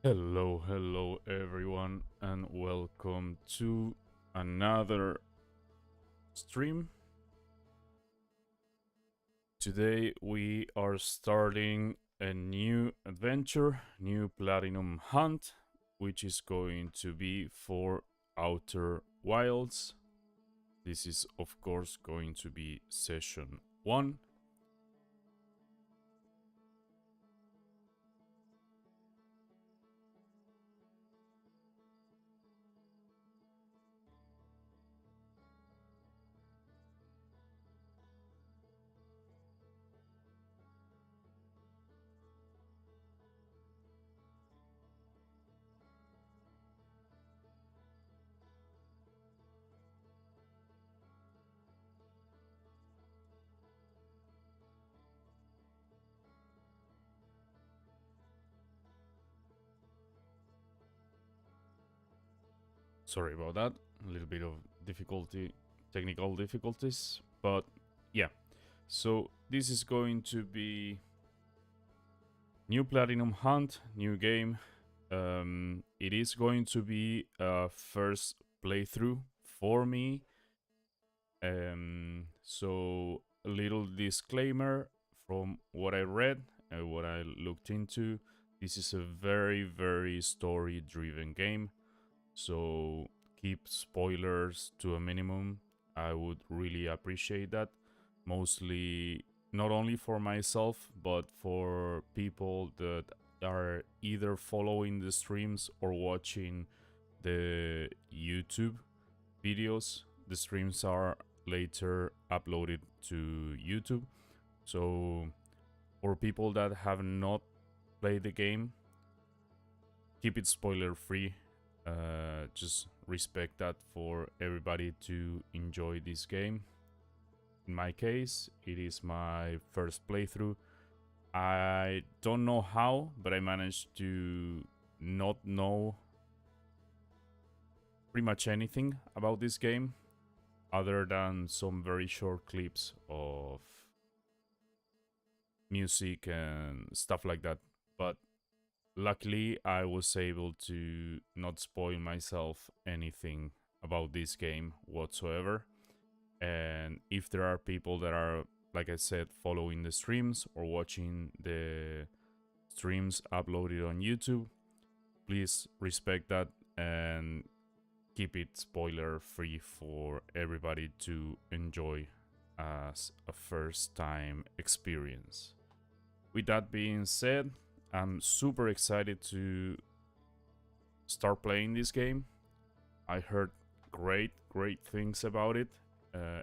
Hello everyone, and welcome to another stream. Today we are starting a new adventure, new platinum hunt, which is going to be for Outer Wilds. This is of course going to be session 1. Sorry about that. A little bit of technical difficulties, but yeah. So this is going to be new platinum hunt, new game. It is going to be a first playthrough for me. So a little disclaimer from what I read and what I looked into. This is a very story-driven game. So keep spoilers to a minimum. I would really appreciate that. Mostly not only for myself, but for people that are either following the streams or watching the YouTube videos. The streams are later uploaded to YouTube. So for people that have not played the game, keep it spoiler free. Just respect that for everybody to enjoy this game. In my case, it is my first playthrough. I don't know how, but I managed to not know pretty much anything about this game other than some very short clips of music and stuff like that. But luckily, I was able to not spoil myself anything about this game whatsoever. And if there are people that are, like I said, following the streams or watching the streams uploaded on YouTube, please respect that and keep it spoiler free for everybody to enjoy as a first time experience. With that being said, I'm super excited to start playing this game. I heard great things about it.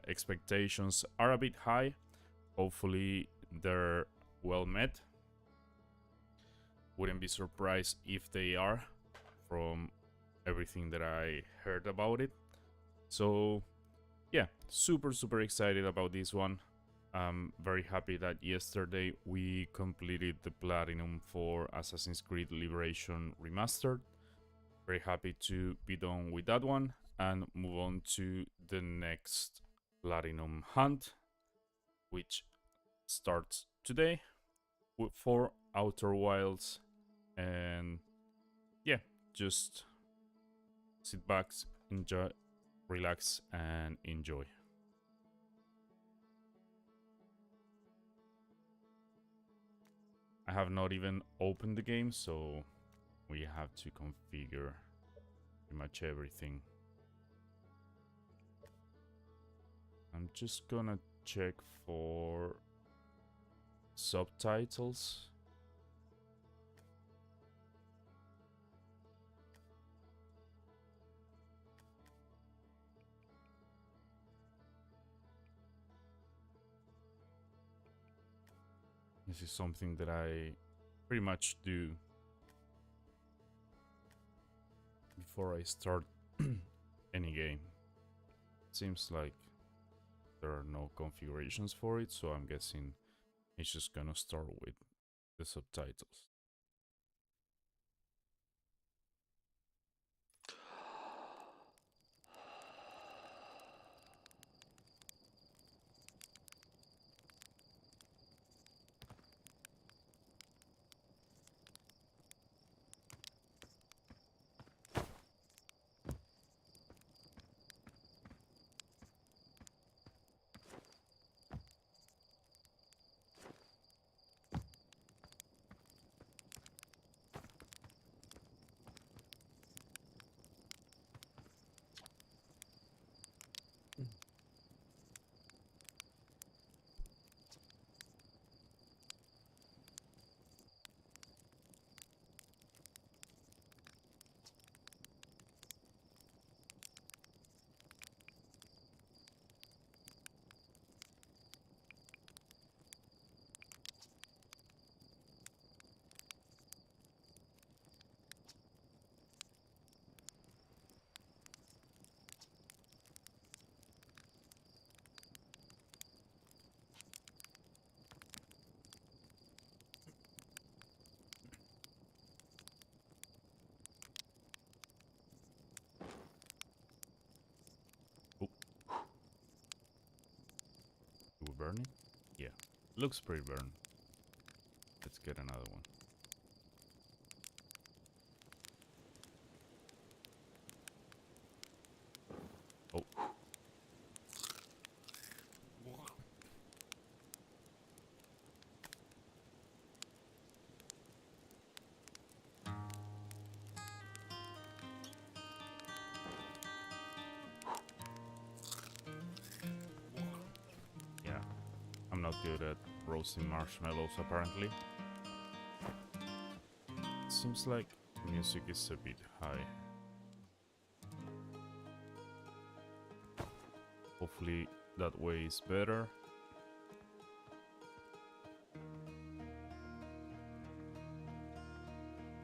Expectations are a bit high. Hopefully they're well met. Wouldn't be surprised if they are, from everything that I heard about it. So yeah, super excited about this one. I'm very happy that yesterday we completed the platinum for Assassin's Creed Liberation Remastered. Very happy to be done with that one and move on to the next platinum hunt, which starts today for Outer Wilds. And yeah, just sit back, enjoy, relax, and enjoy. I have not even opened the game, so we have to configure pretty much everything. I'm just gonna check for subtitles. This is something that I pretty much do before I start any game. It seems like there are no configurations for it, so I'm guessing it's just gonna start with the subtitles. burn it? Yeah. Looks pretty burned. Let's get another one. Oh. Yeah. I'm not good at roasting marshmallows, apparently. It seems like music is a bit high. Hopefully that way is better.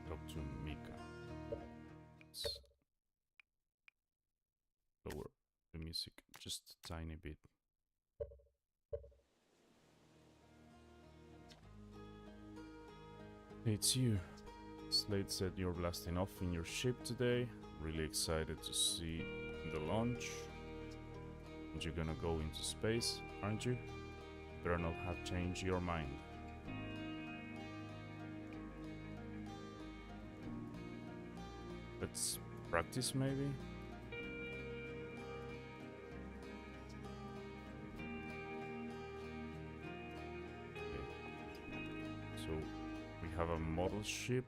Talk to Mika. Let's lower the music just a tiny bit. It's you. Slade said you're blasting off in your ship today. Really excited to see the launch. And you're gonna go into space, aren't you? Better not have changed your mind. Let's practice, maybe? Okay. So, we have a model ship.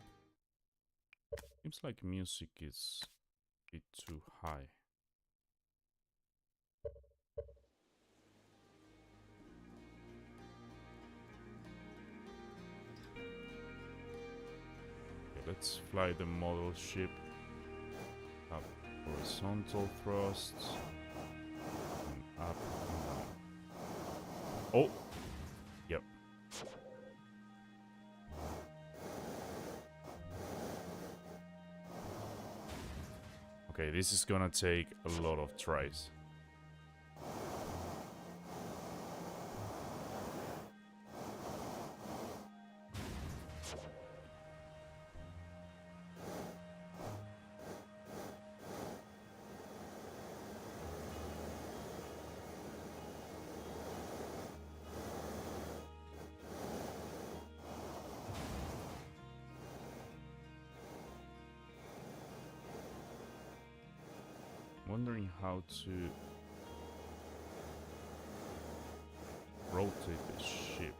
Seems like music is a bit too high. Okay, let's fly the model ship. Have horizontal thrusts. And up and down. Oh! Yep. Okay, this is gonna take a lot of tries. Wondering how to rotate the ship.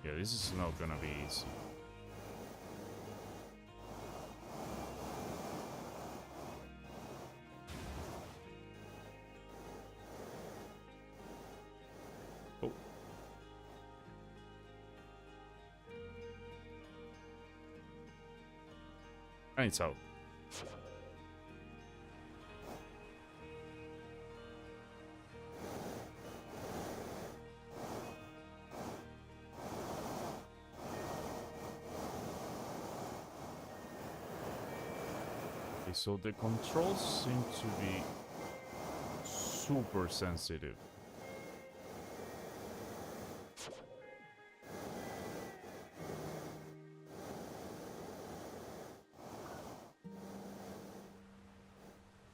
Yeah, this is not gonna be easy. Oh. And it's out. Okay, so the controls seem to be super sensitive.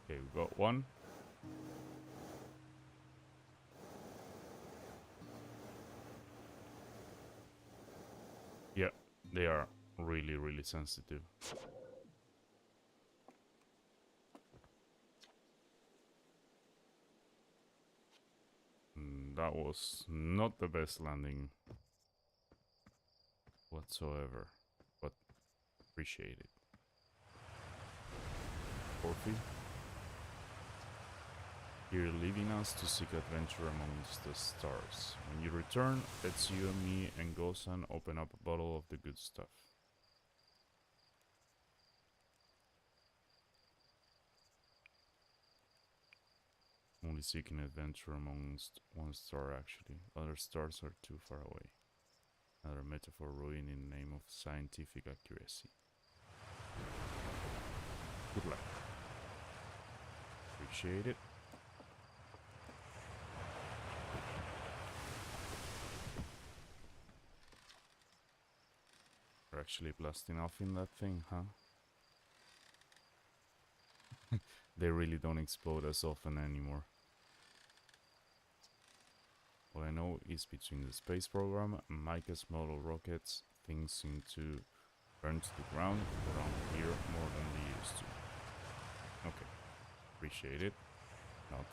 Okay, we got one. Yeah, they are really, really sensitive. That was not the best landing whatsoever, but appreciate it. Orphe, you're leaving us to seek adventure amongst the stars. When you return, let's you and me and Gozan open up a bottle of the good stuff. Only seeking adventure amongst one star, actually. Other stars are too far away. Another metaphor ruined in the name of scientific accuracy. Good luck. Appreciate it. We're actually blasting off in that thing, huh? They really don't explode as often anymore. What I know is between the space program and Micah's model rockets, things seem to burn to the ground around here more than they used to. Okay, appreciate it. Not.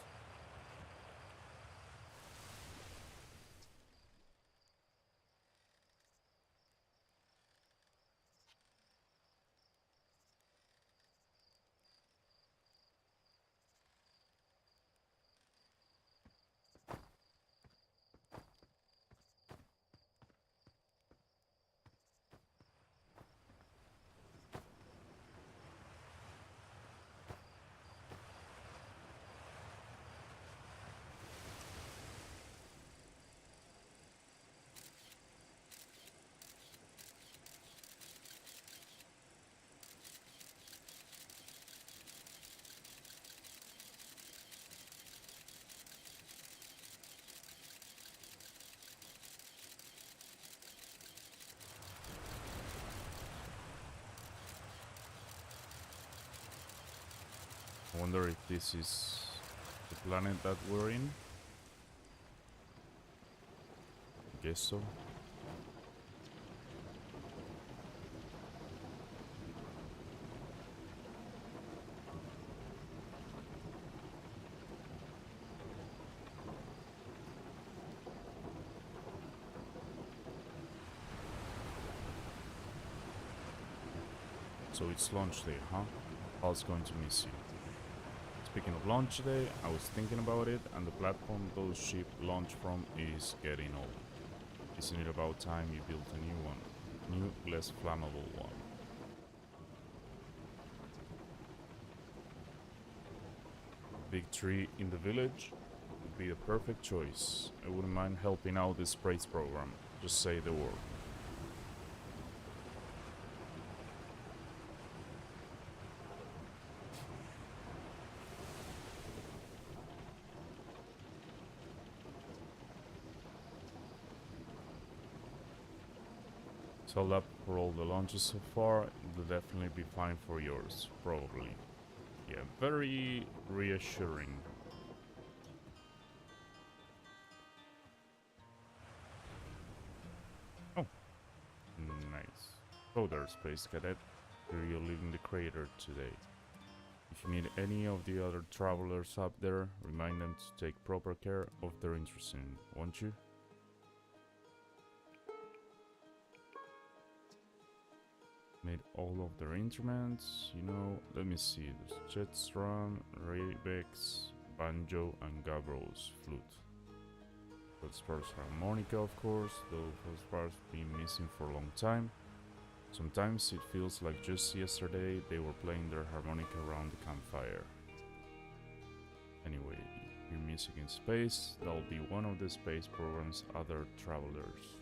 I wonder if this is the planet that we're in. I guess so. So it's launch day, huh? I was going to miss you. Speaking of launch day, I was thinking about it, and the platform those ships launch from is getting old. Isn't it about time you built a new one? New, less flammable one. Big tree in the village would be the perfect choice. I wouldn't mind helping out this space program. Just say the word. Sold up for all the launches so far, it'll definitely be fine for yours, probably. Yeah, very reassuring. Oh, nice. Oh there, Space Cadet. Here you're leaving the crater today. If you need any of the other travelers up there, remind them to take proper care of their interests, won't you? Made all of their instruments, you know. Let me see. There's Jetstrum, Rebex, banjo, and Gabro's flute. Feldspars harmonica, of course, though Feldspars been missing for a long time. Sometimes it feels like just yesterday they were playing their harmonica around the campfire. Anyway, your music in space, that'll be one of the space program's other travelers.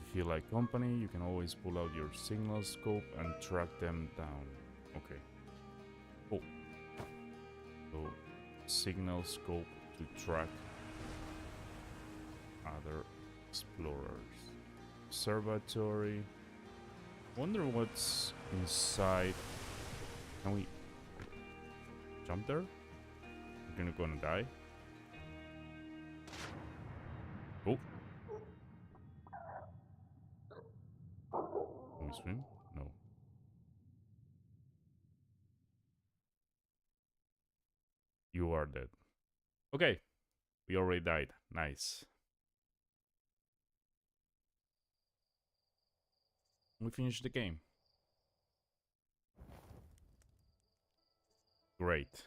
If you feel like company, you can always pull out your signal scope and track them down. Okay. Oh. So, signal scope to track other explorers. Observatory. Wonder what's inside. Can we jump there? We're gonna die. Oh. Can we swim? No. You are dead. Okay. We already died. Nice. We finished the game. Great.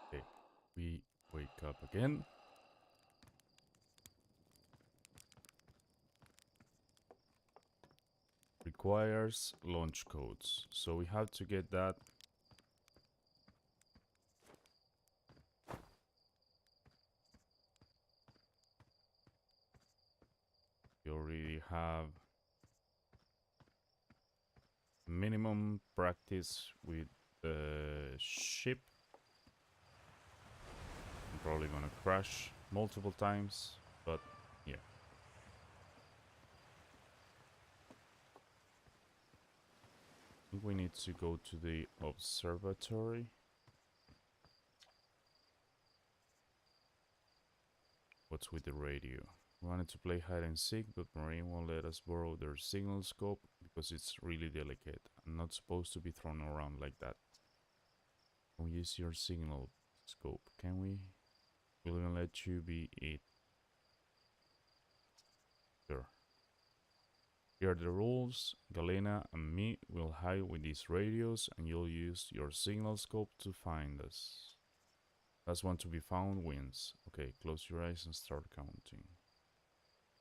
Okay. We wake up again. Requires launch codes. So we have to get that. We already have minimum practice with the ship. I'm probably gonna crash multiple times, but yeah. think we need to go to the observatory. What's with the radio? We wanted to play hide and seek, but Marine won't let us borrow their signal scope because it's really delicate and not supposed to be thrown around like that. Can we use your signal scope? Can we? We're gonna let you be it. Sure. Here are the rules. Galena and me will hide with these radios and you'll use your signal scope to find us. Last one to be found wins. Okay, close your eyes and start counting.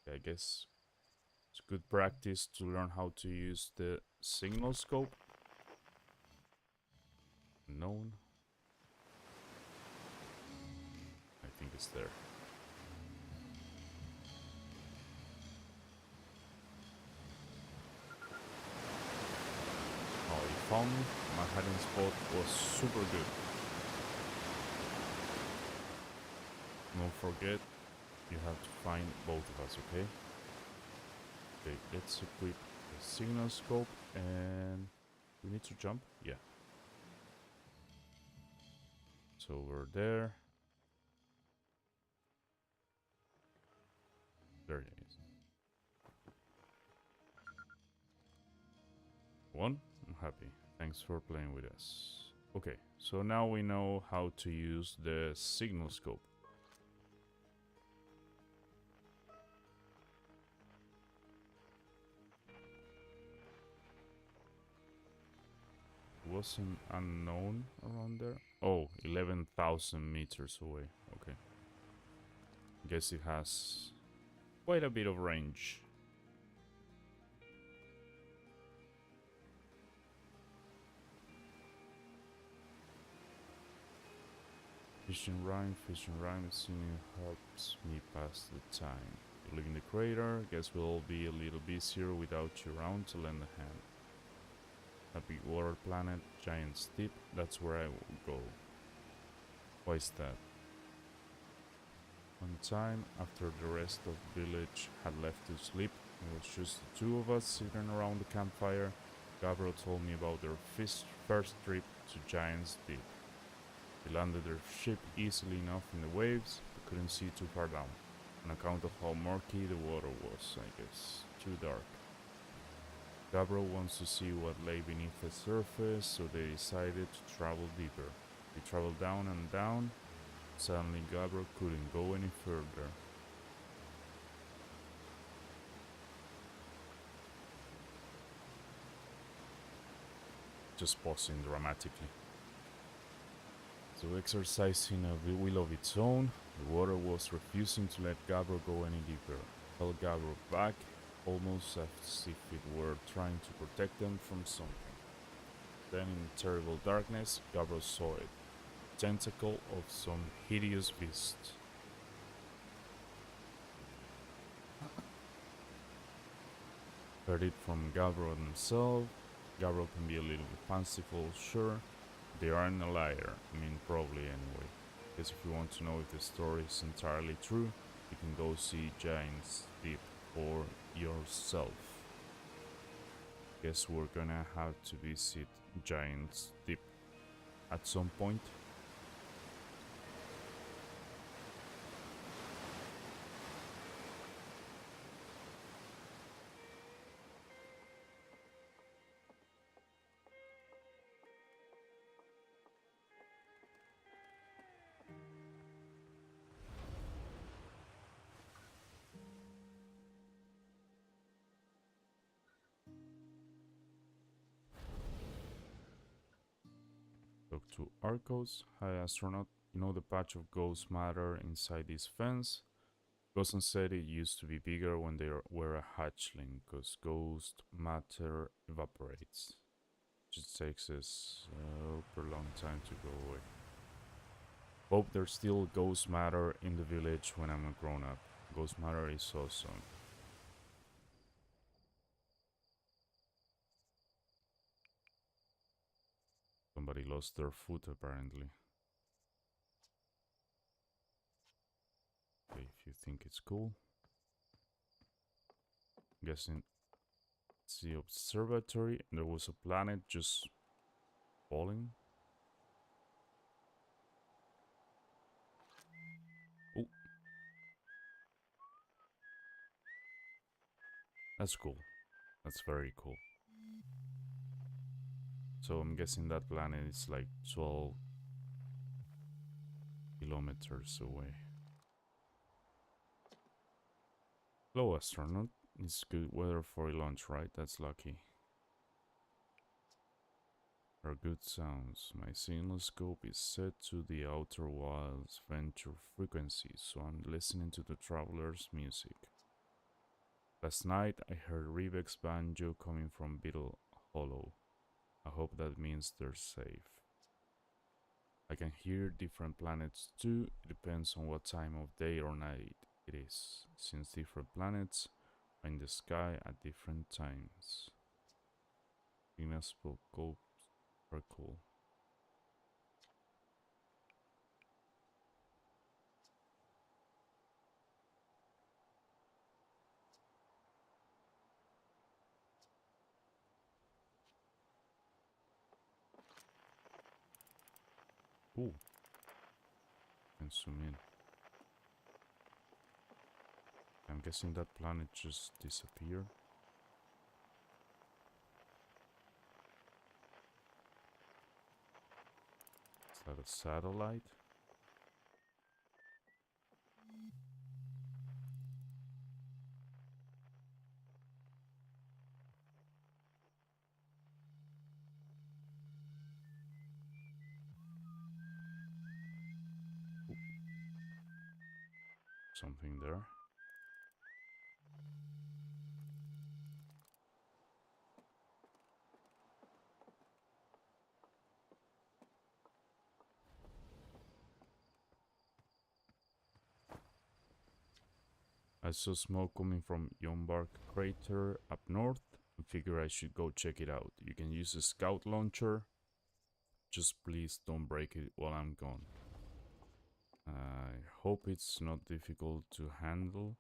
Okay, I guess it's good practice to learn how to use the signal scope. Known. I think it's there. Oh, he found me. My hiding spot was super good. Don't forget, you have to find both of us, okay? Okay, let's equip the signal scope and we need to jump? Yeah. So we're there. There it is. One, I'm happy. Thanks for playing with us. Okay, so now we know how to use the signal scope. Was an unknown around there? Oh, 11,000 meters away. Okay. Guess it has quite a bit of range. Fishing rhyme, singing helps me pass the time. You live in the crater, guess we'll be a little busier without you around to lend a hand. Happy water planet, giant steep, that's where I will go. Why is that? One time, after the rest of the village had left to sleep, it was just the two of us sitting around the campfire. Gabriel told me about their first trip to Giant's Deep. They landed their ship easily enough in the waves, but couldn't see too far down, on account of how murky the water was, I guess. Too dark. Gabriel wants to see what lay beneath the surface, so they decided to travel deeper. They traveled down and down. Suddenly Gabriel couldn't go any further. Just pausing dramatically. So exercising a will of its own, the water was refusing to let Gabriel go any deeper. Held Gabriel back, almost as if it were trying to protect them from something. Then in terrible darkness, Gabriel saw it. Tentacle of some hideous beast. Heard it from Gabriel himself. Gabriel can be a little bit fanciful, sure. They aren't a liar, I mean probably anyway. Because if you want to know if the story is entirely true, you can go see Giant's Deep for yourself. Guess we're gonna have to visit Giant's Deep at some point. Talk to Arcos. Hi astronaut, you know the patch of ghost matter inside this fence? Gosen said it used to be bigger when they were a hatchling, cause ghost matter evaporates. Just takes us a super long time to go away. Hope there's still ghost matter in the village when I'm a grown up. Ghost matter is awesome. Somebody lost their foot apparently. Okay, if you think it's cool. Guessing It's the observatory, and there was a planet just falling. Oh, that's cool. That's very cool. So I'm guessing that planet is like 12 kilometers away. Hello, astronaut. It's good weather for a launch, right? That's lucky. Are good sounds. My signal scope is set to the OuterWilds venture frequency, so I'm listening to the traveler's music. Last night I heard Rebec's banjo coming from Beetle Hollow. I hope that means they're safe. I can hear different planets too. It depends on what time of day or night it is, since different planets are in the sky at different times. Venus will go very cool. Ooh, can zoom in. I'm guessing that planet just disappeared. Is that a satellite? Ooh, something there. I saw smoke coming from Yombark crater up north and figure I should go check it out. You can use a scout launcher. Just please don't break it while I'm gone. I hope it's not difficult to handle.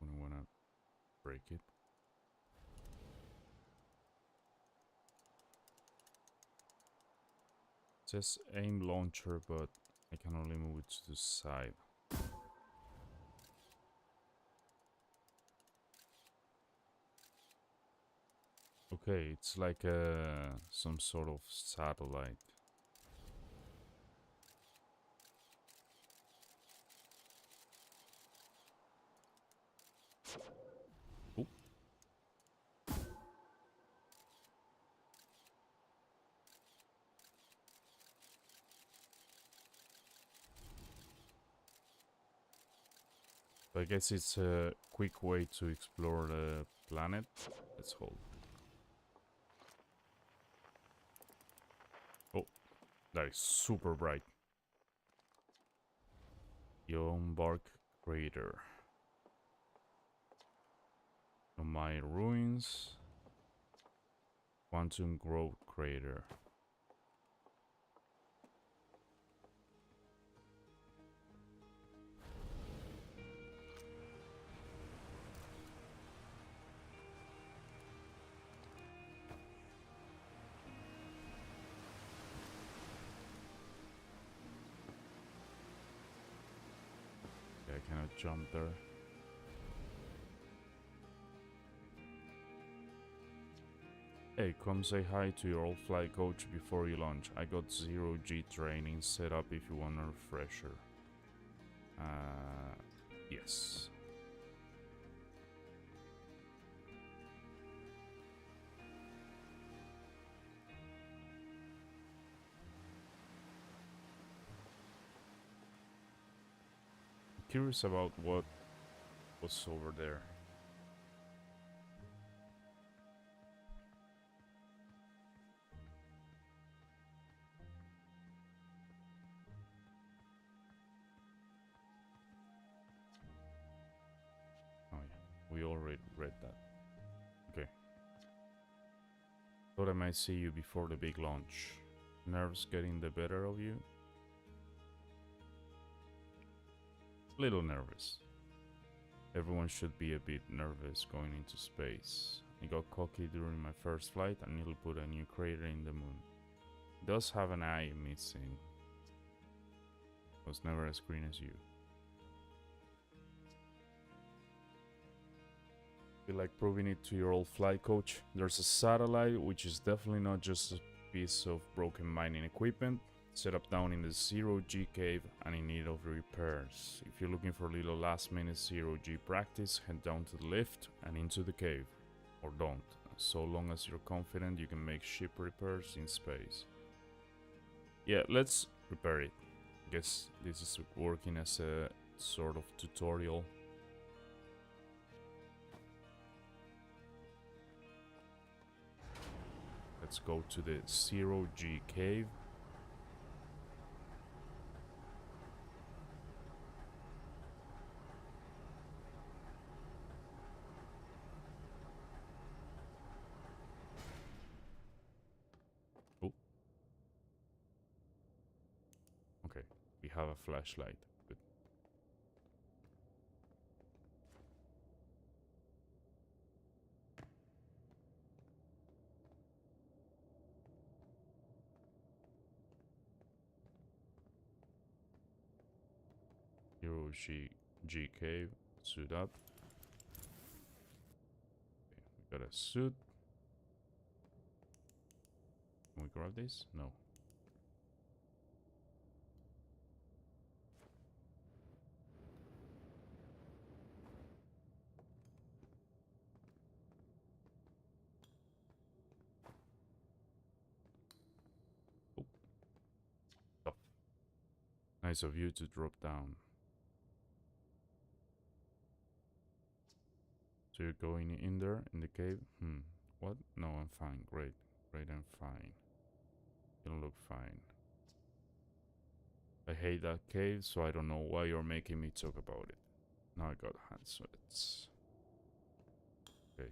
I don't wanna break it. It says aim launcher, but I can only move it to the side. Okay, it's like some sort of satellite. Ooh. I guess it's a quick way to explore the planet. Let's hold. Oh, that is super bright. Yombark crater. My ruins. Quantum growth crater. Okay, I cannot jump there. Hey, come say hi to your old flight coach before you launch. I got 0G training set up if you want a refresher. Yes. I'm curious about what was over there. Oh yeah, we already read that. Okay. Thought I might see you before the big launch. Nerves getting the better of you? Little nervous. Everyone should be a bit nervous going into space. I got cocky during my first flight and it'll put a new crater in the moon. It does have an eye missing. It was never as green as you. Feel like proving it to your old flight coach. There's a satellite, which is definitely not just a piece of broken mining equipment, set up down in the zero-G cave and in need of repairs. If you're looking for a little last-minute zero-G practice, head down to the lift and into the cave. Or don't, so long as you're confident you can make ship repairs in space. Yeah, let's repair it. Guess this is working as a sort of tutorial. Let's go to the zero-G cave. Oh. Okay, we have a flashlight. Good. Zero-G cave. Suit up. Okay, we got a suit. Can we grab this? No. Oh. Stuff. Nice of you to drop down. So you're going in there, in the cave? What? No, I'm fine. Great. Great, I'm fine. You look fine. I hate that cave, so I don't know why you're making me talk about it. Now I got hand sweats. Okay.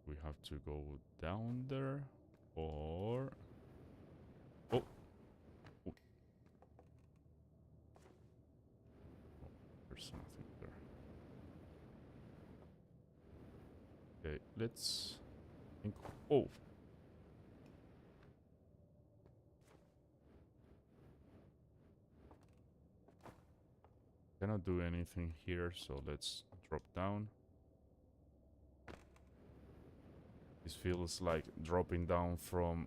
We have to go down there, or... Oh! Oh. There's nothing there. Okay, let's... think... Oh! Cannot do anything here, so let's drop down. This feels like dropping down from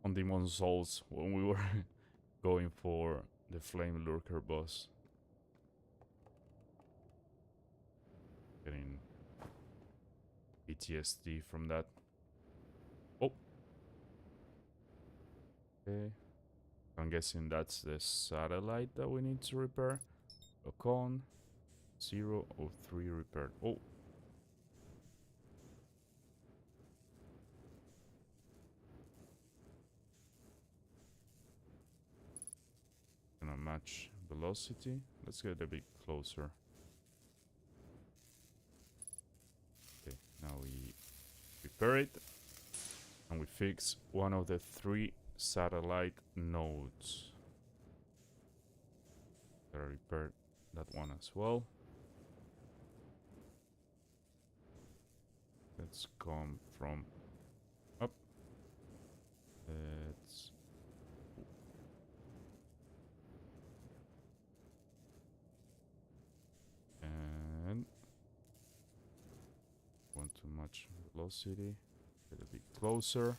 on Demon's Souls when we were going for the Flame Lurker boss. Getting PTSD from that. Oh! Okay. I'm guessing that's the satellite that we need to repair. Lock on. 003 repaired. Oh! Gonna match velocity. Let's get a bit closer. Okay, now we repair it. And we fix one of the 3 satellite nodes. Gotta repair that one as well. Let's come from up. Let's... And... want too much velocity. Get a bit closer.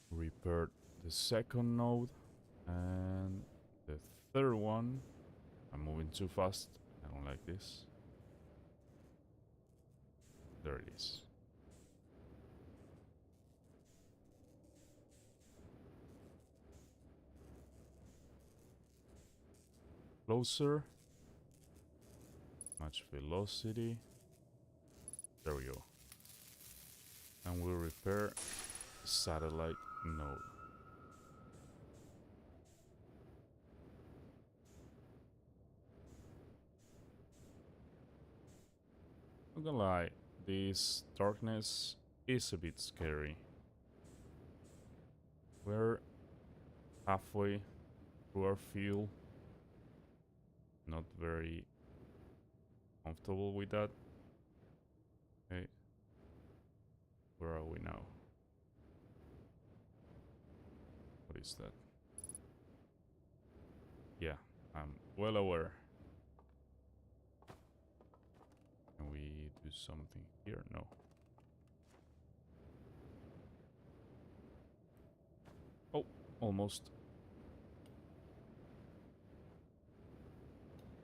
Repair the second node. And the third one. I'm moving too fast. I don't like this. There it is. Closer. Much velocity. There we go. And we'll repair the satellite node. Not gonna lie, this darkness is a bit scary. We're halfway through our fuel. Not very comfortable with that. Okay. Where are we now? What is that? Yeah, I'm well aware. Can we do something here? No. Oh, almost.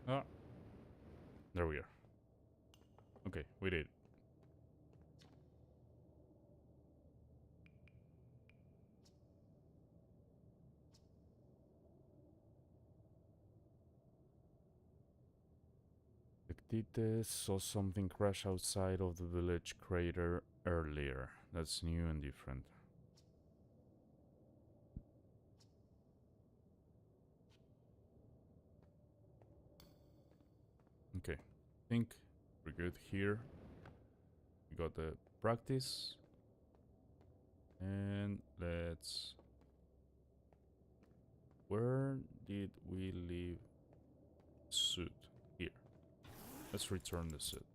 Ah, there we are. Okay, we did. Tectite saw something crash outside of the village crater earlier. That's new and different. Okay, I think we're good here. We got the practice. And let's... Where did we leave suit? Here. Let's return the suit.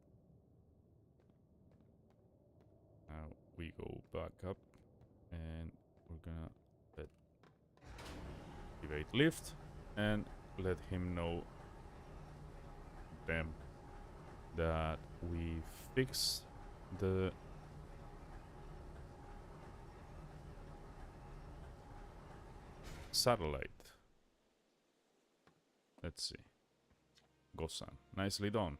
Now we go back up and we're gonna let activate lift and let him know them that we fixed the satellite. Let's see. Gosan. Nicely done.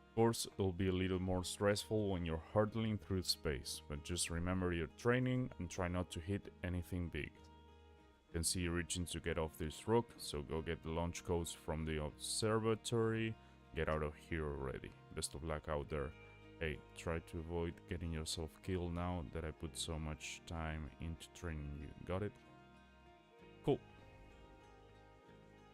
Of course, it'll be a little more stressful when you're hurtling through space, but just remember your training and try not to hit anything big. You can see you reaching to get off this rock, so go get the launch codes from the observatory. Get out of here already. Best of luck out there. Hey, try to avoid getting yourself killed now that I put so much time into training you. Got it? Cool.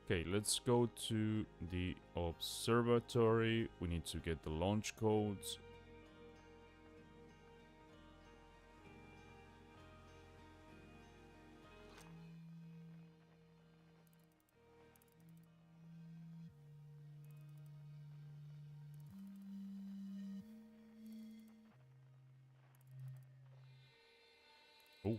Okay, let's go to the observatory. We need to get the launch codes. Oh.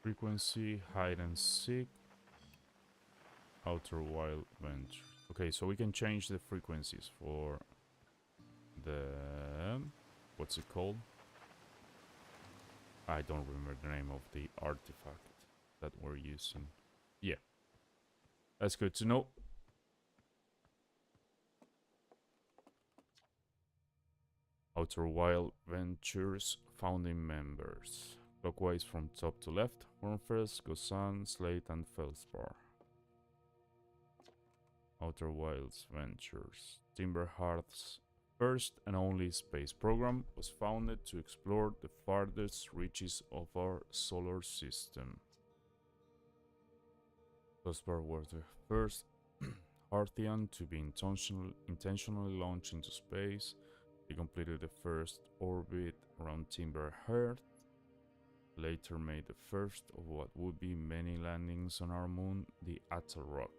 Frequency, hide and seek, outer wild venture. Okay, so we can change the frequencies for the... what's it called? I don't remember the name of the artifact that we're using. Yeah, that's good to know. Outer Wild Ventures founding members. Clockwise from top to left. Hornfest, Gosan, Slate, and Felspar. Outer Wilds Ventures. Timberhearth's first and only space program was founded to explore the farthest reaches of our solar system. Felspar was the first Hearthian to be intentionally launched into space. He completed the first orbit around Timberhearth, later made the first of what would be many landings on our moon, the Atoll Rock.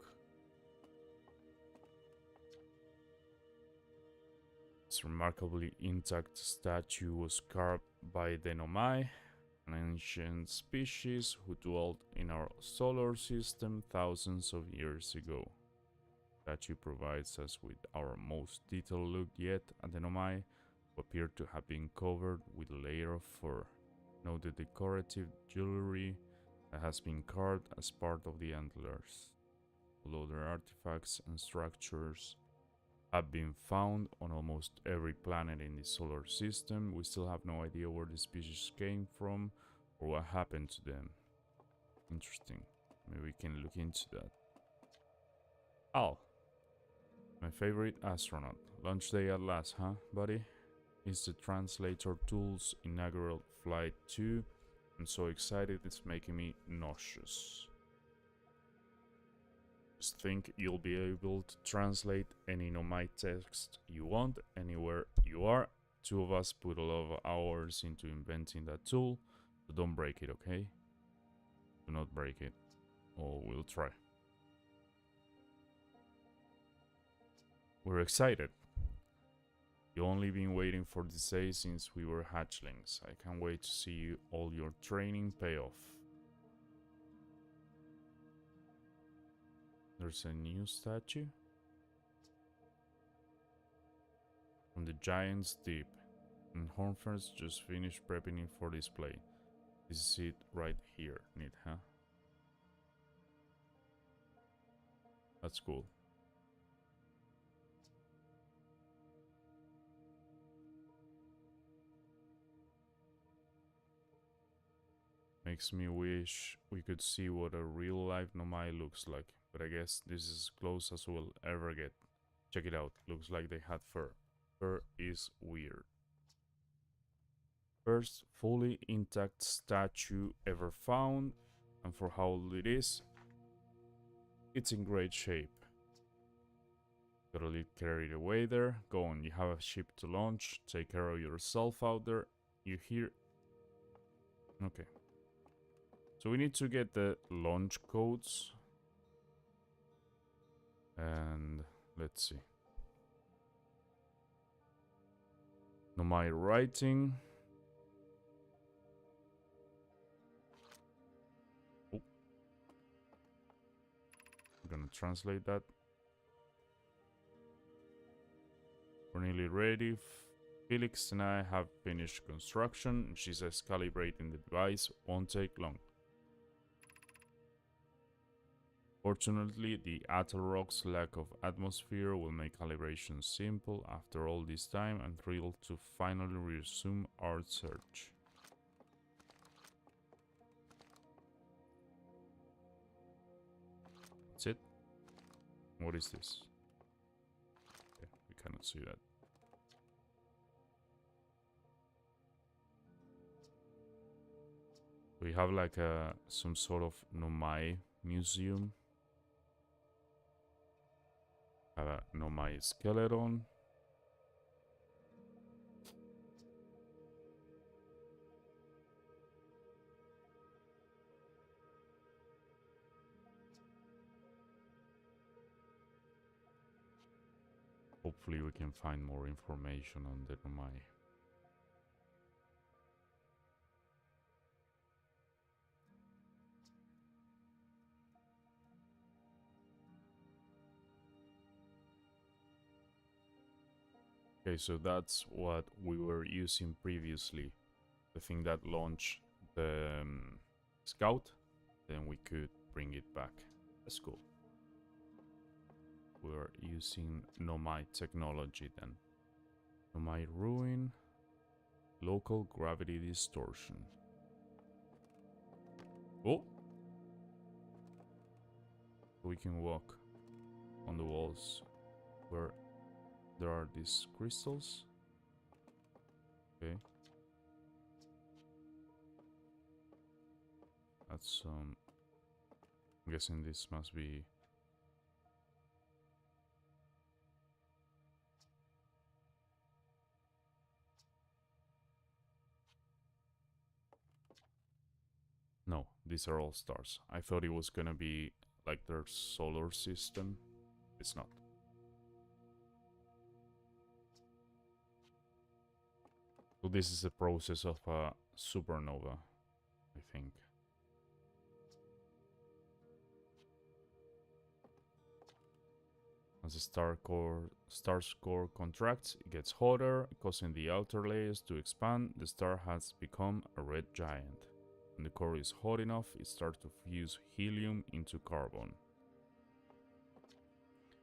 This remarkably intact statue was carved by the Nomai, an ancient species who dwelled in our solar system thousands of years ago. The statue provides us with our most detailed look yet at the Nomai, who appear to have been covered with a layer of fur. Note the decorative jewelry that has been carved as part of the antlers. Although their artifacts and structures have been found on almost every planet in the solar system, we still have no idea where the species came from or what happened to them. Interesting. Maybe we can look into that. Al, my favorite astronaut. Launch day at last, huh, buddy? It's the translator tool's inaugural flight too. I'm so excited it's making me nauseous. Just think you'll be able to translate any Nomai text you want anywhere you are. Two of us put a lot of hours into inventing that tool, so don't break it, okay? Do not break it, or we'll try. We're excited. You've only been waiting for this day since we were hatchlings. I can't wait to see all your training pay off. There's a new statue from the Giant's Deep, and Hornfers just finished prepping it for display. This is it right here. Neat, huh? That's cool. Makes me wish we could see what a real-life Nomai looks like, but I guess this is as close as we'll ever get. Check it out, looks like they had fur. Fur is weird. First fully intact statue ever found, and for how old it is, it's in great shape. Got a little carried away there. Go on, you have a ship to launch. Take care of yourself out there. You hear? Okay. So we need to get the launch codes. And let's see. Nomai writing. Oh. I'm gonna translate that. We're nearly ready. Felix and I have finished construction. She says calibrating the device won't take long. Fortunately, the Atoll Rock's lack of atmosphere will make calibration simple. After all this time, I'm thrilled to finally resume our search. That's it? What is this? Okay, we cannot see that. We have like some sort of Nomai museum. Have a Nomai skeleton. Hopefully we can find more information on the Nomai. Okay, so that's what we were using previously. The thing that launched the scout. Then we could bring it back. That's cool. We're using Nomai technology then. Nomai ruin. Local gravity distortion. Oh! We can walk on the walls where there are these crystals. Okay. That's I'm guessing this must be no, these are all stars. I thought it was gonna be like their solar system. It's not. So this is a process of a supernova, I think. As the star's core contracts, it gets hotter, causing the outer layers to expand. The star has become a red giant. When the core is hot enough, it starts to fuse helium into carbon.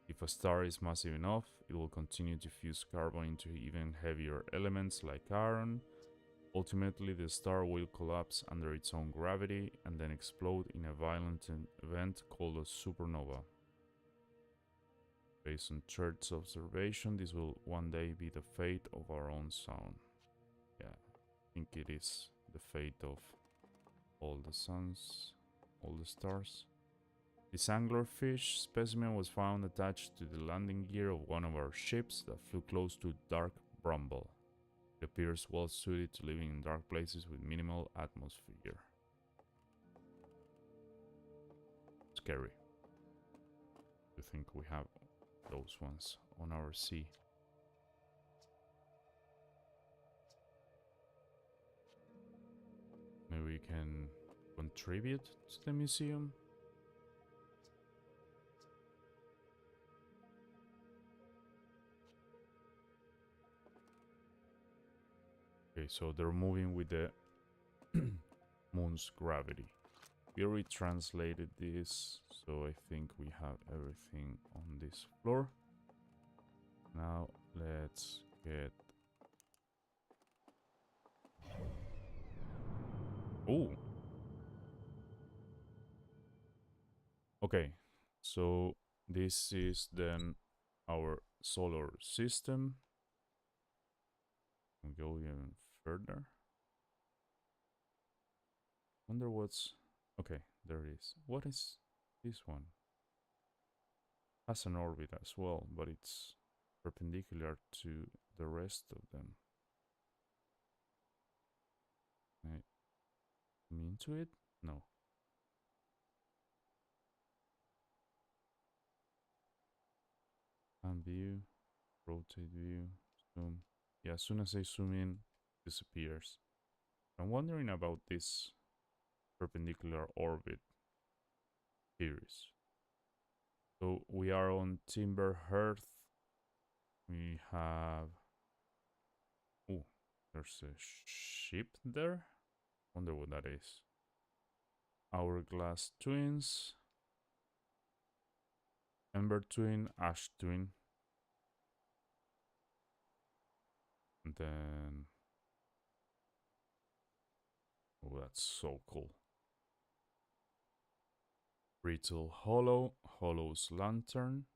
If a star is massive enough, it will continue to fuse carbon into even heavier elements like iron. Ultimately, the star will collapse under its own gravity and then explode in a violent event called a supernova. Okay, Based on Church's observation, this will one day be the fate of our own sun. Yeah, I think it is the fate of all the suns, all the stars. This anglerfish specimen was found attached to the landing gear of one of our ships that flew close to dark bramble. It appears well suited to living in dark places with minimal atmosphere. Scary. I think we have those ones on our sea. Maybe we can contribute to the museum. Okay, so they're moving with the moon's gravity. We already translated this, so I think we have everything on this floor. Now let's get... Oh! Okay, so this is then our solar system. We'll go even further. Wonder what's... Okay, there it is. What is this one? Has an orbit as well, but it's perpendicular to the rest of them. Can I zoom into it? No. Pan view, rotate view, zoom. Yeah, as soon as I zoom in, it disappears. I'm wondering about this perpendicular orbit series. So we are on Timber Hearth. We have... Oh, there's a ship there. Wonder what that is. Hourglass Twins. Ember Twin, Ash Twin. And then... Oh, that's so cool. Brittle Hollow, Hollow's Lantern.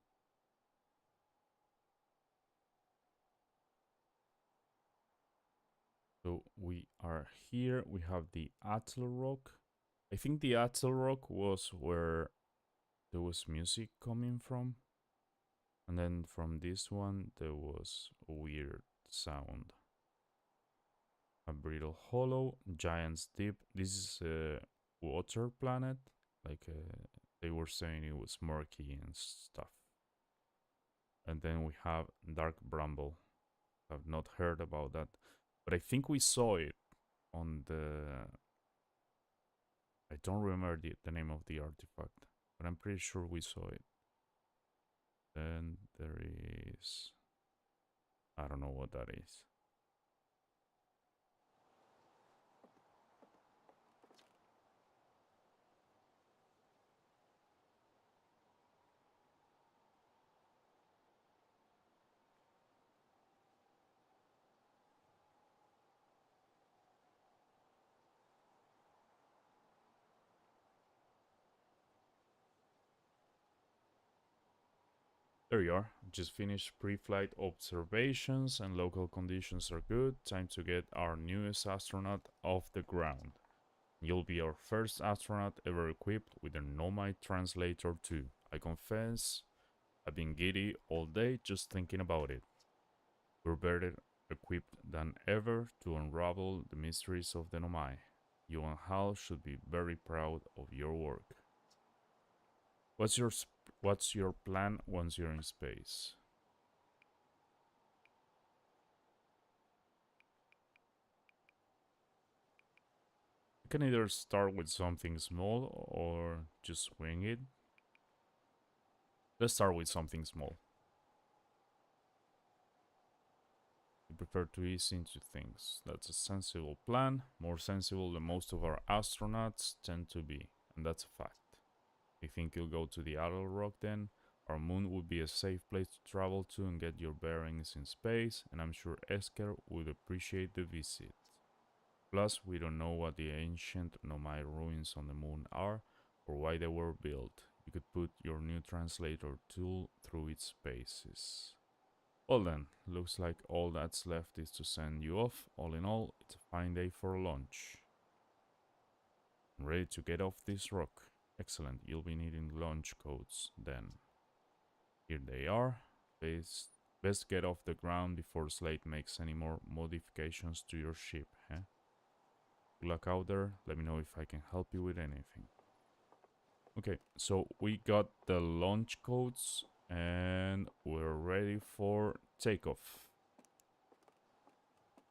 So we are here. We have the Atl Rock. I think the Atl Rock was where there was music coming from. And then from this one, there was a weird sound. A Brittle Hollow, Giant's Deep. This is a water planet. Like they were saying it was murky and stuff. And then we have Dark Bramble. I've not heard about that. But I think we saw it on the... I don't remember the name of the artifact, but I'm pretty sure we saw it. Then there is... I don't know what that is. There you are. Just finished pre-flight observations and local conditions are good. Time to get our newest astronaut off the ground. You'll be our first astronaut ever equipped with a Nomad translator too. I confess, I've been giddy all day just thinking about it. We're better equipped than ever to unravel the mysteries of the Nomai. You and Hal should be very proud of your work. What's your plan once you're in space? You can either start with something small or just wing it. Let's start with something small. You prefer to ease into things. That's a sensible plan, more sensible than most of our astronauts tend to be, and that's a fact. You think you'll go to the Outer Rock then? Our moon would be a safe place to travel to and get your bearings in space, and I'm sure Esker would appreciate the visit. Plus, we don't know what the ancient Nomai ruins on the moon are, or why they were built. You could put your new translator tool through its paces. Well then, looks like all that's left is to send you off. All in all, it's a fine day for launch. I'm ready to get off this rock. Excellent, you'll be needing launch codes then. Here they are. Best get off the ground before Slate makes any more modifications to your ship, huh? Good luck out there. Let me know if I can help you with anything. Okay, so we got the launch codes and we're ready for takeoff.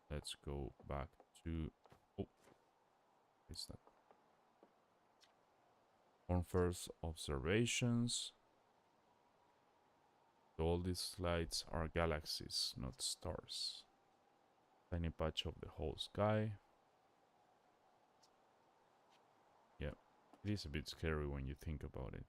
Let's go back to... Oh, is that? On first observations. So all these lights are galaxies, not stars. Tiny patch of the whole sky. Yeah, it is a bit scary when you think about it.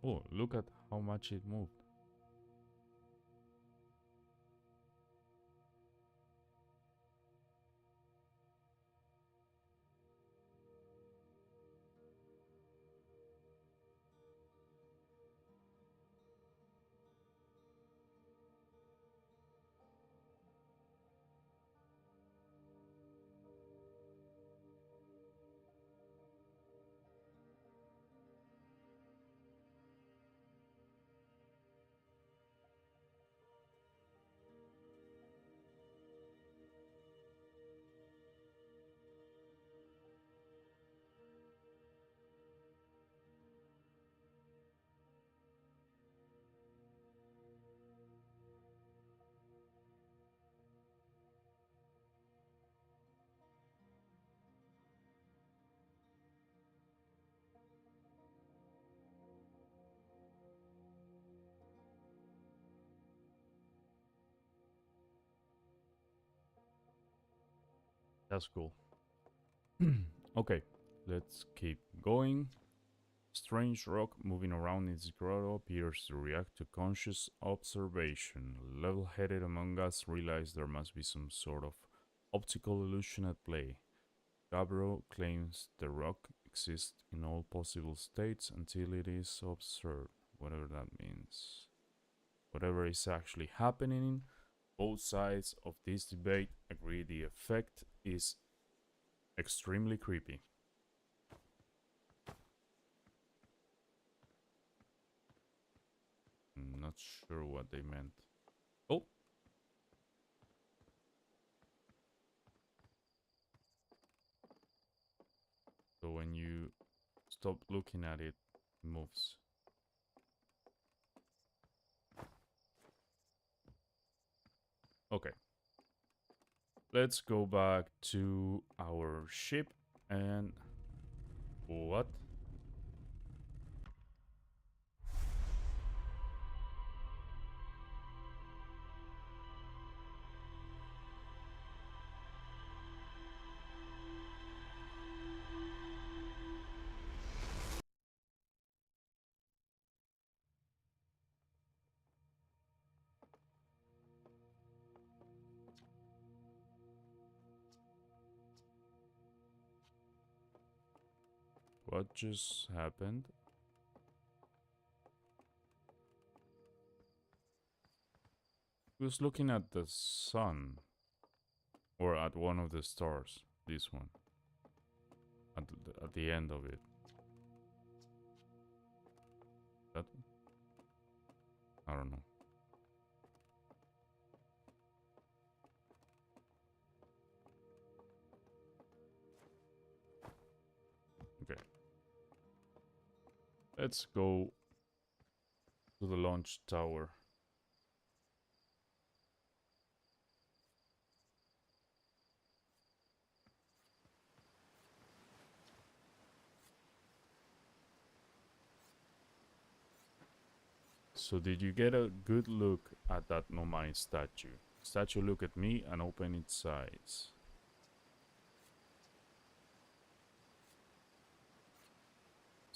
Oh, look at how much it moved. That's cool. Okay, let's keep going. Strange rock moving around its grotto appears to react to conscious observation. Level-headed among us realize there must be some sort of optical illusion at play. Gabbro claims the rock exists in all possible states until it is observed, whatever that means. Whatever is actually happening, both sides of this debate agree the effect is extremely creepy. I'm not sure what they meant. Oh! So when you stop looking at it, it moves. Okay. Let's go back to our ship and... What? What just happened? I was looking at the sun. Or at one of the stars. This one. At the end of it. That one? I don't know. Okay. Let's go to the launch tower. So did you get a good look at that Nomai statue? Statue look at me and open its eyes.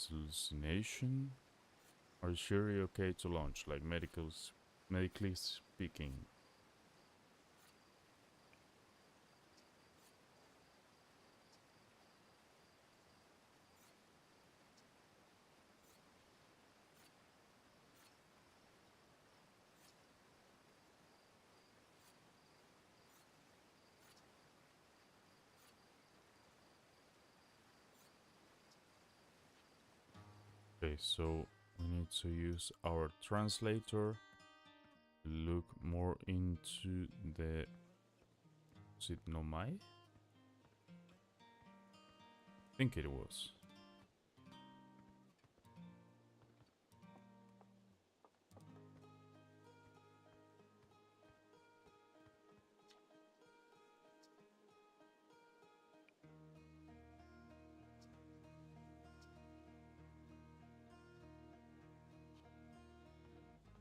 Hallucination? Are you sure you're okay to launch? Like medically speaking. Okay, so we need to use our translator to look more into the... Is it Nomai? I think it was.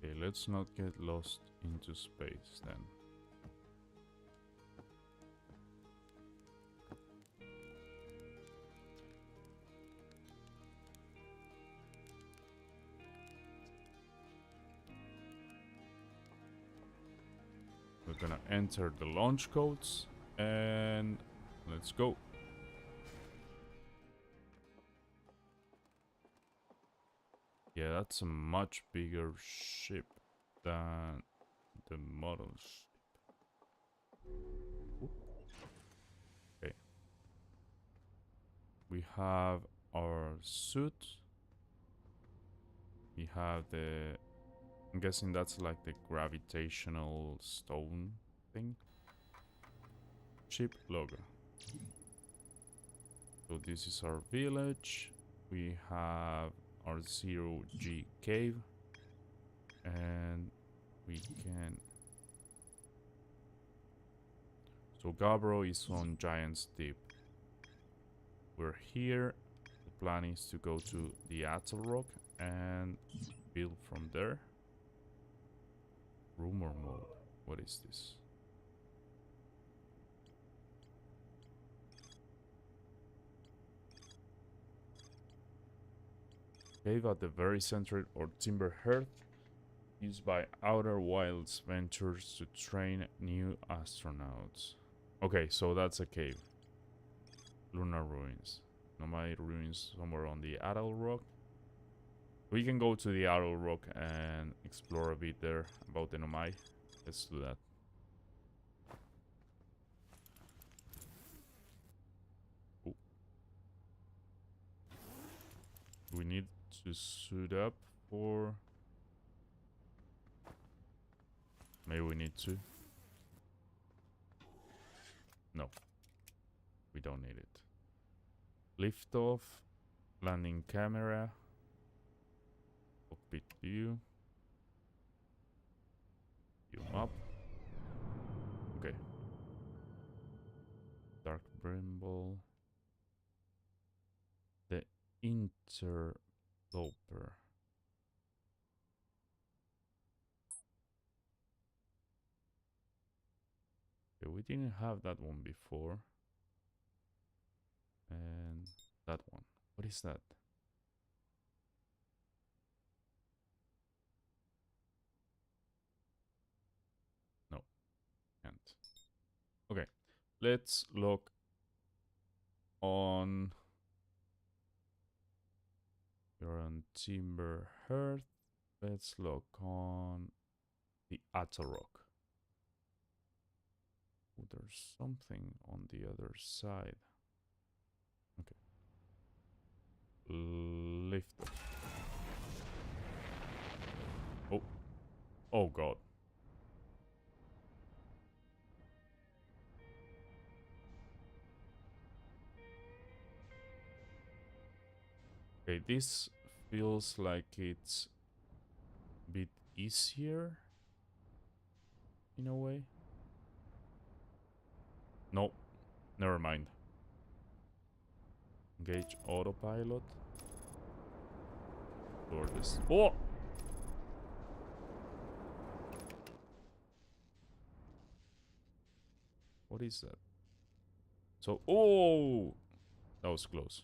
Okay, let's not get lost into space then. We're gonna enter the launch codes and let's go. Yeah, that's a much bigger ship than the model ship. Okay. We have our suit. We have the... I'm guessing that's like the gravitational stone thing. Ship logo. So this is our village. We have our 0G cave. And we can... So Gabro is on Giant's Deep. We're here. The plan is to go to the Atoll Rock and build from there. Rumor mode. What is this? Cave at the very center or Timber Hearth, used by OuterWilds Ventures to train new astronauts. Okay, so that's a cave. Lunar Ruins. Nomai Ruins somewhere on the Atoll Rock. We can go to the Atoll Rock and explore a bit there about the Nomai. Let's do that. Ooh. We need to suit up for... Maybe we need to. No. We don't need it. Lift off. Landing camera. Cockpit view. View up. Okay. Dark Brimble. The interloper. Okay, we didn't have that one before. And that one. What is that? No, can't. Okay, let's look on... You're on Timber Hearth. Let's look on the Atoll Rock. Oh, there's something on the other side. Okay. Lift off. Oh. Oh god. Okay, this feels like it's a bit easier in a way. No, never mind. Engage autopilot. Or this. Oh! What is that? So, oh! That was close.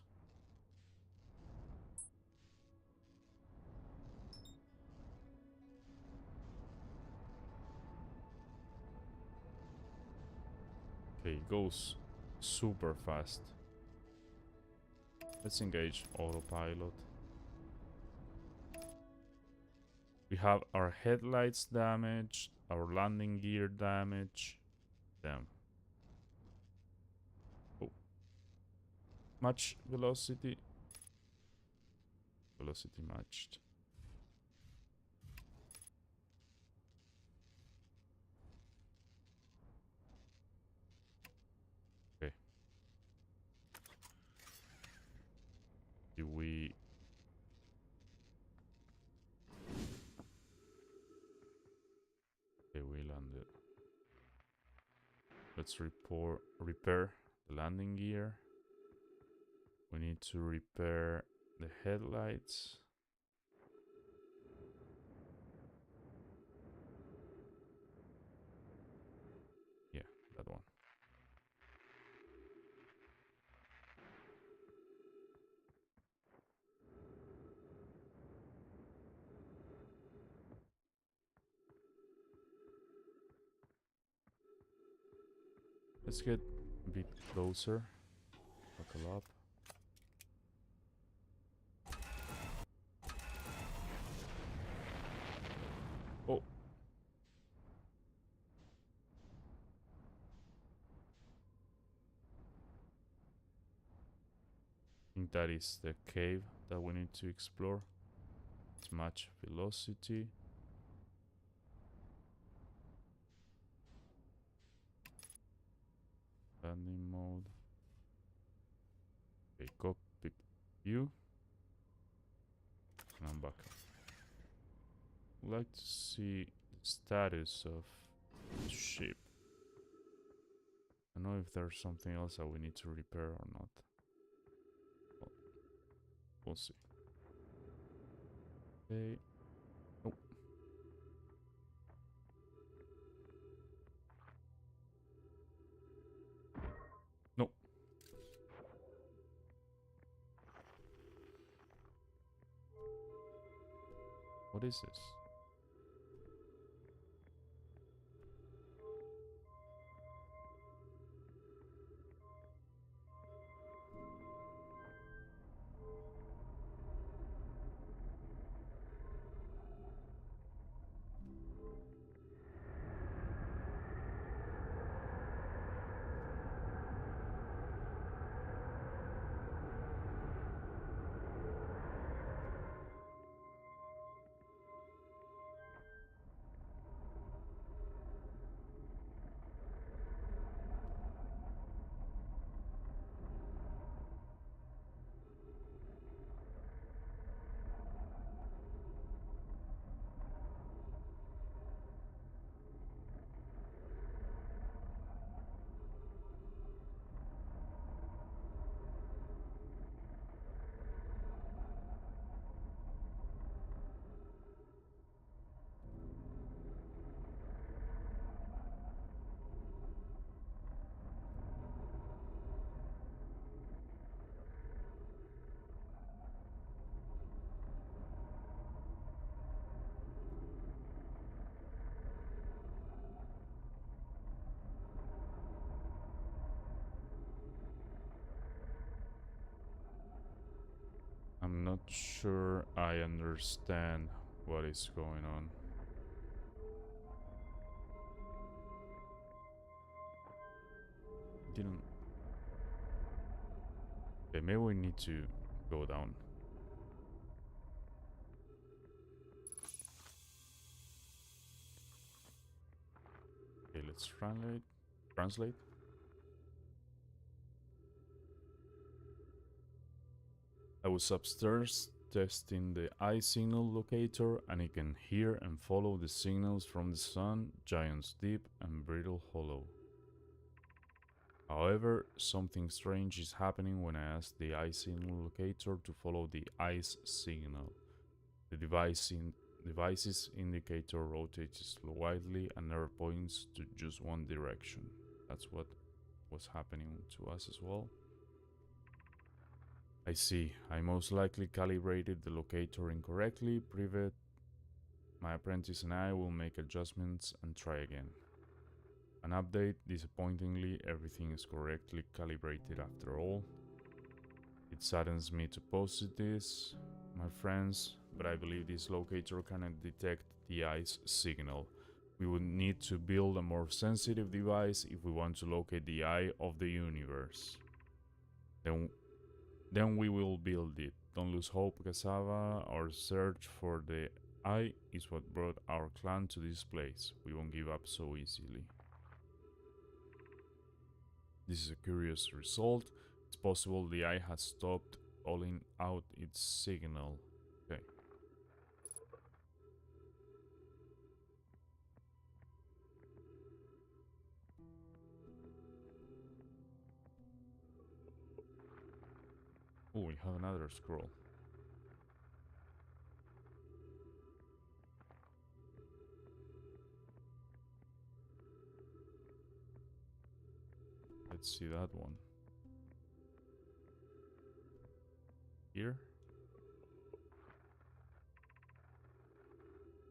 Okay, it goes super fast. Let's engage autopilot. We have our headlights damaged, our landing gear damaged. Damn. Oh, match velocity. Velocity matched. Okay. Do we... Okay, we landed. Let's repair the landing gear. We need to repair the headlights. Yeah, that one. Let's get a bit closer. Buckle up. Oh. I think that is the cave that we need to explore. Let's match velocity. Landing mode. Okay, cockpit view. And I'm back. I'd like to see the status of the ship. I don't know if there's something else that we need to repair or not. Well, we'll see. Okay. Oh. No. What is this? I'm not sure I understand what is going on. Didn't... Okay, maybe we need to go down. Okay, let's translate. I was upstairs testing the eye signal locator, and it can hear and follow the signals from the sun, Giant's Deep, and Brittle Hollow. However, something strange is happening when I ask the eye signal locator to follow the ice signal. The device's indicator rotates widely and never points to just one direction. That's what was happening to us as well. I see. I most likely calibrated the locator incorrectly. My apprentice and I will make adjustments and try again. An update. Disappointingly, everything is correctly calibrated after all. It saddens me to post this, my friends, but I believe this locator cannot detect the eye's signal. We would need to build a more sensitive device if we want to locate the eye of the universe. Then we will build it. Don't lose hope, Cassava. Our search for the eye is what brought our clan to this place. We won't give up so easily. This is a curious result. It's possible the eye has stopped calling out its signal. Okay. Oh, we have another scroll. Let's see that one. Here?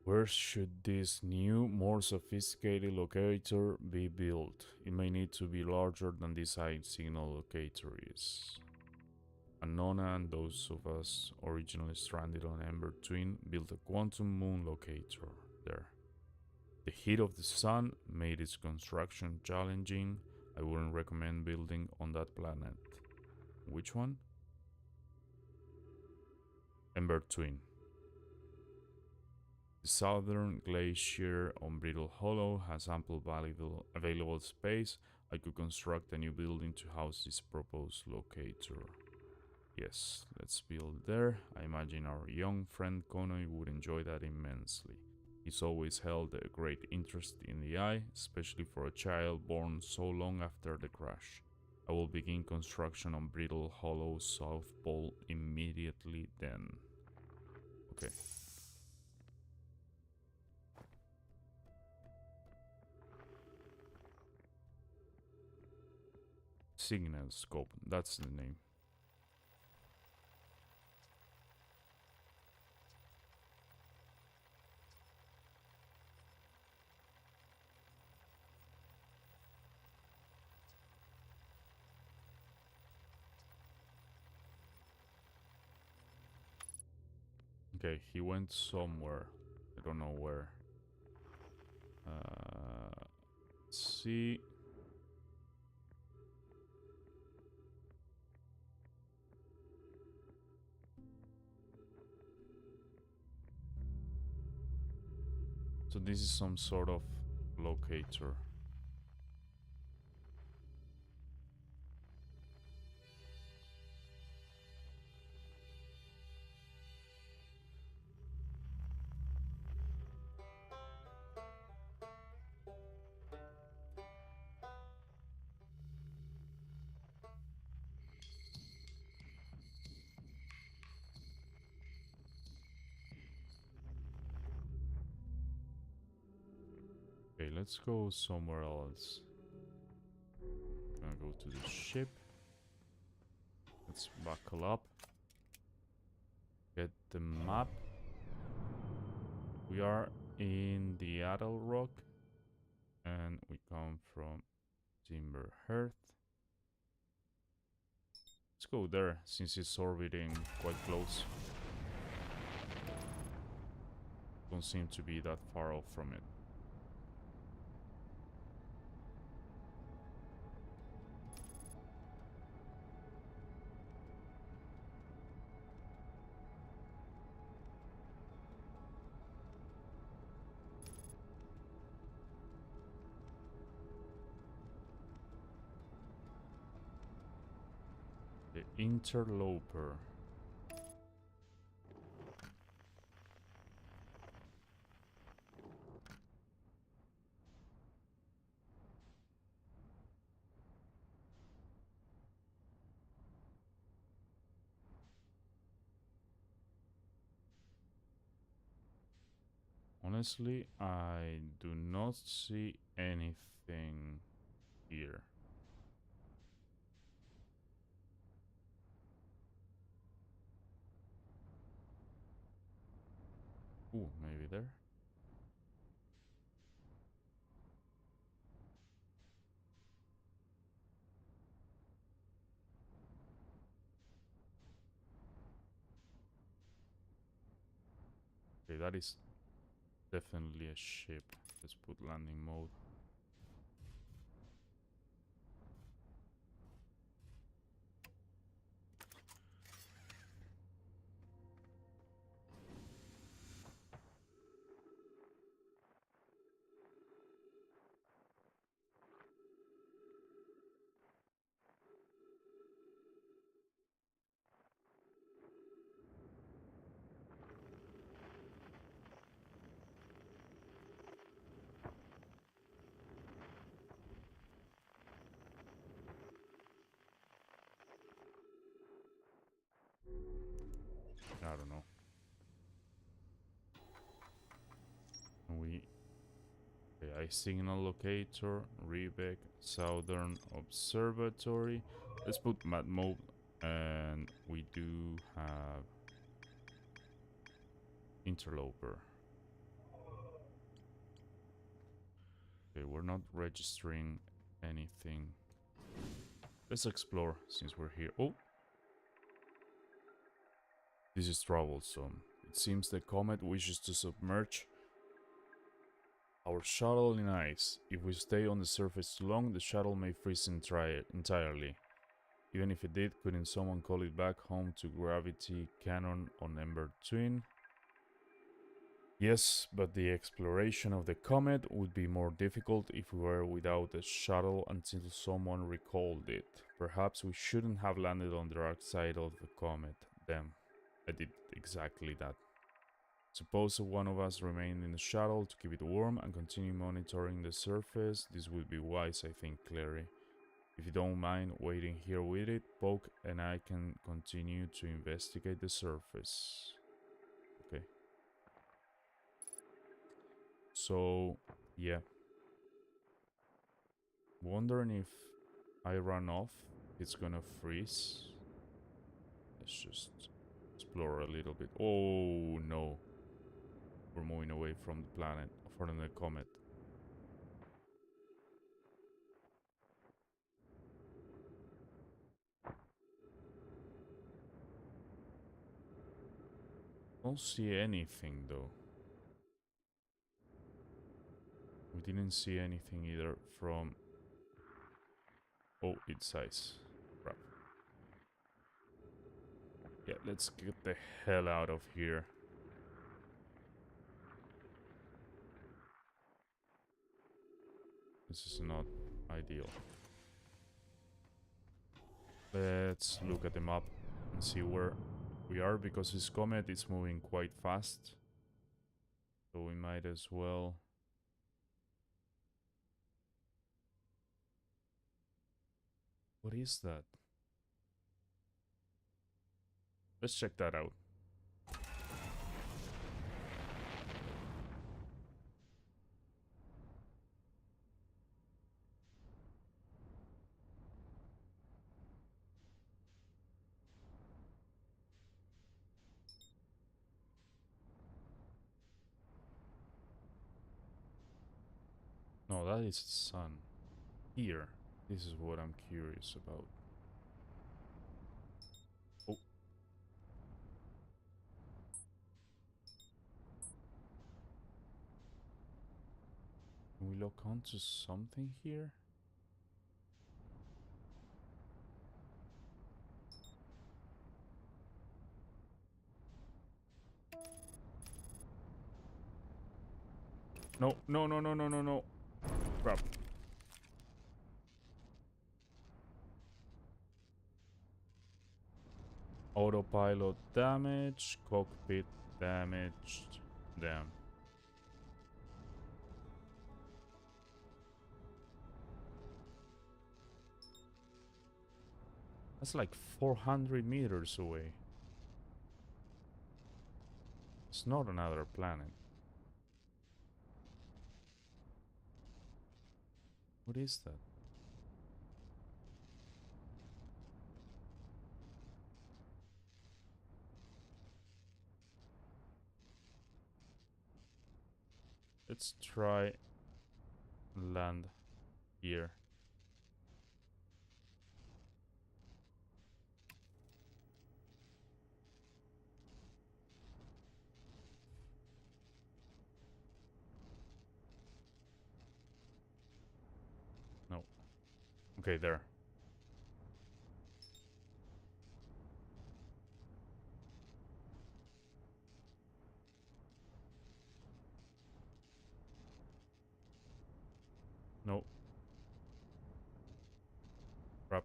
Where should this new, more sophisticated locator be built? It may need to be larger than this eye signal locator is. Anona and those of us originally stranded on Ember Twin built a quantum moon locator there. The heat of the sun made its construction challenging. I wouldn't recommend building on that planet. Which one? Ember Twin. The southern glacier on Brittle Hollow has ample available space. I could construct a new building to house this proposed locator. Yes, let's build there. I imagine our young friend Konoi would enjoy that immensely. He's always held a great interest in the eye, especially for a child born so long after the crash. I will begin construction on Brittle Hollow South Pole immediately then. Okay. Signal scope, that's the name. Okay, he went somewhere. I don't know where. Let's see. So this is some sort of locator. Okay, let's go somewhere else. Gonna go to the ship. Let's buckle up. Get the map. We are in the Adel Rock. And we come from Timber Hearth. Let's go there, since it's orbiting quite close. Don't seem to be that far off from it. The Interloper. Honestly, I do not see anything here. Ooh, maybe there. Okay, that is definitely a ship. Let's put landing mode. I don't know. Okay, I signal locator, Rebec, Southern Observatory. Let's put map mode, and we do have interloper. Okay, we're not registering anything. Let's explore since we're here. Oh, this is troublesome. It seems the comet wishes to submerge our shuttle in ice. If we stay on the surface too long, the shuttle may freeze entirely. Even if it did, couldn't someone call it back home to gravity cannon on Ember Twin? Yes, but the exploration of the comet would be more difficult if we were without a shuttle until someone recalled it. Perhaps we shouldn't have landed on the dark side of the comet. Damn, I did exactly that. Suppose one of us remained in the shuttle to keep it warm and continue monitoring the surface. This would be wise, I think, Clary. If you don't mind waiting here with it, Poke and I can continue to investigate the surface. Okay. So, yeah. Wondering if I run off, it's gonna freeze. Let's just explore a little bit. Oh, no. We're moving away from the planet, from the comet. Don't see anything, though. We didn't see anything either from... Oh, it's ice. Crap. Yeah, let's get the hell out of here. This is not ideal. Let's look at the map and see where we are, because this comet is moving quite fast. So we might as well... What is that? Let's check that out. No, that is the sun. Here. This is what I'm curious about. Oh. Can we lock onto something here? No, no, no, no, no, no, no. Crap. Autopilot damage, cockpit damaged. Damn. That's like 400 meters away. It's not another planet. What is that? Let's try land here. Okay, there. No. Crap.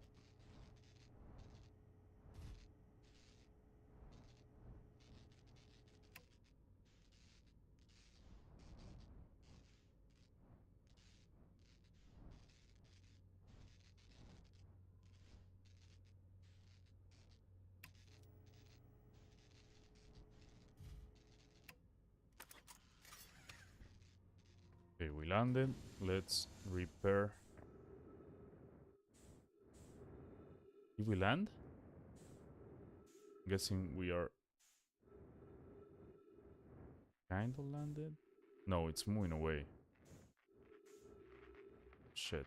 Okay, we landed. Let's repair. Did we land? I'm guessing we are kind of landed. No, it's moving away. Shit.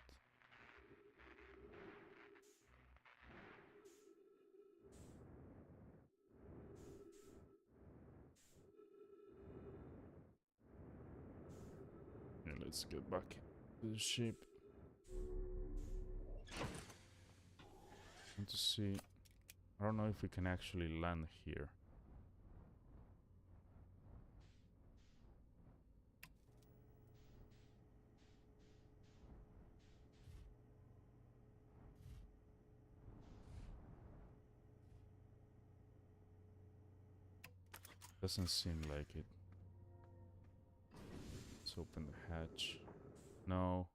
Yeah, let's get back to the ship. Want to see. I don't know if we can actually land here. Doesn't seem like it. Let's open the hatch. No.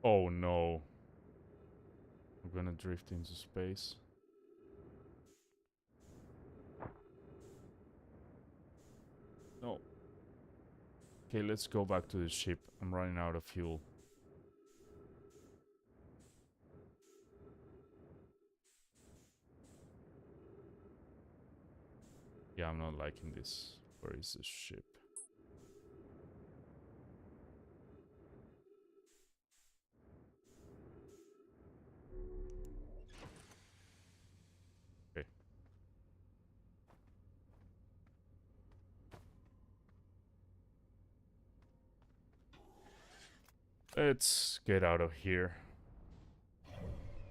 Oh no. We're gonna drift into space. No. Okay, let's go back to the ship. I'm running out of fuel. Yeah, I'm not liking this. Where is the ship? Okay. Let's get out of here.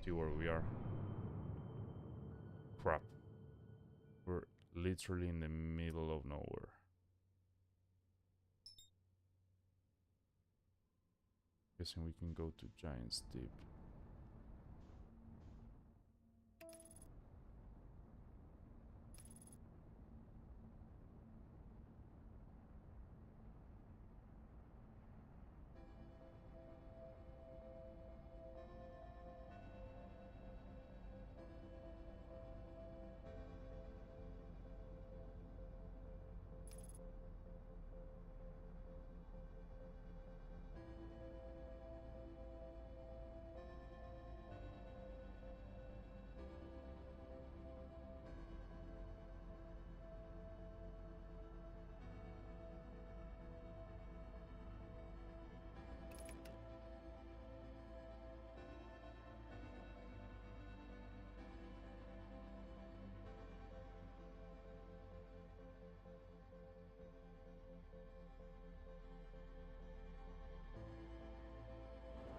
See where we are. Crap. We're literally in the middle of nowhere. Guessing we can go to Giant's Deep.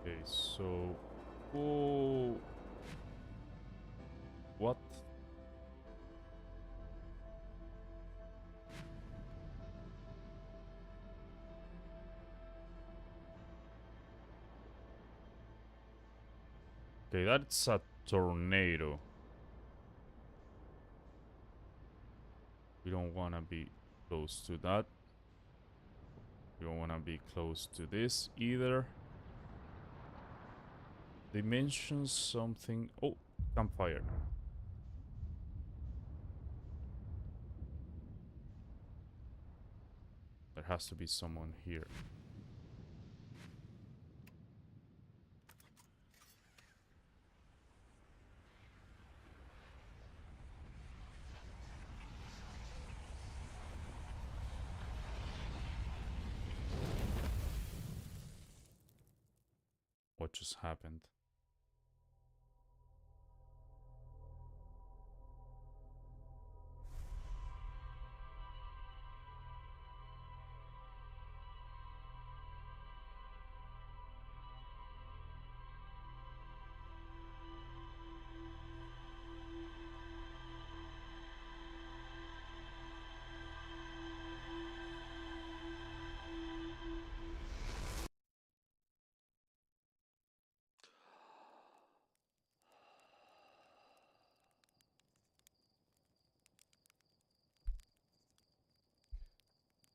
Okay, so... Oh... What? Okay, that's a tornado. We don't want to be close to that. We don't want to be close to this either. They mentioned something... Oh, campfire. There has to be someone here. What just happened?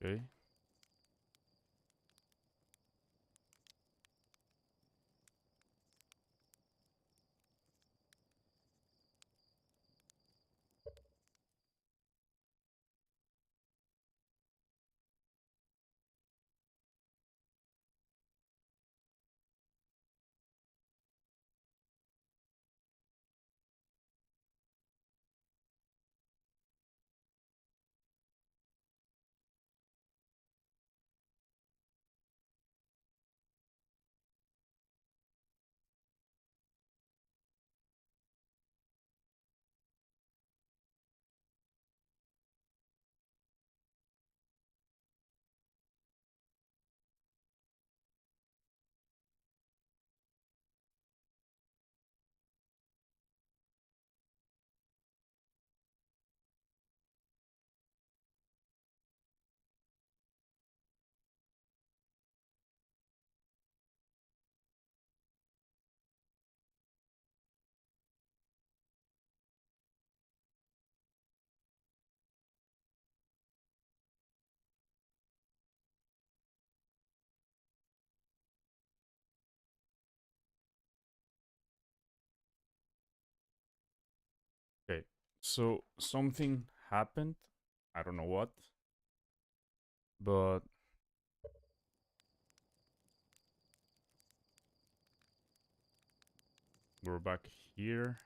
Okay. Okay. So something happened. I don't know what, but we're back here.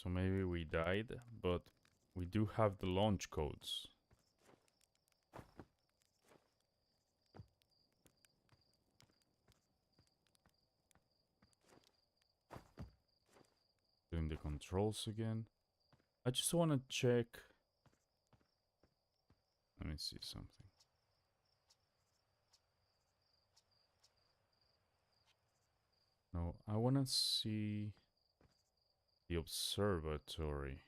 So maybe we died, but we do have the launch codes. Doing the controls again. I just want to check. Let me see something. No, I want to see the observatory.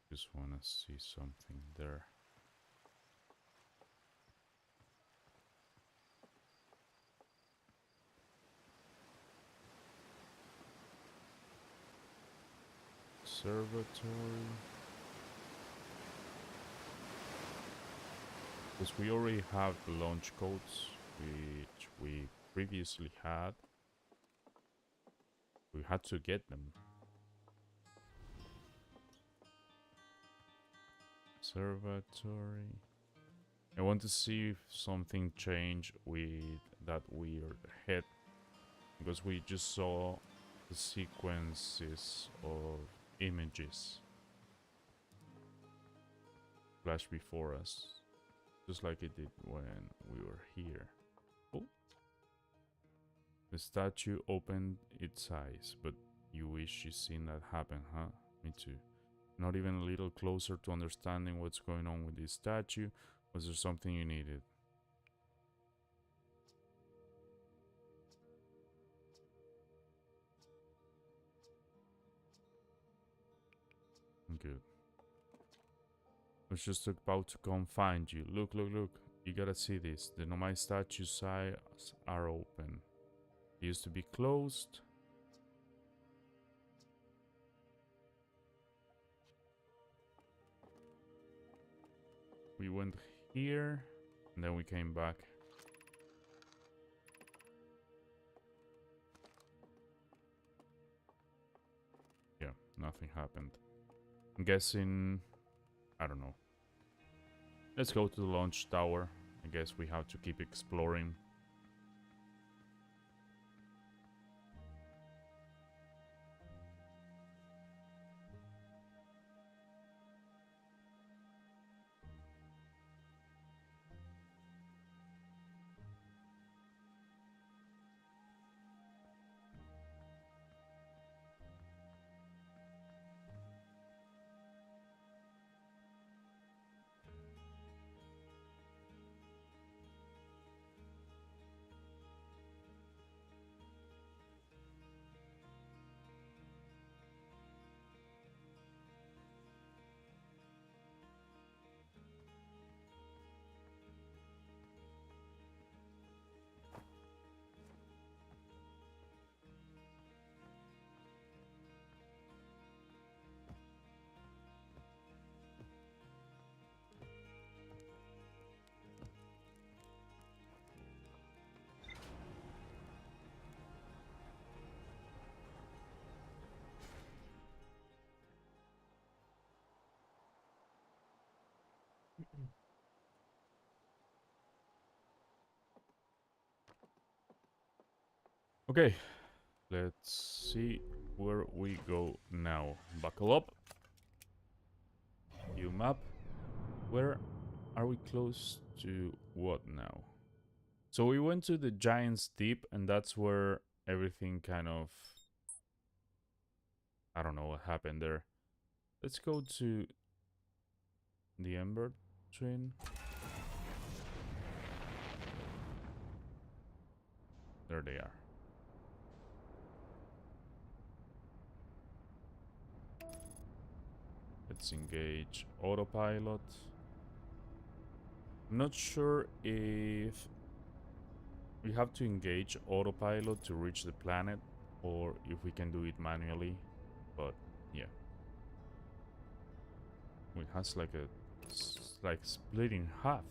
Just want to see something there. Observatory. Because we already have the launch codes, which we previously had. We had to get them. Observatory. I want to see if something changed with that weird head. Because we just saw the sequences of images flash before us. Just like it did when we were here. Oh. The statue opened its eyes, but you wish you seen that happen, huh? Me too. Not even a little closer to understanding what's going on with this statue. Was there something you needed? Good. I was just about to come find you. Look, look, look. You gotta see this. The Nomai statue's eyes are open. They used to be closed. We went here, and then we came back. Yeah, nothing happened. I'm guessing... I don't know. Let's go to the launch tower. I guess we have to keep exploring. Okay, let's see where we go now. Buckle up. View map. Where are we close to what now? So we went to the Giant's Deep, and that's where everything kind of... I don't know what happened there. Let's go to the Ember Twin. There they are. Let's engage autopilot. I'm not sure if we have to engage autopilot to reach the planet or if we can do it manually, but yeah. It has like a split in half.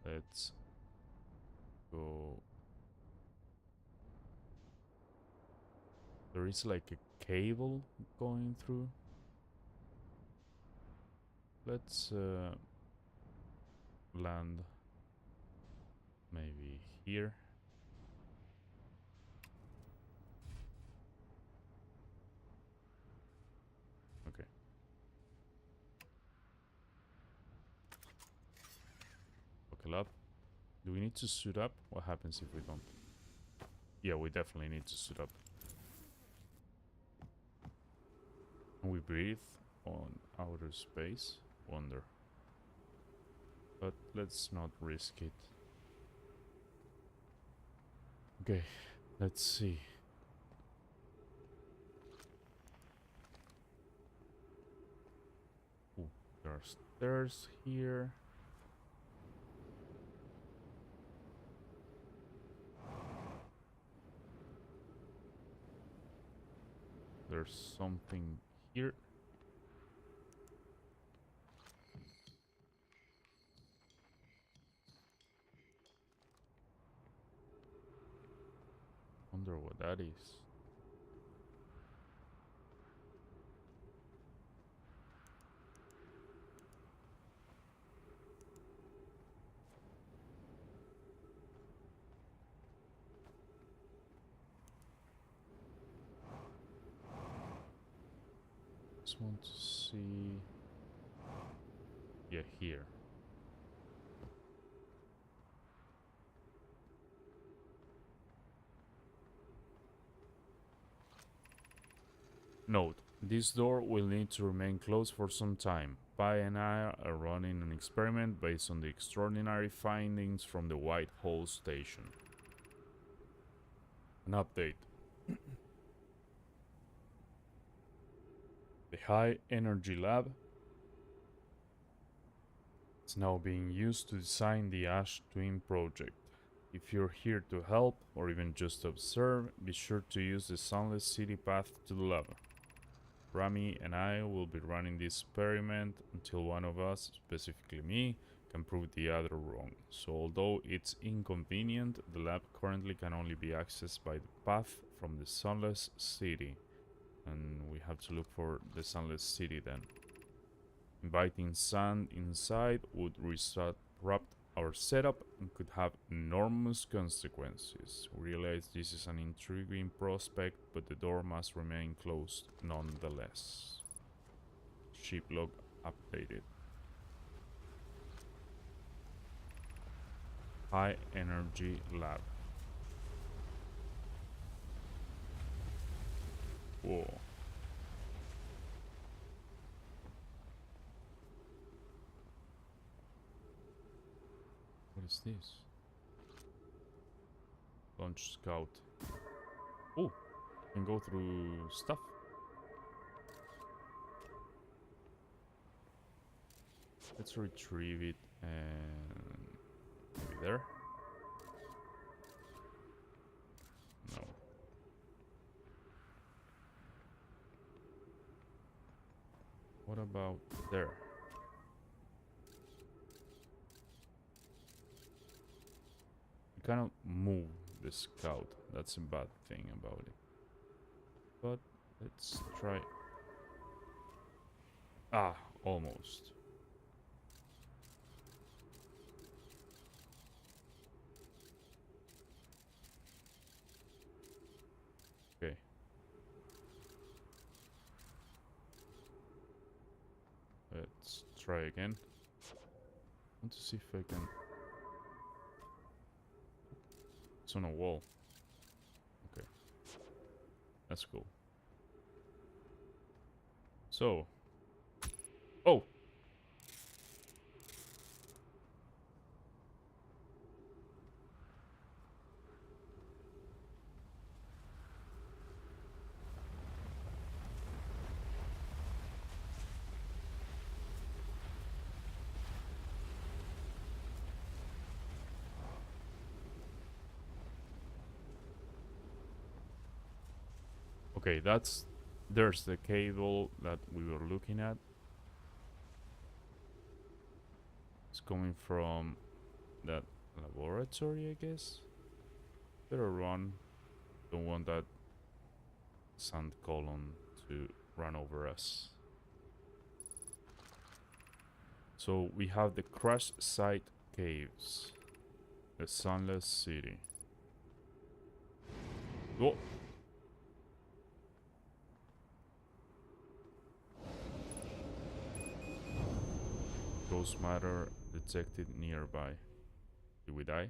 Let's go. There is like a cable going through. Let's land maybe here. Okay. Buckle up. Do we need to suit up? What happens if we don't? Yeah, we definitely need to suit up. And we breathe on outer space. Wonder. But let's not risk it. Okay, let's see. Ooh, there are stairs here. There's something here. Wonder what that is. Just want to see. Yeah, here. Note, this door will need to remain closed for some time. Pi and I are running an experiment based on the extraordinary findings from the White Hole Station. An update. The High Energy Lab is now being used to design the Ash Twin project. If you're here to help or even just observe, be sure to use the Sunless City path to the lab. Rami and I will be running this experiment until one of us, specifically me, can prove the other wrong. So although it's inconvenient, the lab currently can only be accessed by the path from the Sunless City. And we have to look for the Sunless City then. Inviting sand inside would disrupt our setup and could have enormous consequences. We realize this is an intriguing prospect, but the door must remain closed nonetheless. Ship log updated. High Energy Lab. Whoa. What is this? Launch scout. Oh, can go through stuff. Let's retrieve it and maybe there. No. What about there? You cannot move the scout. That's a bad thing about it. but let's try. Ah, almost. Okay. Let's try again. I want to see if I can... It's on a wall. Okay. That's cool. So... Oh! Okay, that's... There's the cable that we were looking at. It's coming from that laboratory, I guess. Better run. Don't want that sand column to run over us. So we have the crash site caves. The sunless city. Oh! Ghost matter detected nearby. Did we die?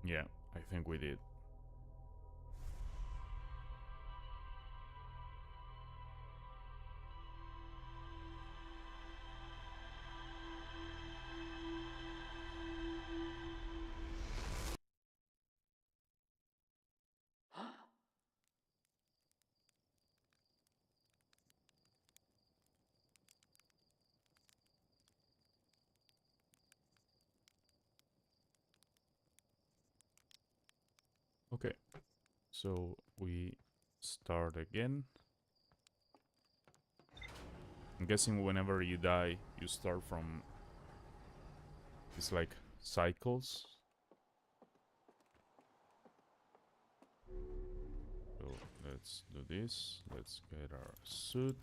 Yeah, I think we did. Okay, so we start again. I'm guessing whenever you die, you start from... It's like cycles. So let's do this. Let's get our suit.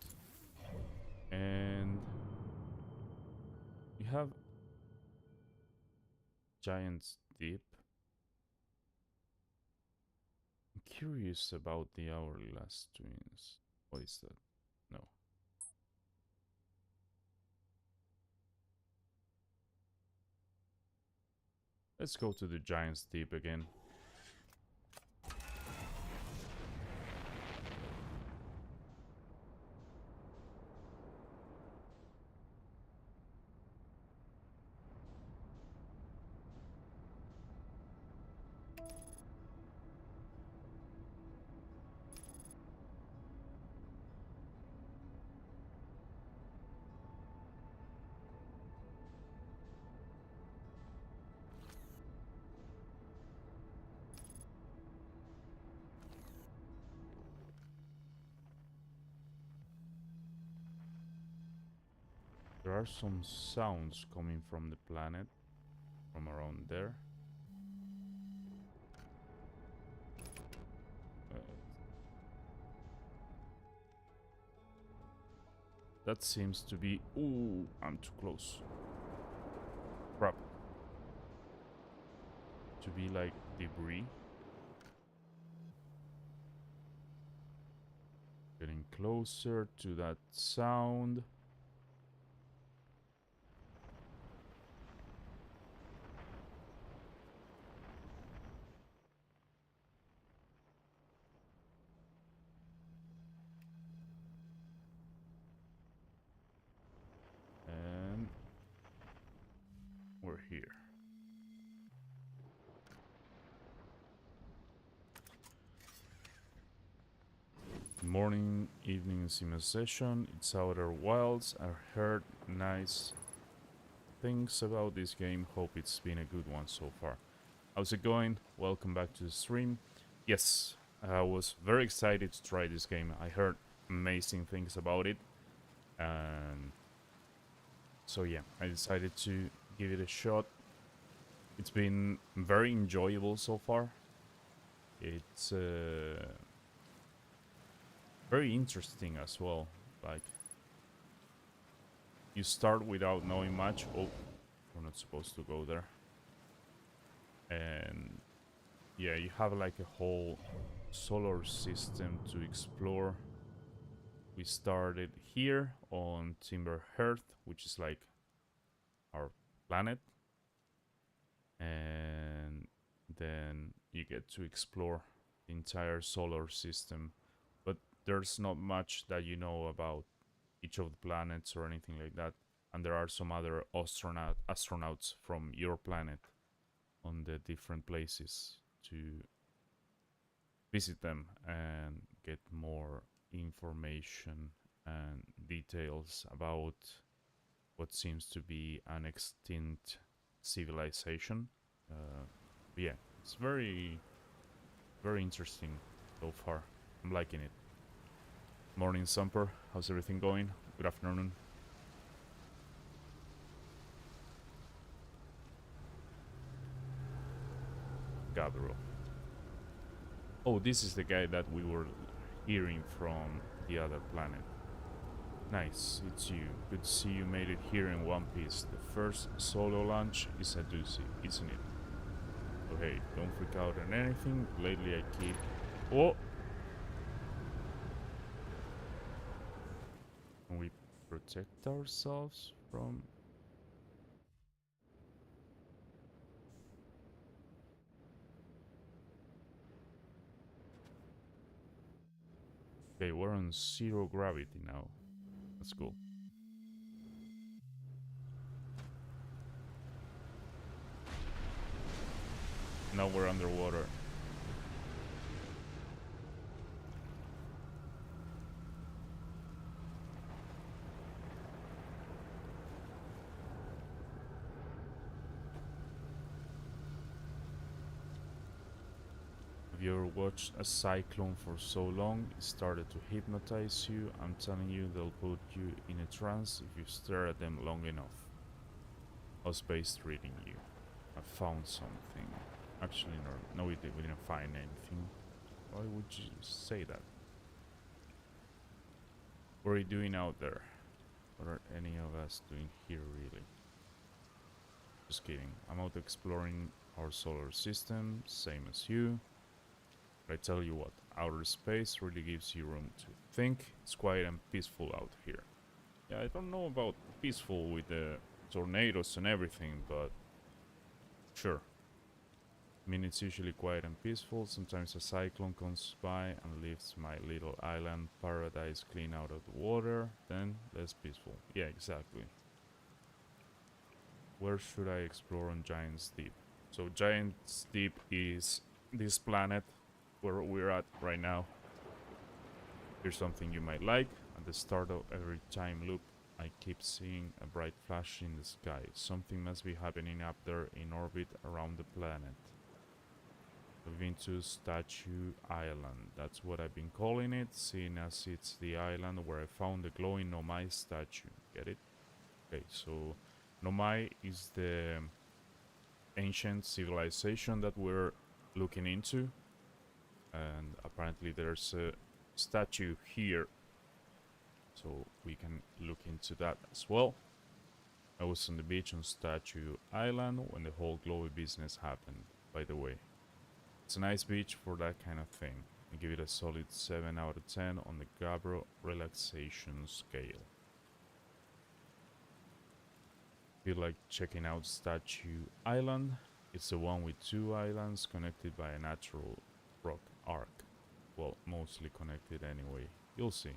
And... we have... Giant's Deep. I'm curious about the Hourglass Twins. What is that? No. Let's go to the Giant's Deep again. There are some sounds coming from the planet, from around there. Uh, that seems to be... Ooh, I'm too close. Crap. To be like debris. Getting closer to that sound. And we're here. Morning, evening ZimaSession. It's OuterWilds. I heard nice things about this game. Hope it's been a good one so far. How's it going? Welcome back to the stream. Yes, I was very excited to try this game. I heard amazing things about it. And so yeah, I decided to give it a shot. It's been very enjoyable so far. It's very interesting as well. Like, you start without knowing much. Oh, we're not supposed to go there. And yeah, you have like a whole solar system to explore. We started here on Timber Earth, which is like our planet. And then you get to explore the entire solar system. But there's not much that you know about each of the planets or anything like that. And there are some other astronauts from your planet on the different places to visit them and get more information and details about what seems to be an extinct civilization. Yeah, it's very, very interesting so far. I'm liking it. Morning, Sumper. How's everything going? Good afternoon. Gabriel. Oh, this is the guy that we were hearing from the other planet. Nice, it's you. Good to see you made it here in one piece. The first solo launch is a doozy, isn't it? So hey, don't freak out on anything. Lately I keep... Oh! Can we protect ourselves from... Okay, we're on 0 gravity now. That's cool. Now we're underwater. Have you ever watched a cyclone for so long it started to hypnotize you? I'm telling you, they'll put you in a trance if you stare at them long enough. How's space treating you? I found something. Actually, no, we didn't find anything. Why would you say that? What are you doing out there? What are any of us doing here, really? Just kidding. I'm out exploring our solar system, same as you. But I tell you what, outer space really gives you room to think. It's quiet and peaceful out here. Yeah, I don't know about peaceful with the tornadoes and everything, but sure. I mean, it's usually quiet and peaceful. Sometimes a cyclone comes by and lifts my little island paradise clean out of the water. Then less peaceful. Yeah, exactly. Where should I explore on Giant's Deep? So Giant's Deep is this planet where we're at right now. Here's something you might like. At the start of every time loop, I keep seeing a bright flash in the sky. Something must be happening up there in orbit around the planet. I've been to Statue Island. That's what I've been calling it, seeing as it's the island where I found the glowing Nomai statue. Get it? Okay, so Nomai is the ancient civilization that we're looking into. And apparently there's a statue here. So we can look into that as well. I was on the beach on Statue Island when the whole glowy business happened, by the way. It's a nice beach for that kind of thing. I give it a solid 7 out of 10 on the Gabbro relaxation scale. Feel like checking out Statue Island? It's the one with 2 islands connected by a natural rock arc. Well, mostly connected anyway. You'll see.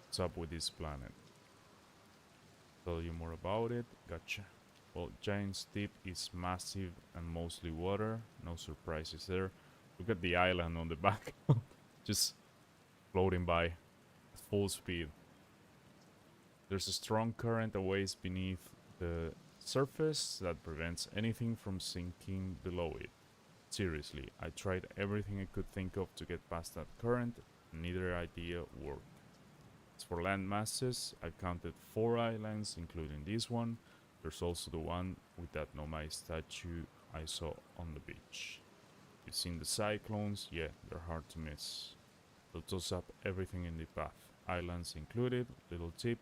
What's up with this planet? Tell you more about it. Gotcha. Well, Giant's Deep is massive and mostly water. No surprises there. Look at the island on the back. Just floating by at full speed. There's a strong current a ways beneath the surface that prevents anything from sinking below it. Seriously, I tried everything I could think of to get past that current, and neither idea worked. As for land masses, I've counted 4 islands, including this one. There's also the one with that Nomai statue I saw on the beach. You've seen the cyclones, yeah, they're hard to miss. They'll toss up everything in the path, islands included. Little tip,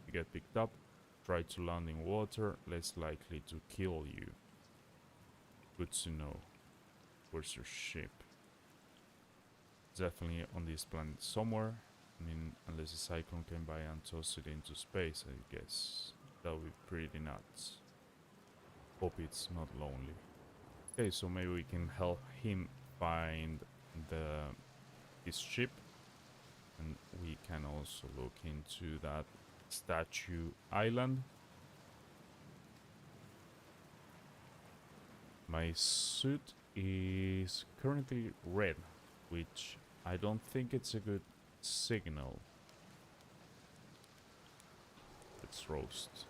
you get picked up, try to land in water, less likely to kill you. Good to know. Where's your ship? Definitely on this planet somewhere. I mean, unless a cyclone came by and tossed it into space, I guess. That would be pretty nuts. Hope it's not lonely. Okay, so maybe we can help him find his ship. And we can also look into that statue island. My suit is currently red, which I don't think it's a good signal. Let's roast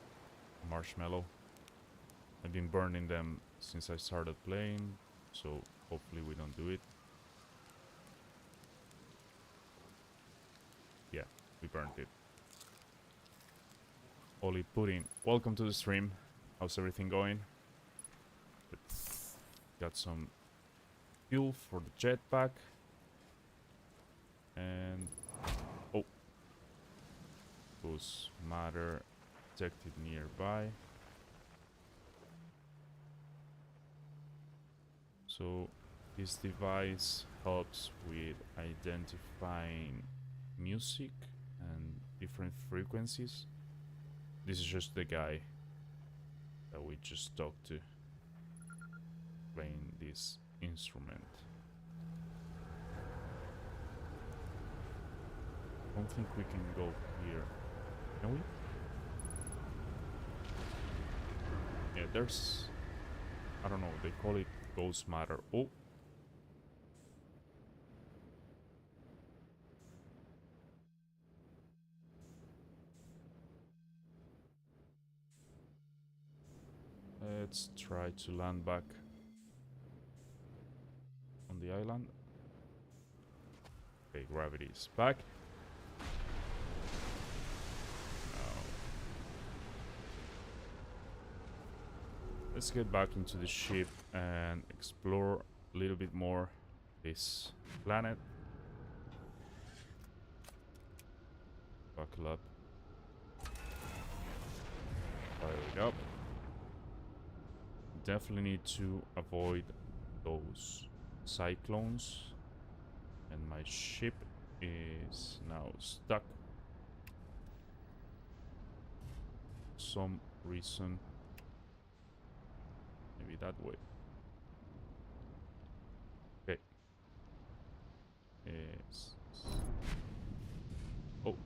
marshmallow. I've been burning them since I started playing, so hopefully we don't do it. Yeah, we burned it. Oli Pudding, welcome to the stream. How's everything going? Good. Got some fuel for the jetpack. And oh, those matter detected nearby. So this device helps with identifying music and different frequencies. This is just the guy that we just talked to playing this instrument. I don't think we can go here. Can we? Yeah, there's... I don't know, they call it ghost matter. Oh! Let's try to land back on the island. Okay, gravity is back. Now, let's get back into the ship and explore a little bit more this planet. Buckle up. Fire it up. Definitely need to avoid those cyclones. And my ship is now stuck. For some reason. Maybe that way. Okay. Yes. Oh.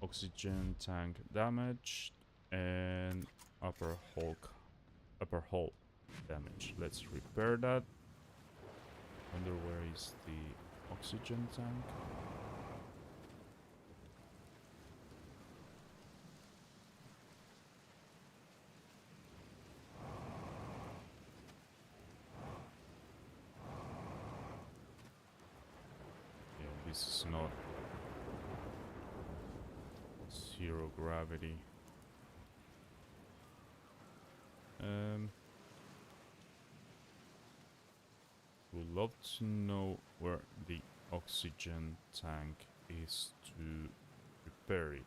Oxygen tank damaged. And upper hull damage. Let's repair that. Wonder where is the oxygen tank? Yeah, this is not zero gravity. Would love to know where the oxygen tank is to repair it.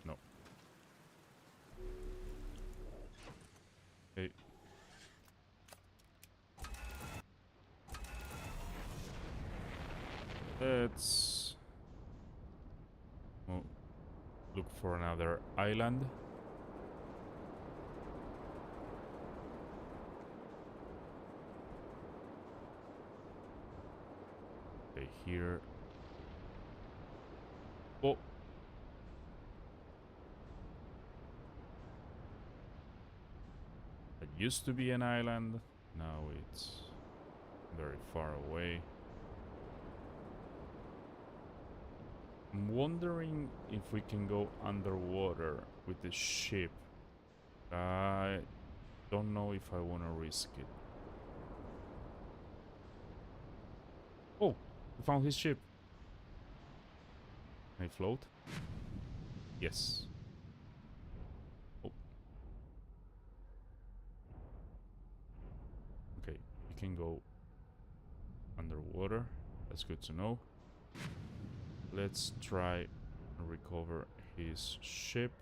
No. Hey. Let's look for another island. Okay, here. Oh. It used to be an island. Now it's very far away. I'm wondering if we can go underwater with the ship. I don't know if I want to risk it. Oh, we found his ship. Can I float? Yes. Oh. can go underwater. That's good to know. Let's try and recover his ship.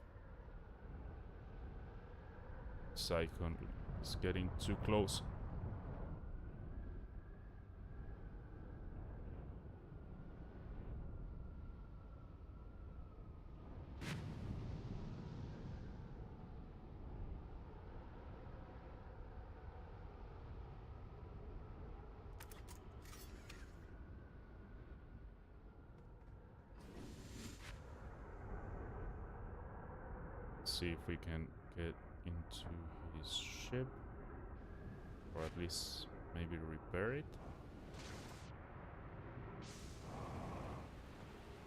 Cyclone is getting too close. See if we can get into his ship, or at least maybe repair it.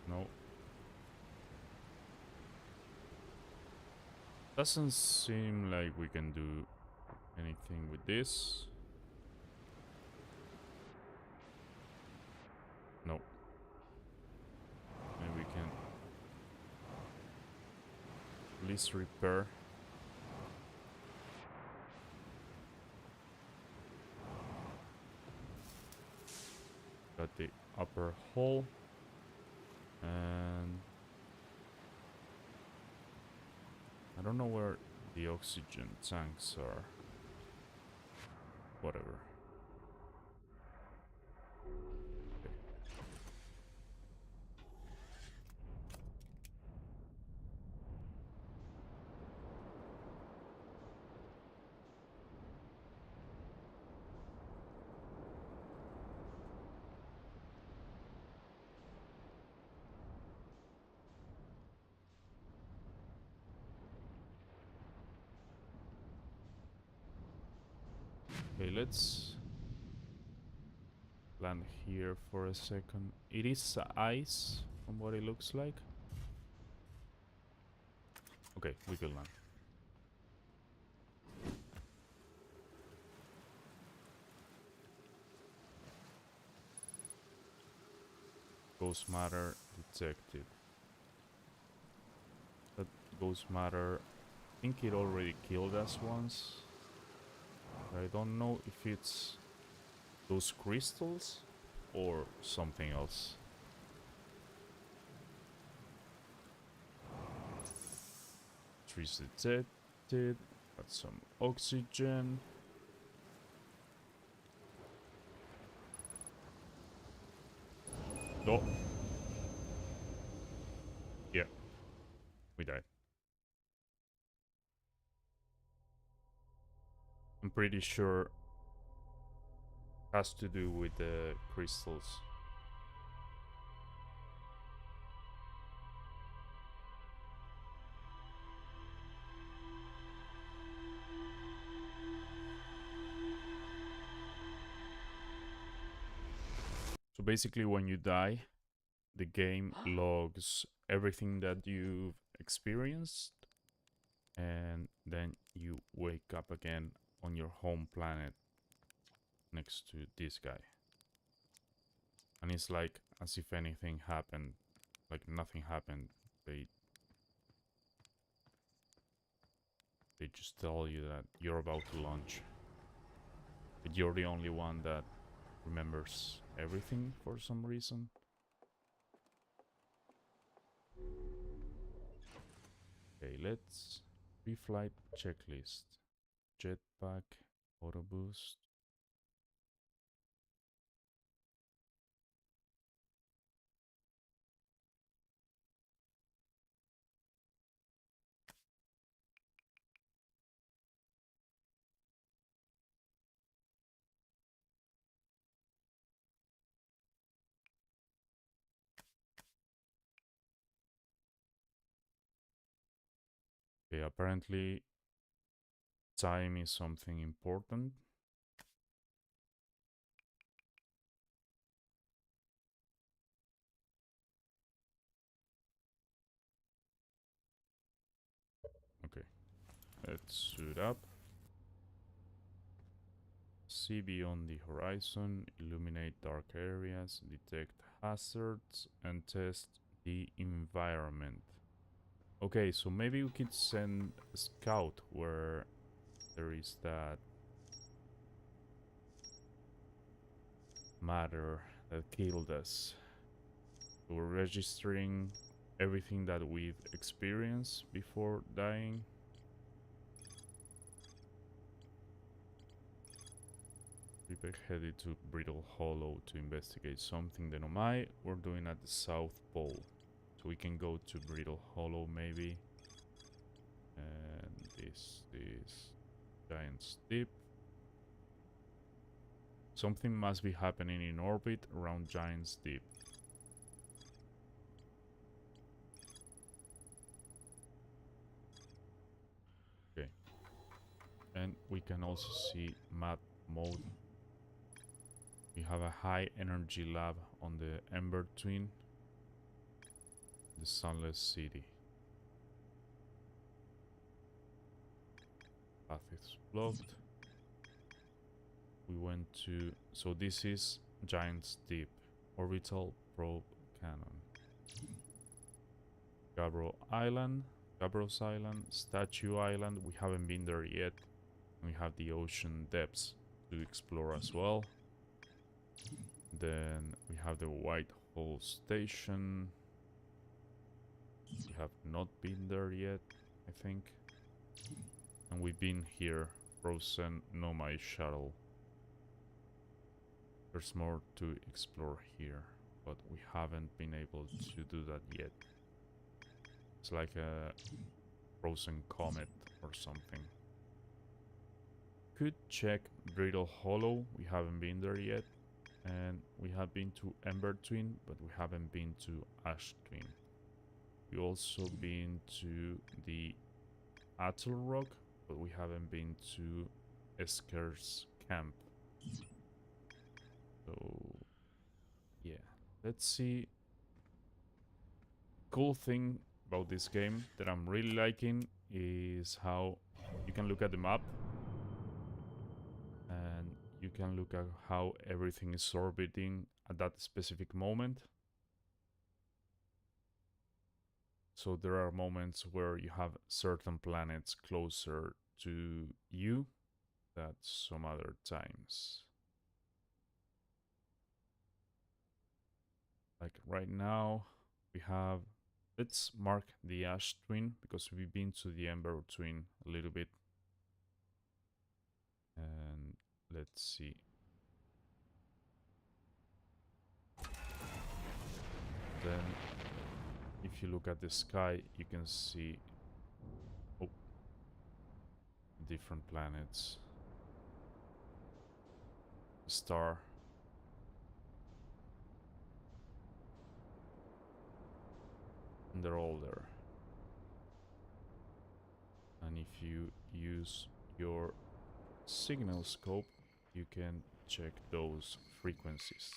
No. Doesn't seem like we can do anything with this. No. Maybe we can at least repair. Got the upper hull, and I don't know where the oxygen tanks are. Whatever. Okay. Okay, let's land here for a second. It is ice from what it looks like. Okay, we can land. Ghost matter detected. That ghost matter, I think it already killed us once. I don't know if it's those crystals or something else. Trees detected. Got some oxygen. Oh. Yeah. We died. I'm pretty sure it has to do with the crystals. So basically when you die, the game logs everything that you've experienced, and then you wake up again on your home planet next to this guy. And it's like as if anything happened, like nothing happened. They just tell you that you're about to launch, but you're the only one that remembers everything for some reason. Okay, let's pre-flight checklist. Jetpack, auto boost. Okay, apparently time is something important. Okay, let's suit up. See beyond the horizon, illuminate dark areas, detect hazards, and test the environment. Okay, so maybe we could send a scout where there is that matter that killed us. We're registering everything that we've experienced before dying. People headed to Brittle Hollow to investigate something they might. We're doing at the South Pole. So we can go to Brittle Hollow maybe. And this is Giant's Deep. Something must be happening in orbit around Giant's Deep. Okay. And we can also see map mode. We have a high energy lab on the Ember Twin. The Sunless City. Path is blocked. We went to... So this is Giant's Deep. Orbital Probe Cannon. Gabros Island. Statue Island. We haven't been there yet. We have the ocean depths to explore as well. Then we have the White Hole Station. We have not been there yet, I think. And we've been here. Frozen Nomad Shuttle. There's more to explore here, but we haven't been able to do that yet. It's like a frozen comet or something. Could check Brittle Hollow. We haven't been there yet. And we have been to Ember Twin, but we haven't been to Ash Twin. We also been to the Atoll Rock, but we haven't been to Esker's Camp. So, yeah. Let's see. Cool thing about this game that I'm really liking is how you can look at the map and you can look at how everything is orbiting at that specific moment. So there are moments where you have certain planets closer to you than some other times. Like right now, we have... Let's mark the Ash Twin, because we've been to the Ember Twin a little bit. And let's see. Then, if you look at the sky, you can see different planets. Star. And they're all there. And if you use your signal scope, you can check those frequencies.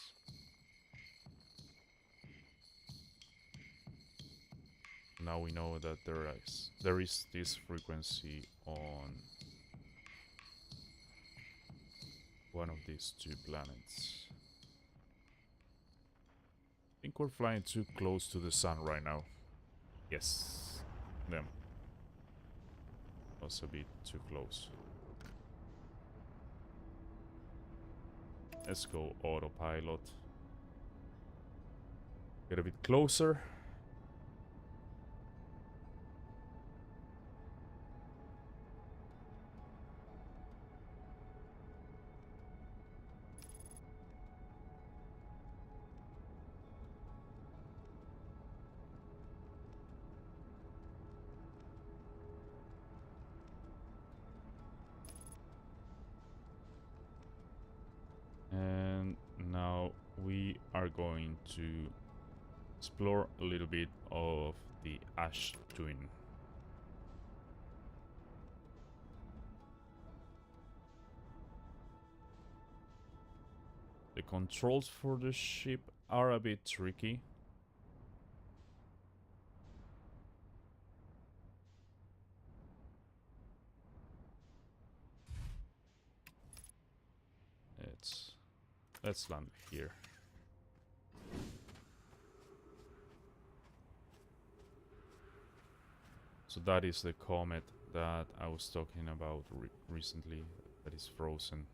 Now we know that there is this frequency on one of these two planets. I think we're flying too close to the sun right now. Yes, them. Was a bit too close. Let's go autopilot. Get a bit closer. And now we are going to explore a little bit of the Ash Twin. The controls for the ship are a bit tricky. Let's land here. So that is the comet that I was talking about recently, that is frozen.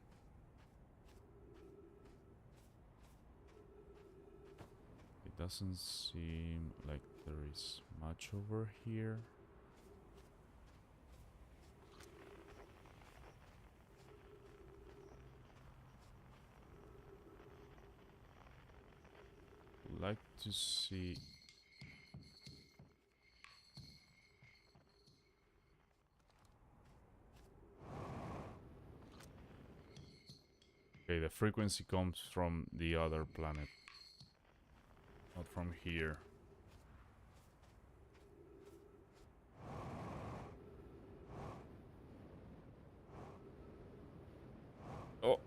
Doesn't seem like there is much over here. Like to see. Okay, the frequency comes from the other planet, not from here. Oh.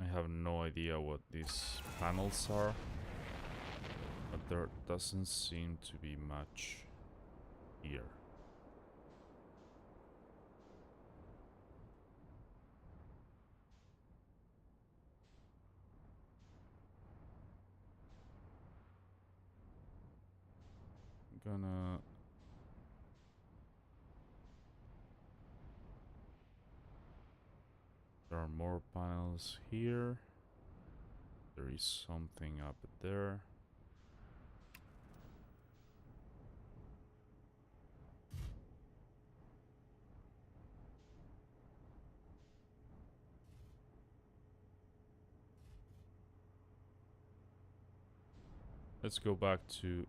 I have no idea what these panels are, but there doesn't seem to be much here. Gonna There are more panels here. There is something up there. Let's go back to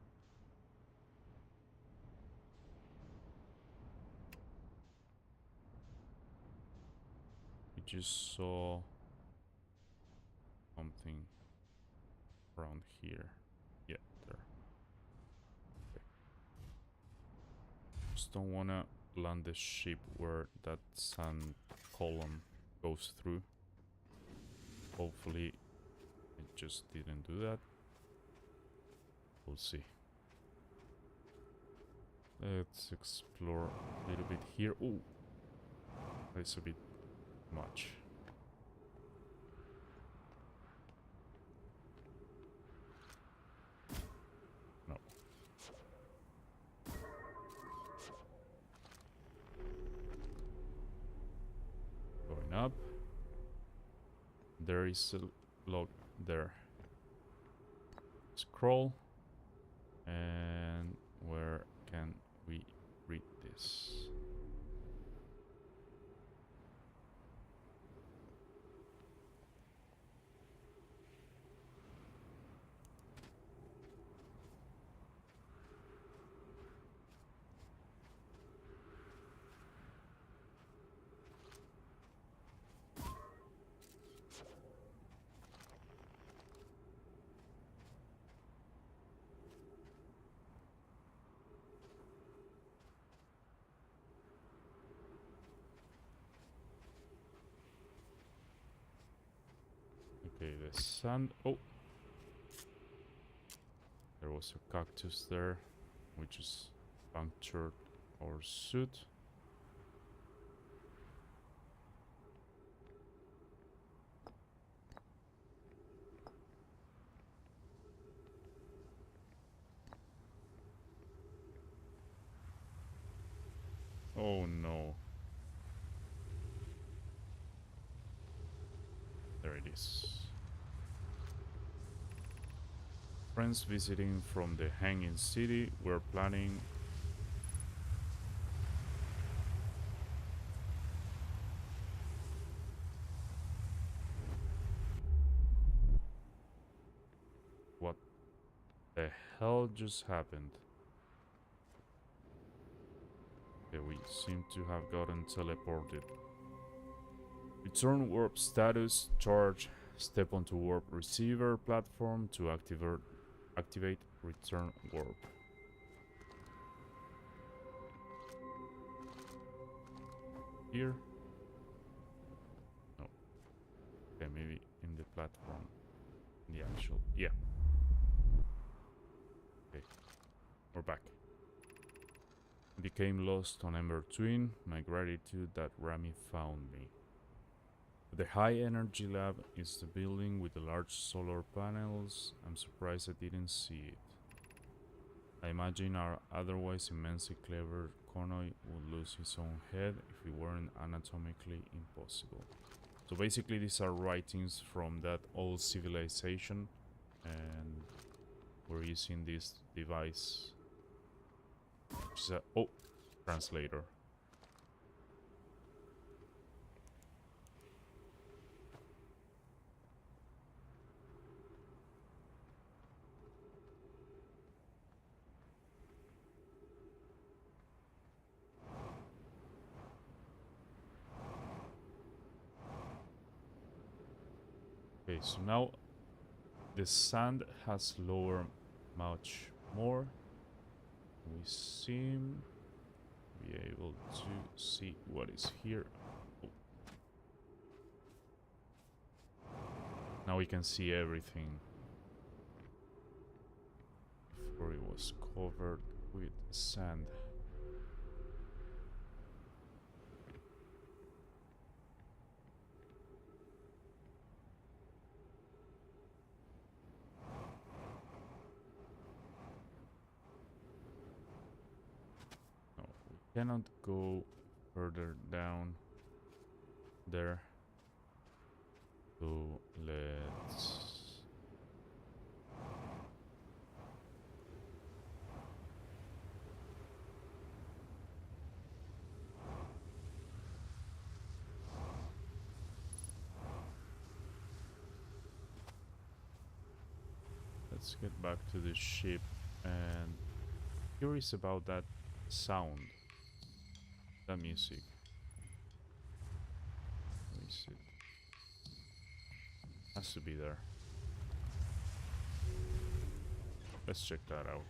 we just saw something around here. Yeah, there. Okay. Just don't wanna land the ship where that sand column goes through. Hopefully it just didn't do that. We'll see. Let's explore a little bit here. Oh, that's a bit much. No. Going up. There is a log there. Scroll. And where can we read this? Okay, the sand. Oh, there was a cactus there, which is punctured our suit. Oh no. There it is. Friends visiting from the Hanging City. We're planning what the hell just happened? Okay, we seem to have gotten teleported. Return warp status, charge, step onto warp receiver platform to activate return warp. Here? No. Okay, maybe in the platform. In the actual, yeah. Okay, we're back. Became lost on Ember Twin. My gratitude that Rami found me. The high energy lab is the building with the large solar panels. I'm surprised I didn't see it. I imagine our otherwise immensely clever humanoid would lose his own head if it weren't anatomically impossible. So basically these are writings from that old civilization, and we're using this device, which is a translator. Okay, so now the sand has lowered much more. We seem to be able to see what is here. Oh. Now we can see everything. Before it was covered with sand. Cannot go further down there, so let's get back to the ship. And curious about that sound, that music. Where is it? Has to be there. Let's check that out.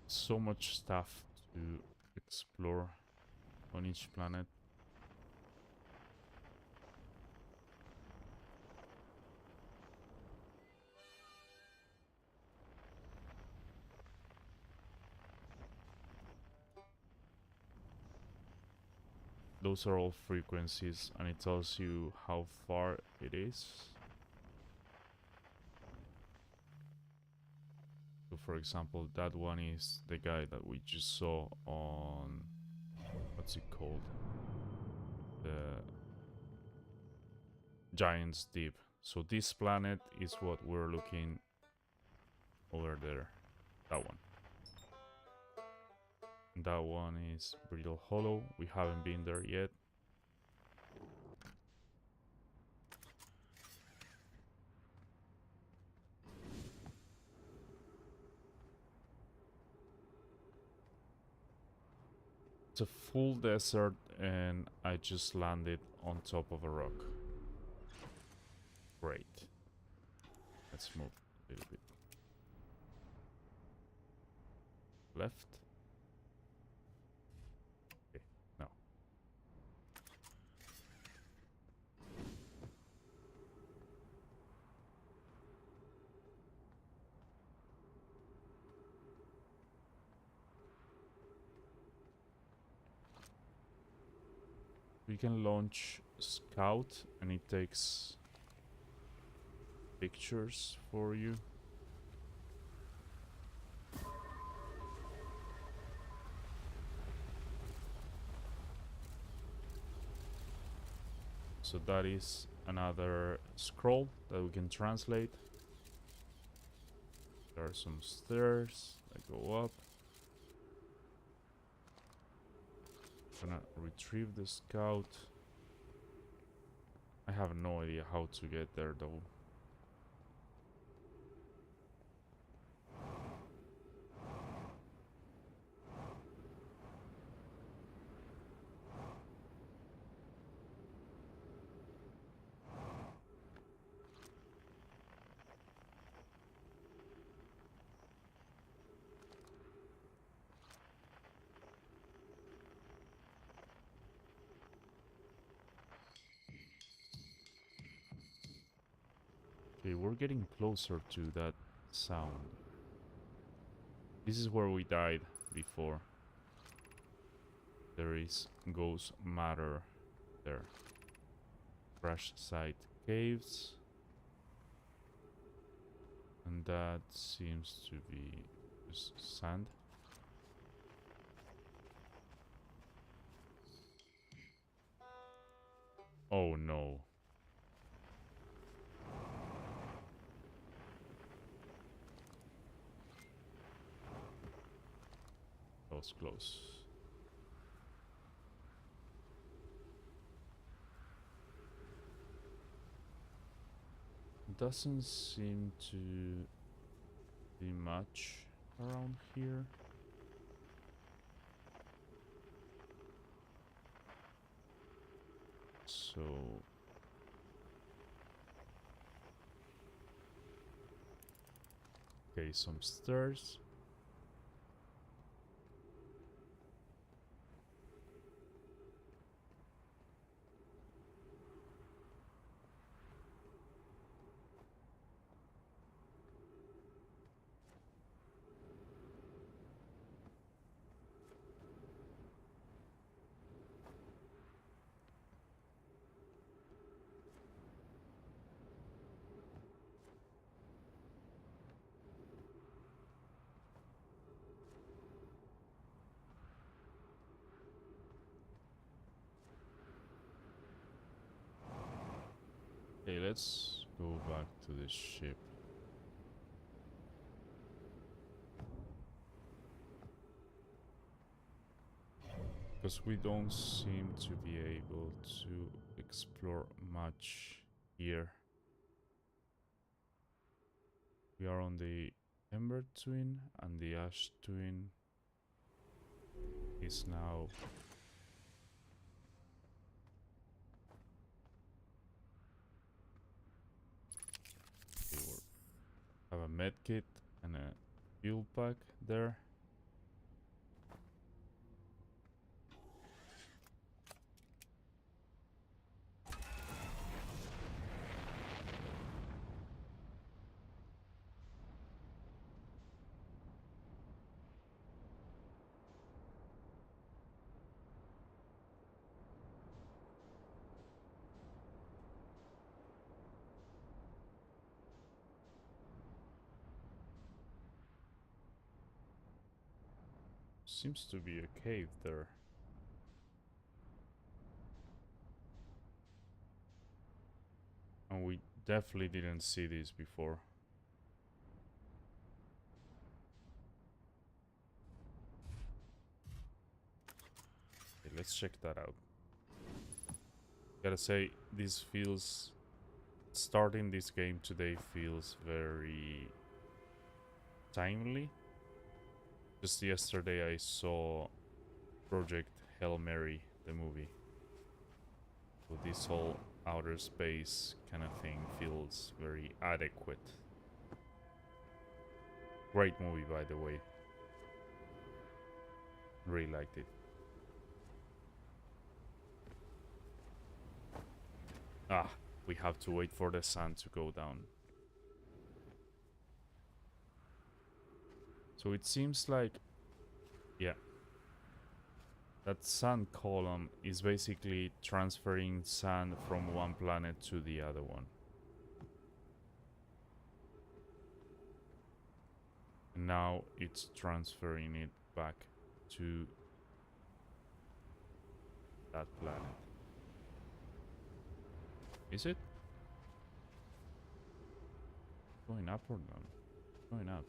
So much stuff to explore on each planet. Those are all frequencies, and it tells you how far it is. So for example, that one is the guy that we just saw on, what's it called? The Giant's Deep. So this planet is what we're looking over there. That one. That one is Brittle Hollow. We haven't been there yet. It's a full desert, and I just landed on top of a rock. Great. Let's move a little bit. Left. Okay, now. We can launch Scout, and it takes pictures for you. So that is another scroll that we can translate. There are some stairs that go up. I'm gonna retrieve the Scout. I have no idea how to get there though. Okay, we're getting closer to that sound. This is where we died before. There is ghost matter there. Crash site caves. And that seems to be just sand. Oh no. That was close. Doesn't seem to be much around here. So okay, some stairs. Okay, let's go back to the ship. Because we don't seem to be able to explore much here. We are on the Ember Twin, and the Ash Twin is now... Okay, we have a medkit and a fuel pack there. Seems to be a cave there. And we definitely didn't see this before. Okay, let's check that out. Gotta say, this feels... Starting this game today feels very timely. Just yesterday I saw Project Hail Mary, the movie. So this whole outer space kind of thing feels very adequate. Great movie, by the way. Really liked it. Ah, we have to wait for the sun to go down. So it seems like, yeah, that sand column is basically transferring sand from one planet to the other one. And now it's transferring it back to that planet. Is it? Going up or down? Going up.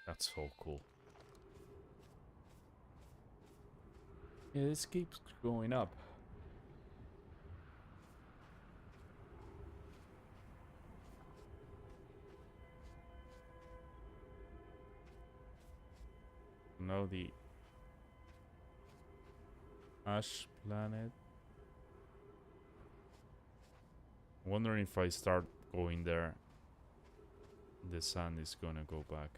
That's so cool. Yeah, this keeps going up. Now the Ash planet. I'm wondering if I start going there, the sun is gonna go back.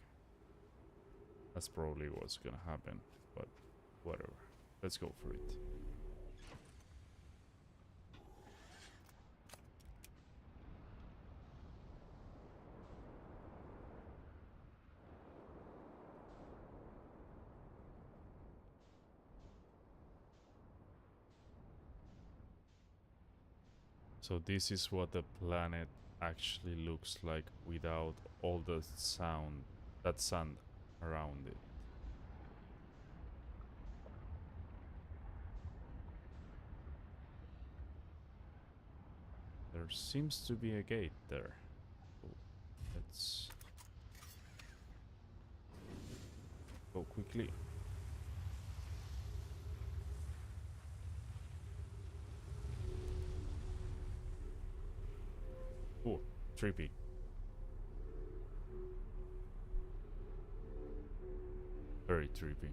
That's probably what's gonna happen, but whatever. Let's go for it. So this is what the planet actually looks like without all the that sand around it. There seems to be a gate there. So let's go quickly. Oh, trippy. Very trippy.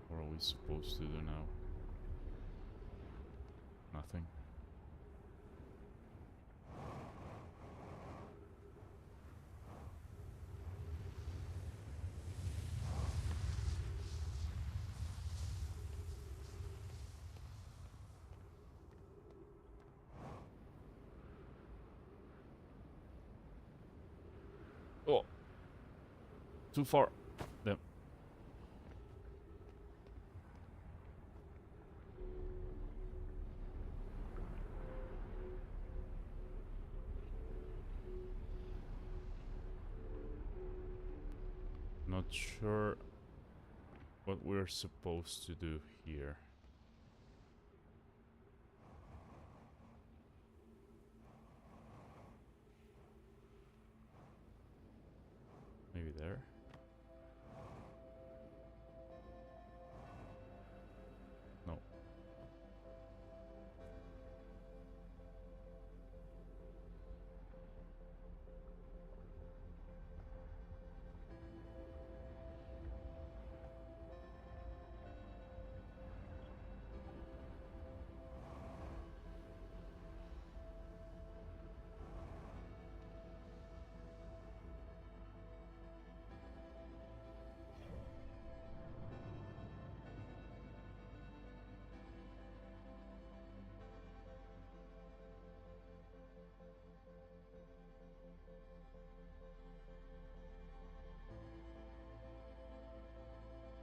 What are we supposed to do now? Nothing. Oh, too far. Damn. Not sure what we're supposed to do here. Maybe there? No.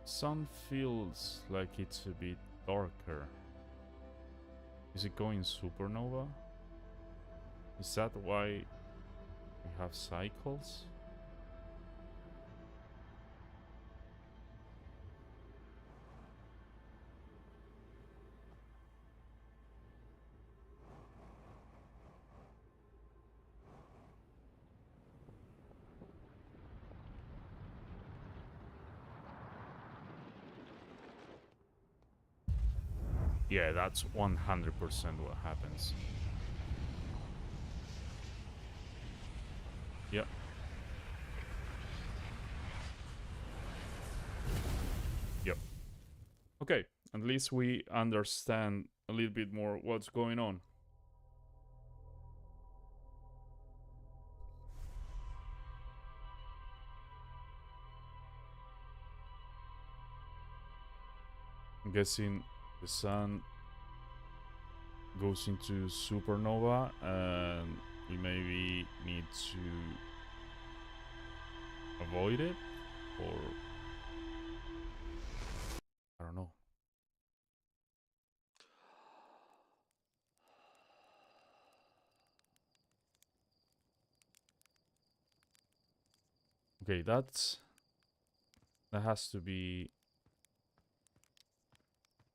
Sun feels like it's a bit darker. Is it going supernova? Is that why we have cycles? Yeah, that's 100% what happens. Yep. Yep. Okay, at least we understand a little bit more what's going on. I'm guessing the sun goes into supernova and we maybe need to avoid it, or I don't know. Okay, that has to be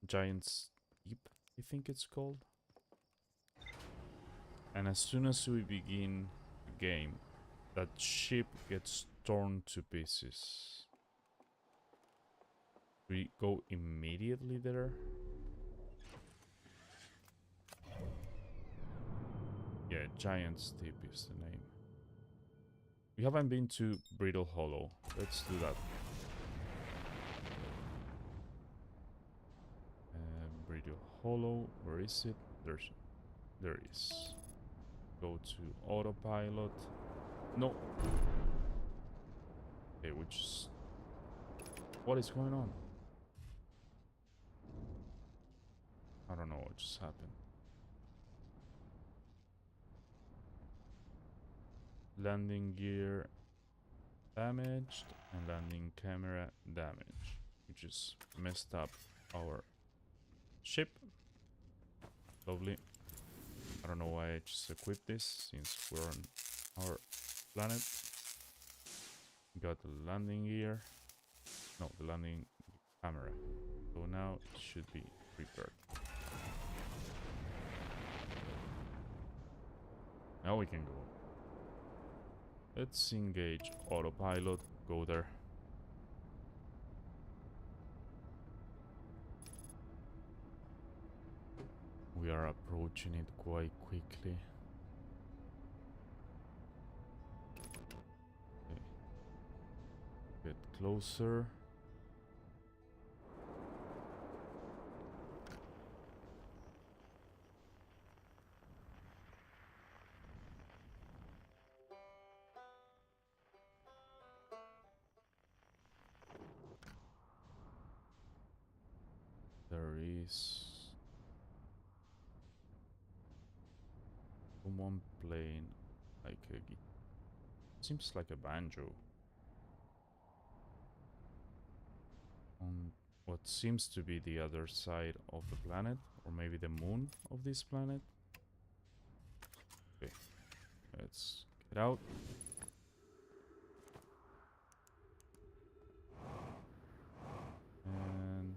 Giant Steep, I think it's called. And as soon as we begin the game, that ship gets torn to pieces. We go immediately there? Yeah, Giant Steep is the name. We haven't been to Brittle Hollow. Let's do that. Brittle Hollow, where is it? There is. Go to autopilot. No. Okay, what is going on? I don't know what just happened. Landing gear damaged and landing camera damaged, which just messed up our ship. Lovely. I don't know why I just equipped this since we're on our planet. Got the landing gear. No, the landing camera. So now it should be prepared. Now we can go. Let's engage autopilot. Go there. We are approaching it quite quickly. Okay. Get closer. There is someone playing like a seems like a banjo on what seems to be the other side of the planet, or maybe the moon of this planet. Okay, let's get out. And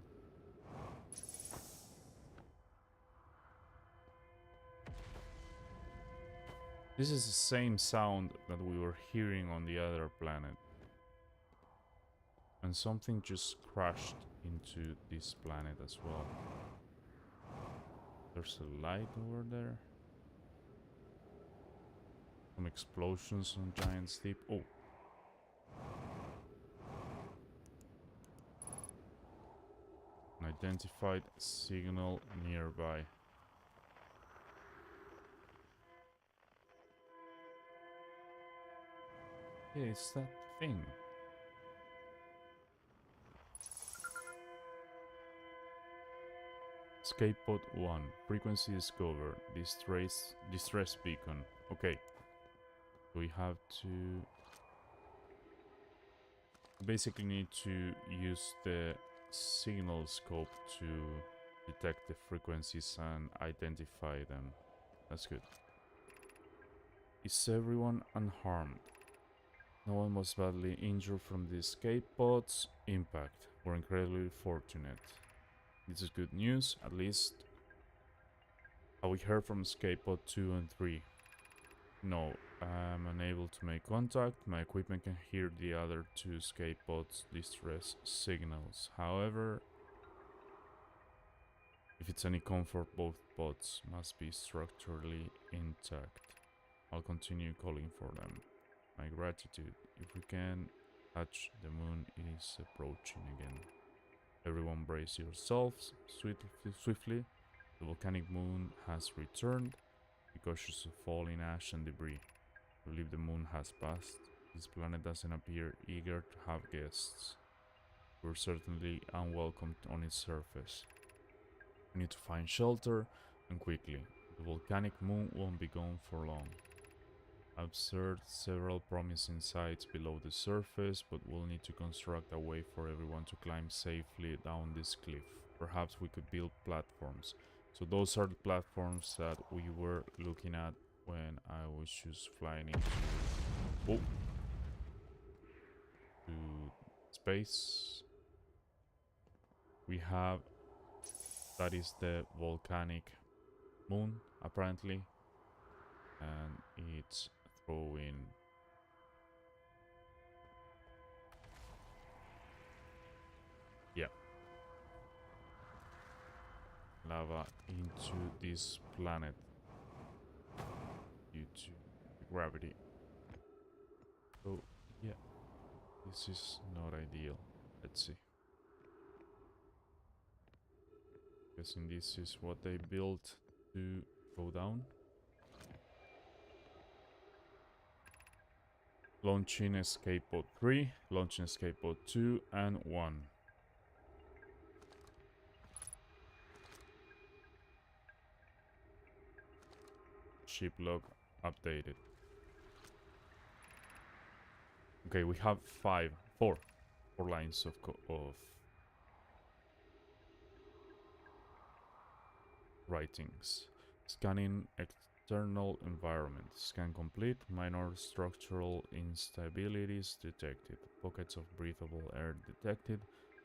this is the same sound that we were hearing on the other planet. And something just crashed into this planet as well. There's a light over there. Some explosions on Giant's Deep. Oh. An identified signal nearby. Yeah, it's that thing. Escape pod 1. Frequency discovered. Distress beacon. Okay. We have to basically need to use the signal scope to detect the frequencies and identify them. That's good. Is everyone unharmed? No one was badly injured from the escape pod's impact. We're incredibly fortunate. This is good news, at least. Have we heard from escape pod 2 and 3? No, I'm unable to make contact. My equipment can hear the other two escape pods' distress signals. However, if it's any comfort, both pods must be structurally intact. I'll continue calling for them. My gratitude. If we can touch, the moon is approaching again. Everyone brace yourselves swiftly. The volcanic moon has returned. Be cautious of falling ash and debris. I believe the moon has passed. This planet doesn't appear eager to have guests. We're certainly unwelcome on its surface. We need to find shelter, and quickly. The volcanic moon won't be gone for long. I've observed several promising sites below the surface, but we'll need to construct a way for everyone to climb safely down this cliff. Perhaps we could build platforms. So those are the platforms that we were looking at when I was just flying into to space. We have, that is the volcanic moon apparently, and it's throwing lava into this planet due to gravity. So, yeah, this is not ideal. Let's see. Guessing this is what they built to go down. Launching escape pod 3, launching escape pod 2, and 1. Ship log updated. Okay, we have four lines of writings. Scanning external environment. Scan complete. Minor structural instabilities detected. Pockets of breathable air detected.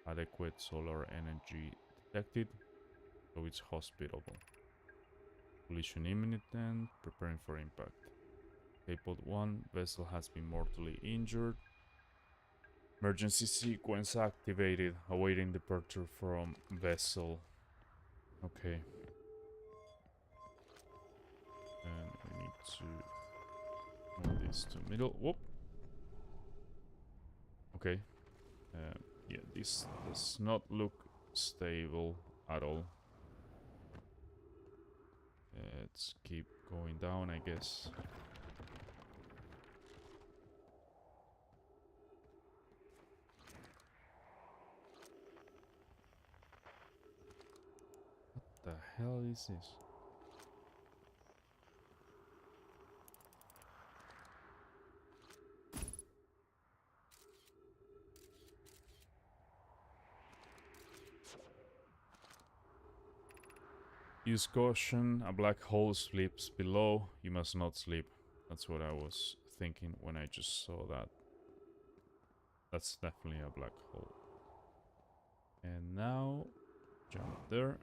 Adequate solar energy detected. So it's hospitable. Collision imminent. Preparing for impact. Pod 1. Vessel has been mortally injured. Emergency sequence activated. Awaiting departure from vessel. Okay. And we need to move this to middle. Whoop. Okay. Yeah, this does not look stable at all. Let's keep going down, I guess. What the hell is this? Use caution, a black hole sleeps below. You must not sleep. That's what I was thinking when I just saw that. That's definitely a black hole. And now, jump there.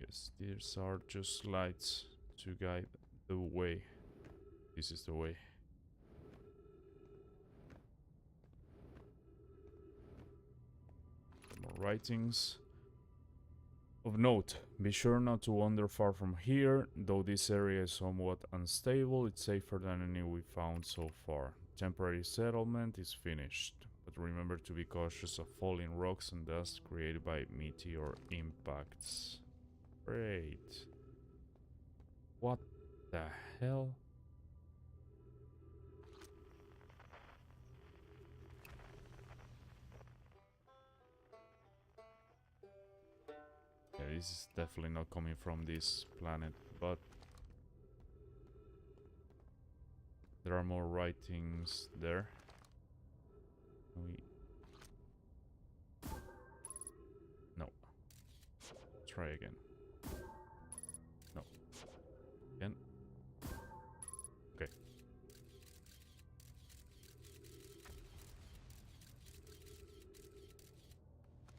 Yes, these are just lights to guide the way. This is the way. More writings. Of note, be sure not to wander far from here. Though this area is somewhat unstable, it's safer than any we found so far. Temporary settlement is finished, but remember to be cautious of falling rocks and dust created by meteor impacts. Great. What the hell? Yeah, this is definitely not coming from this planet, but there are more writings there. No. Try again. No. Again. Okay.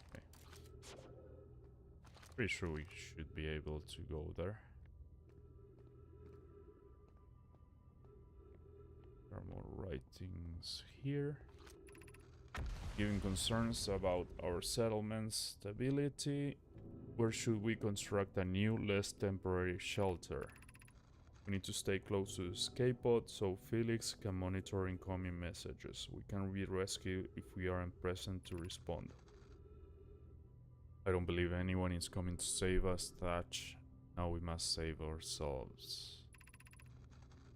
Okay. Pretty sure we should be able to go there. There are more writings here. Given concerns about our settlement's stability, where should we construct a new, less temporary shelter? We need to stay close to the escape pod so Felix can monitor incoming messages. We can be rescued if we aren't present to respond. I don't believe anyone is coming to save us, Thatch. Now we must save ourselves.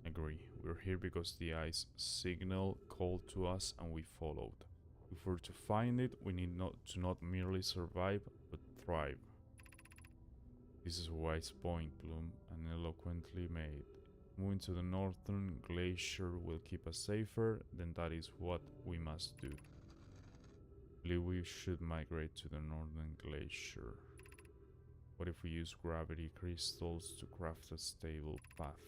Agree. We're here because the ice signal called to us and we followed. If we're to find it, we need to not merely survive, but thrive. This is a wise point, Bloom, and eloquently made. Moving to the northern glacier will keep us safer, then that is what we must do. I believe we should migrate to the northern glacier. What if we use gravity crystals to craft a stable path?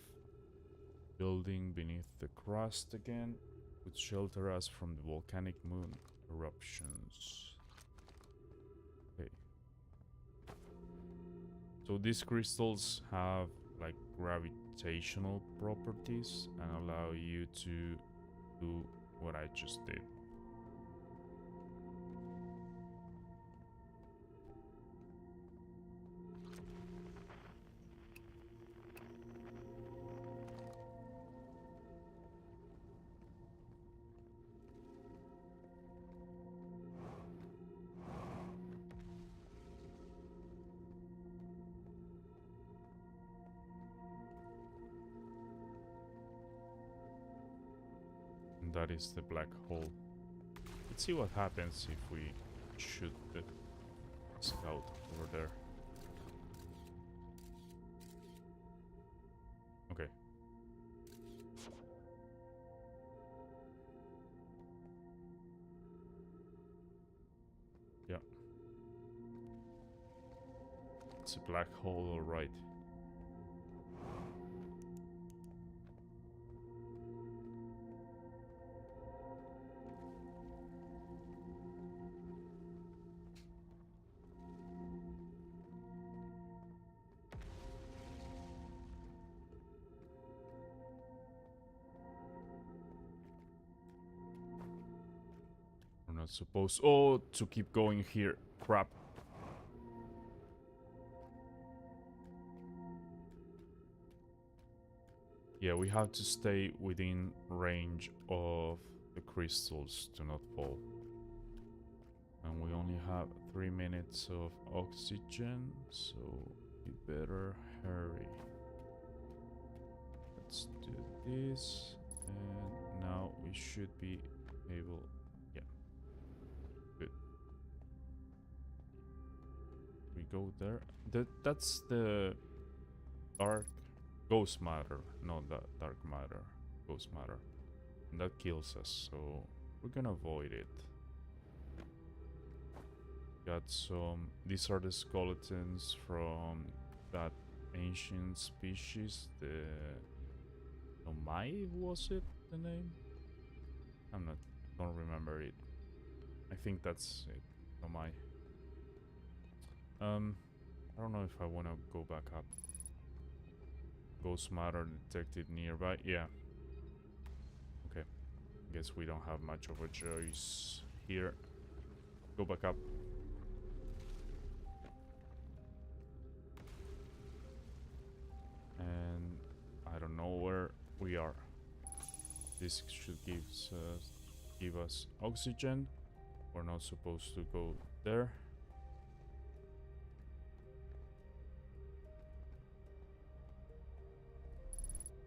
Building beneath the crust again would shelter us from the volcanic moon eruptions. Okay. So these crystals have like gravitational properties and allow you to do what I just did. that is the black hole. Let's see what happens if we shoot the scout over there. Okay. Yeah. It's a black hole, alright. We're not supposed to keep going here. Crap. Yeah, we have to stay within range of the crystals to not fall. And we only have 3 minutes of oxygen, so we better hurry. Let's do this, and now we should be able... Yeah. Good. We go there. That's the dark ghost matter, not the dark matter. Ghost matter. And that kills us, so we're gonna avoid it. Got some... These are the skeletons from that ancient species. The... Nomai, was it the name? Don't remember it. I think that's it. Nomai. I don't know if I want to go back up. Ghost matter detected nearby. Yeah. Okay. Guess we don't have much of a choice here. Go back up. And I don't know where we are. This should give us oxygen. We're not supposed to go there.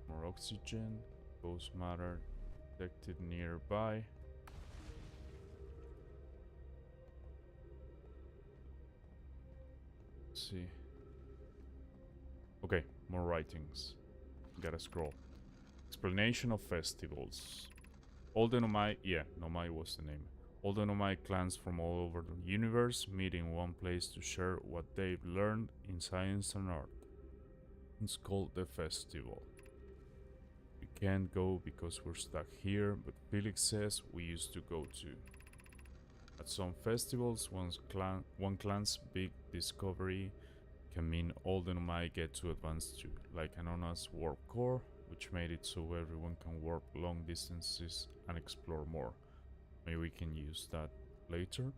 More oxygen. Ghost matter detected nearby. Let's see. Okay, more writings. Gotta scroll. Explanation of festivals. All the Nomai... Yeah, Nomai was the name. All the Nomai clans from all over the universe meet in one place to share what they've learned in science and art. It's called the festival. We can't go because we're stuck here, but Felix says we used to go to. At some festivals, one clan's big discovery can mean all the Nomai get to advance to, like Anona's warp core, which made it so everyone can warp long distances and explore more. Maybe we can use that later.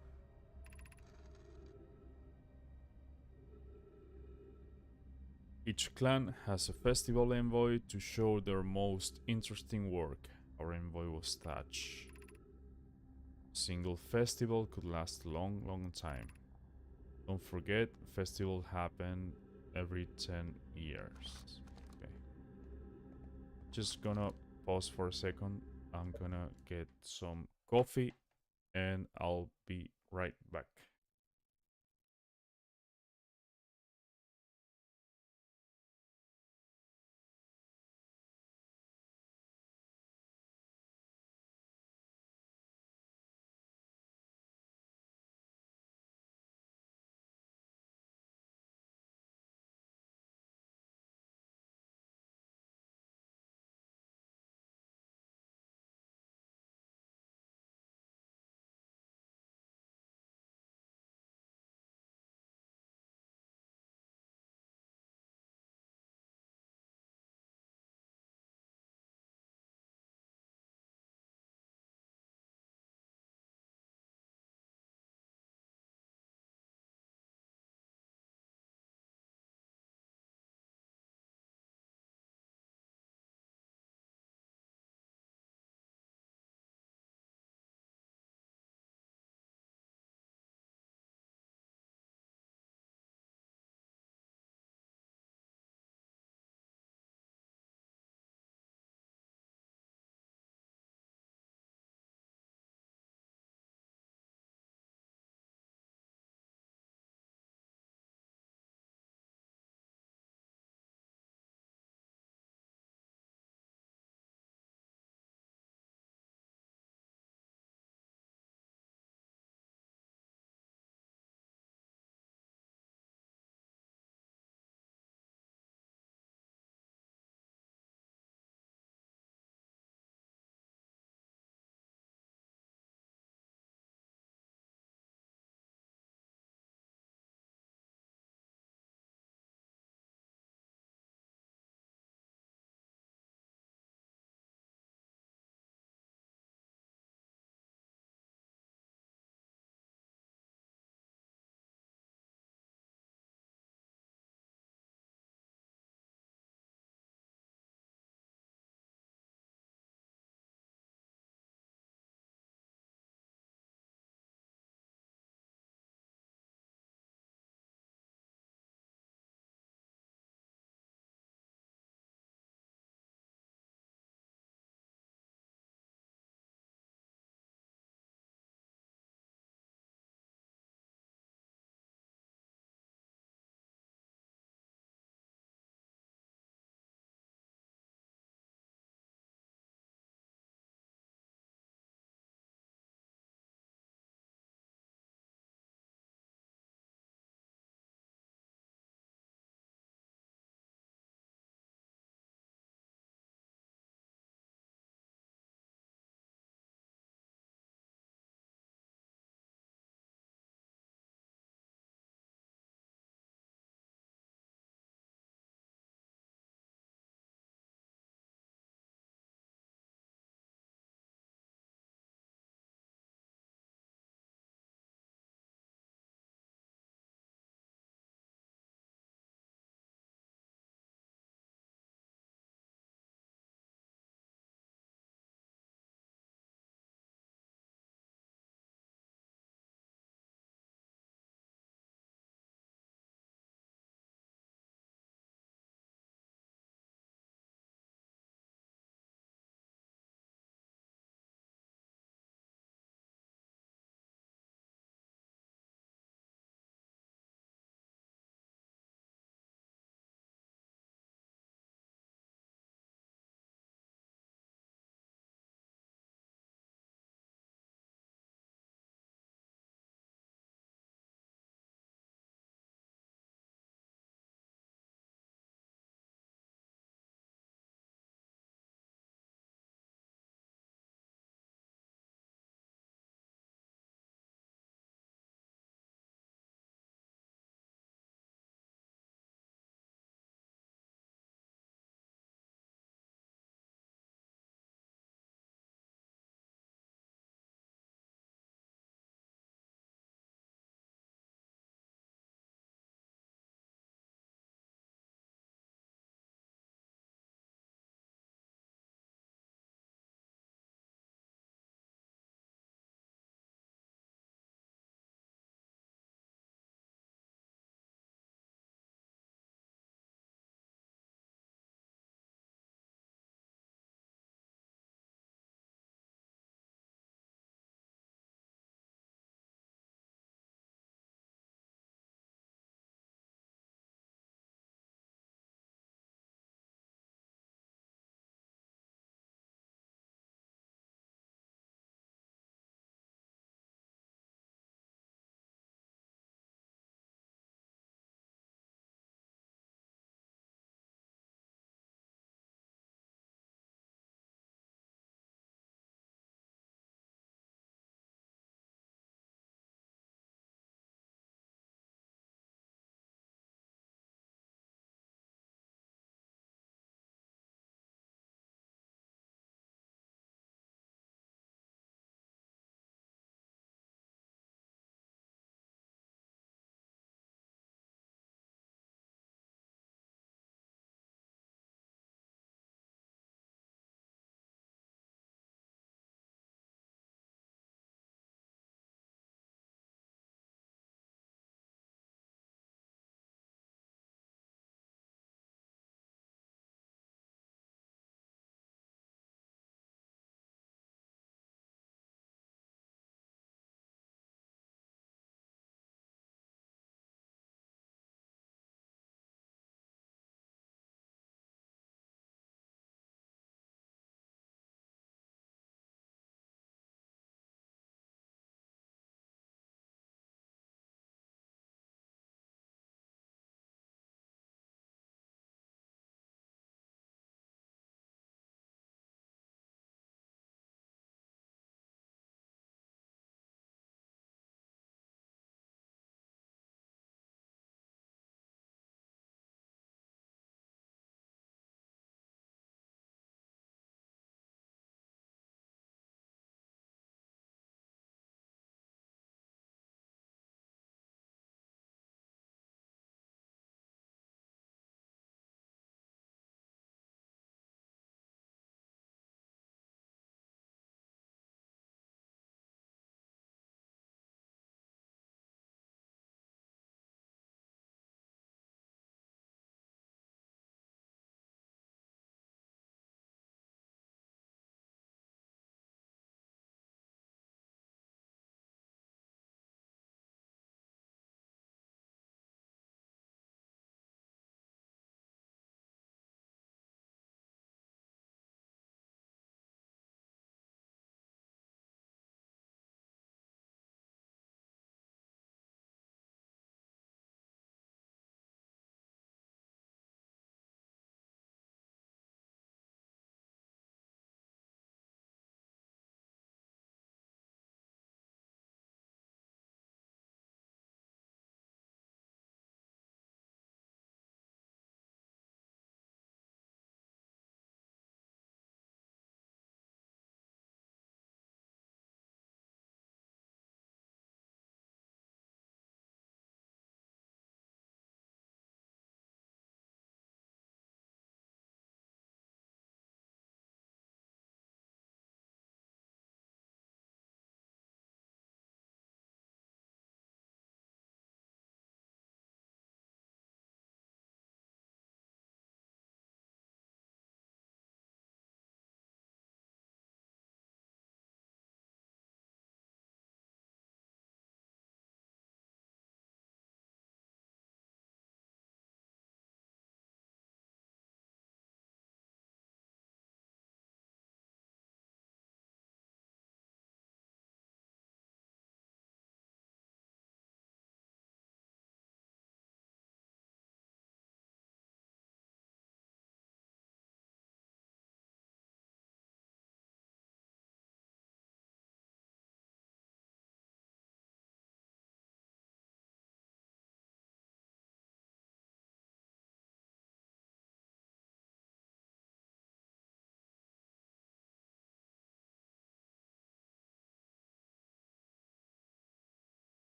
Each clan has a festival envoy to show their most interesting work. Our envoy was Thatch. A single festival could last a long, long time. Don't forget, festival happen every 10 years. Okay. Just gonna pause for a second. I'm gonna get some coffee and I'll be right back.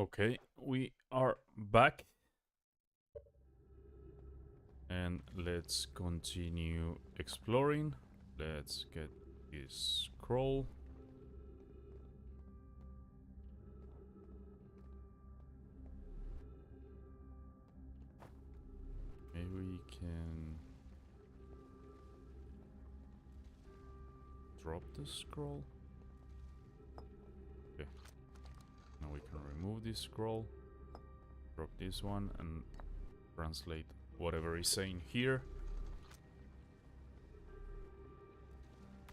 Okay, we are back. And let's continue exploring. Let's get this scroll. Maybe we can drop the scroll. Okay. Now we can remove this scroll. Drop this one and translate whatever is saying here.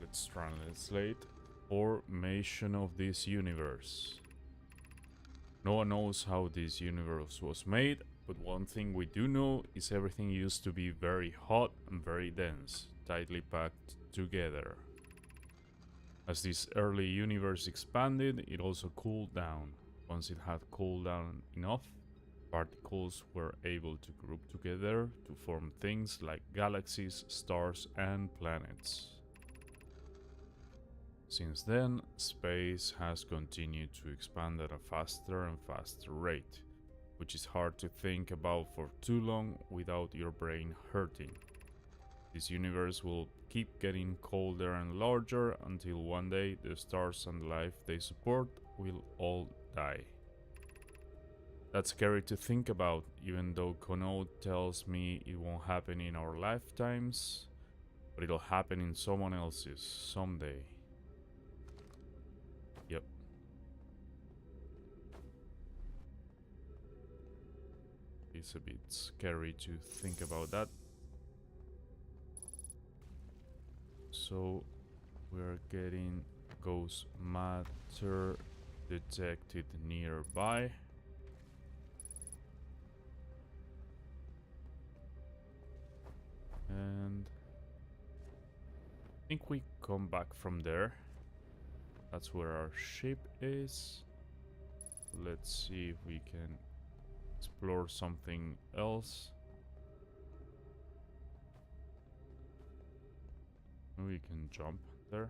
Let's translate. Formation of this universe. No one knows how this universe was made, but one thing we do know is everything used to be very hot and very dense, tightly packed together. As this early universe expanded, it also cooled down. Once it had cooled down enough, particles were able to group together to form things like galaxies, stars, and planets. Since then, space has continued to expand at a faster and faster rate, which is hard to think about for too long without your brain hurting. This universe will keep getting colder and larger until one day the stars and the life they support will all die. That's scary to think about, even though Kono tells me it won't happen in our lifetimes, but it'll happen in someone else's someday. Yep. It's a bit scary to think about that. So we're getting ghost matter detected nearby. And I think we come back from there. That's where our ship is. Let's see if we can explore something else. We can jump there.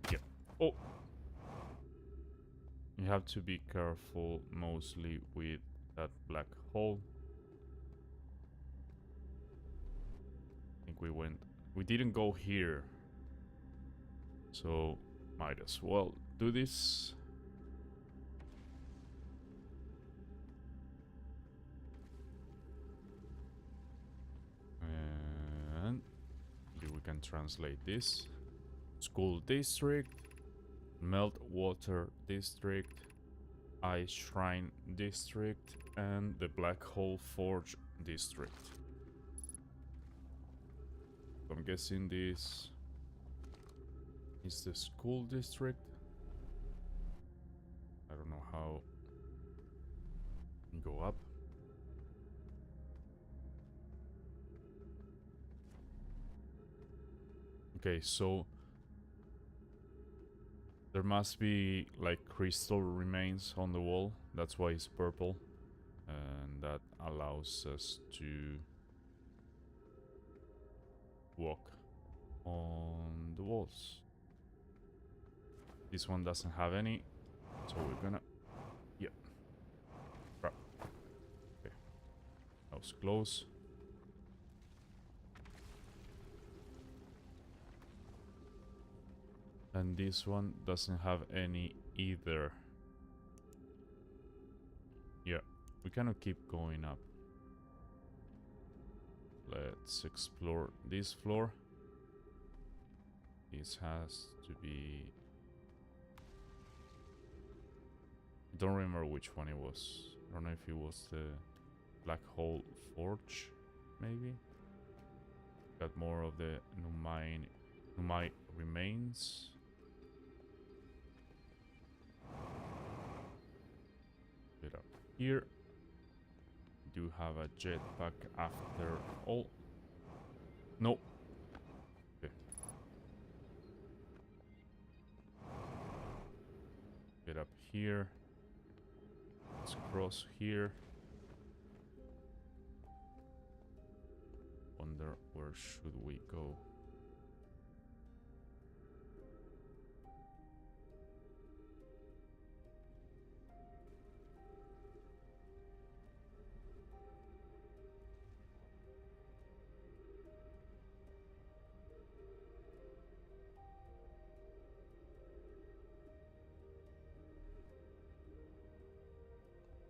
Yeah. Oh! You have to be careful mostly with that black hole. I think we didn't go here. So might as well do this. And we can translate this. School district, meltwater district, ice shrine district, and the black hole forge district. I'm guessing this is the school district. I don't know how you go up. Okay, so there must be like crystal remains on the wall. That's why it's purple. And that allows us to walk on the walls. This one doesn't have any, so we're gonna... Yeah. Crap. Okay. That was close. And this one doesn't have any either. Yeah, we cannot keep going up. Let's explore this floor. This has to be... I don't remember which one it was. I don't know if it was the black hole forge, maybe. Got more of the Numai remains. Bit up here. We do have a jetpack after all. No. Okay. Get up here. Let's cross here. Wonder where should we go?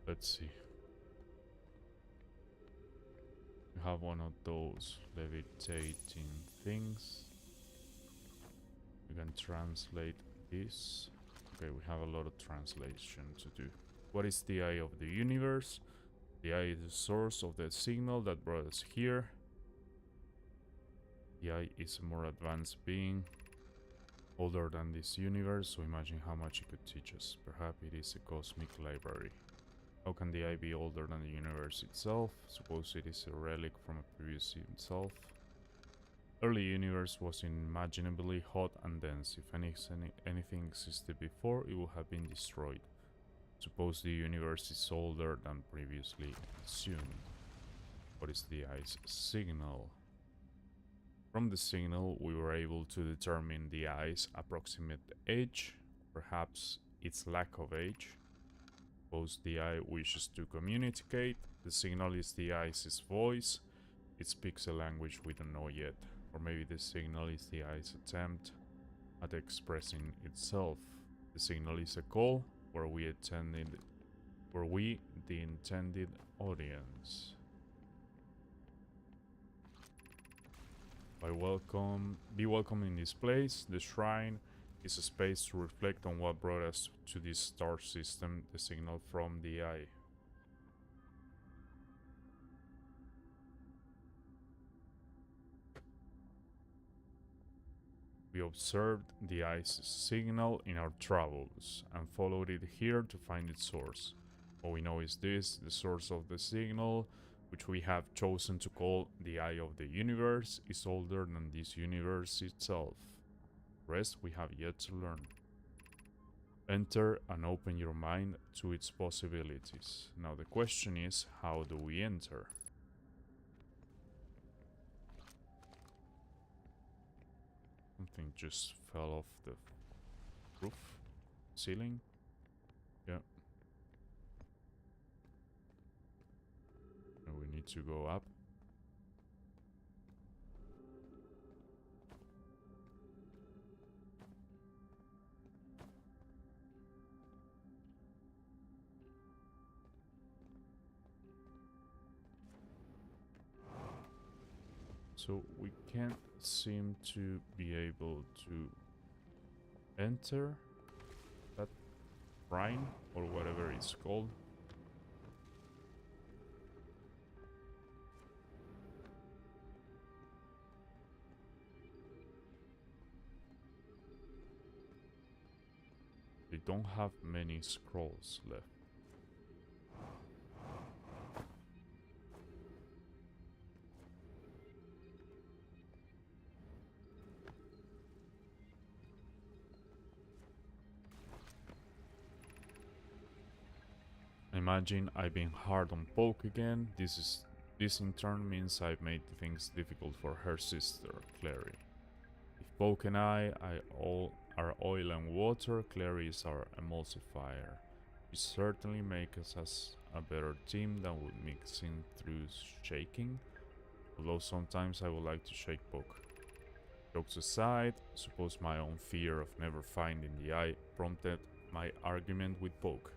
Let's see. We have one of those levitating things. We can translate this. Okay, we have a lot of translation to do. What is the eye of the universe? The eye is the source of the signal that brought us here. The eye is a more advanced being, older than this universe, so imagine how much it could teach us. Perhaps it is a cosmic library. How can the eye be older than the universe itself? Suppose it is a relic from a previous itself. Early universe was unimaginably hot and dense. If anything existed before, it would have been destroyed. Suppose the universe is older than previously assumed. What is the eye's signal? From the signal, we were able to determine the eye's approximate age, perhaps its lack of age. Suppose the eye wishes to communicate. The signal is the eye's voice. It speaks a language we don't know yet. Or maybe the signal is the eye's attempt at expressing itself. The signal is a call where we, the intended audience. Be welcome in this place. The shrine is a space to reflect on what brought us to this star system, the signal from the eye. We observed the eye's signal in our travels and followed it here to find its source. All we know is this: the source of the signal, which we have chosen to call the eye of the universe, is older than this universe itself. The rest we have yet to learn. Enter and open your mind to its possibilities. Now the question is, how do we enter? Something just fell off the roof, ceiling. Yeah. And we need to go up. So we can't seem to be able to enter that shrine or whatever it's called. They don't have many scrolls left. Imagine I've been hard on Poke again. This in turn means I've made things difficult for her sister, Clary. If Poke and I all are oil and water, Clary is our emulsifier. She certainly makes us a better team than would mixing through shaking, although sometimes I would like to shake Poke. Jokes aside, suppose my own fear of never finding the eye prompted my argument with Poke.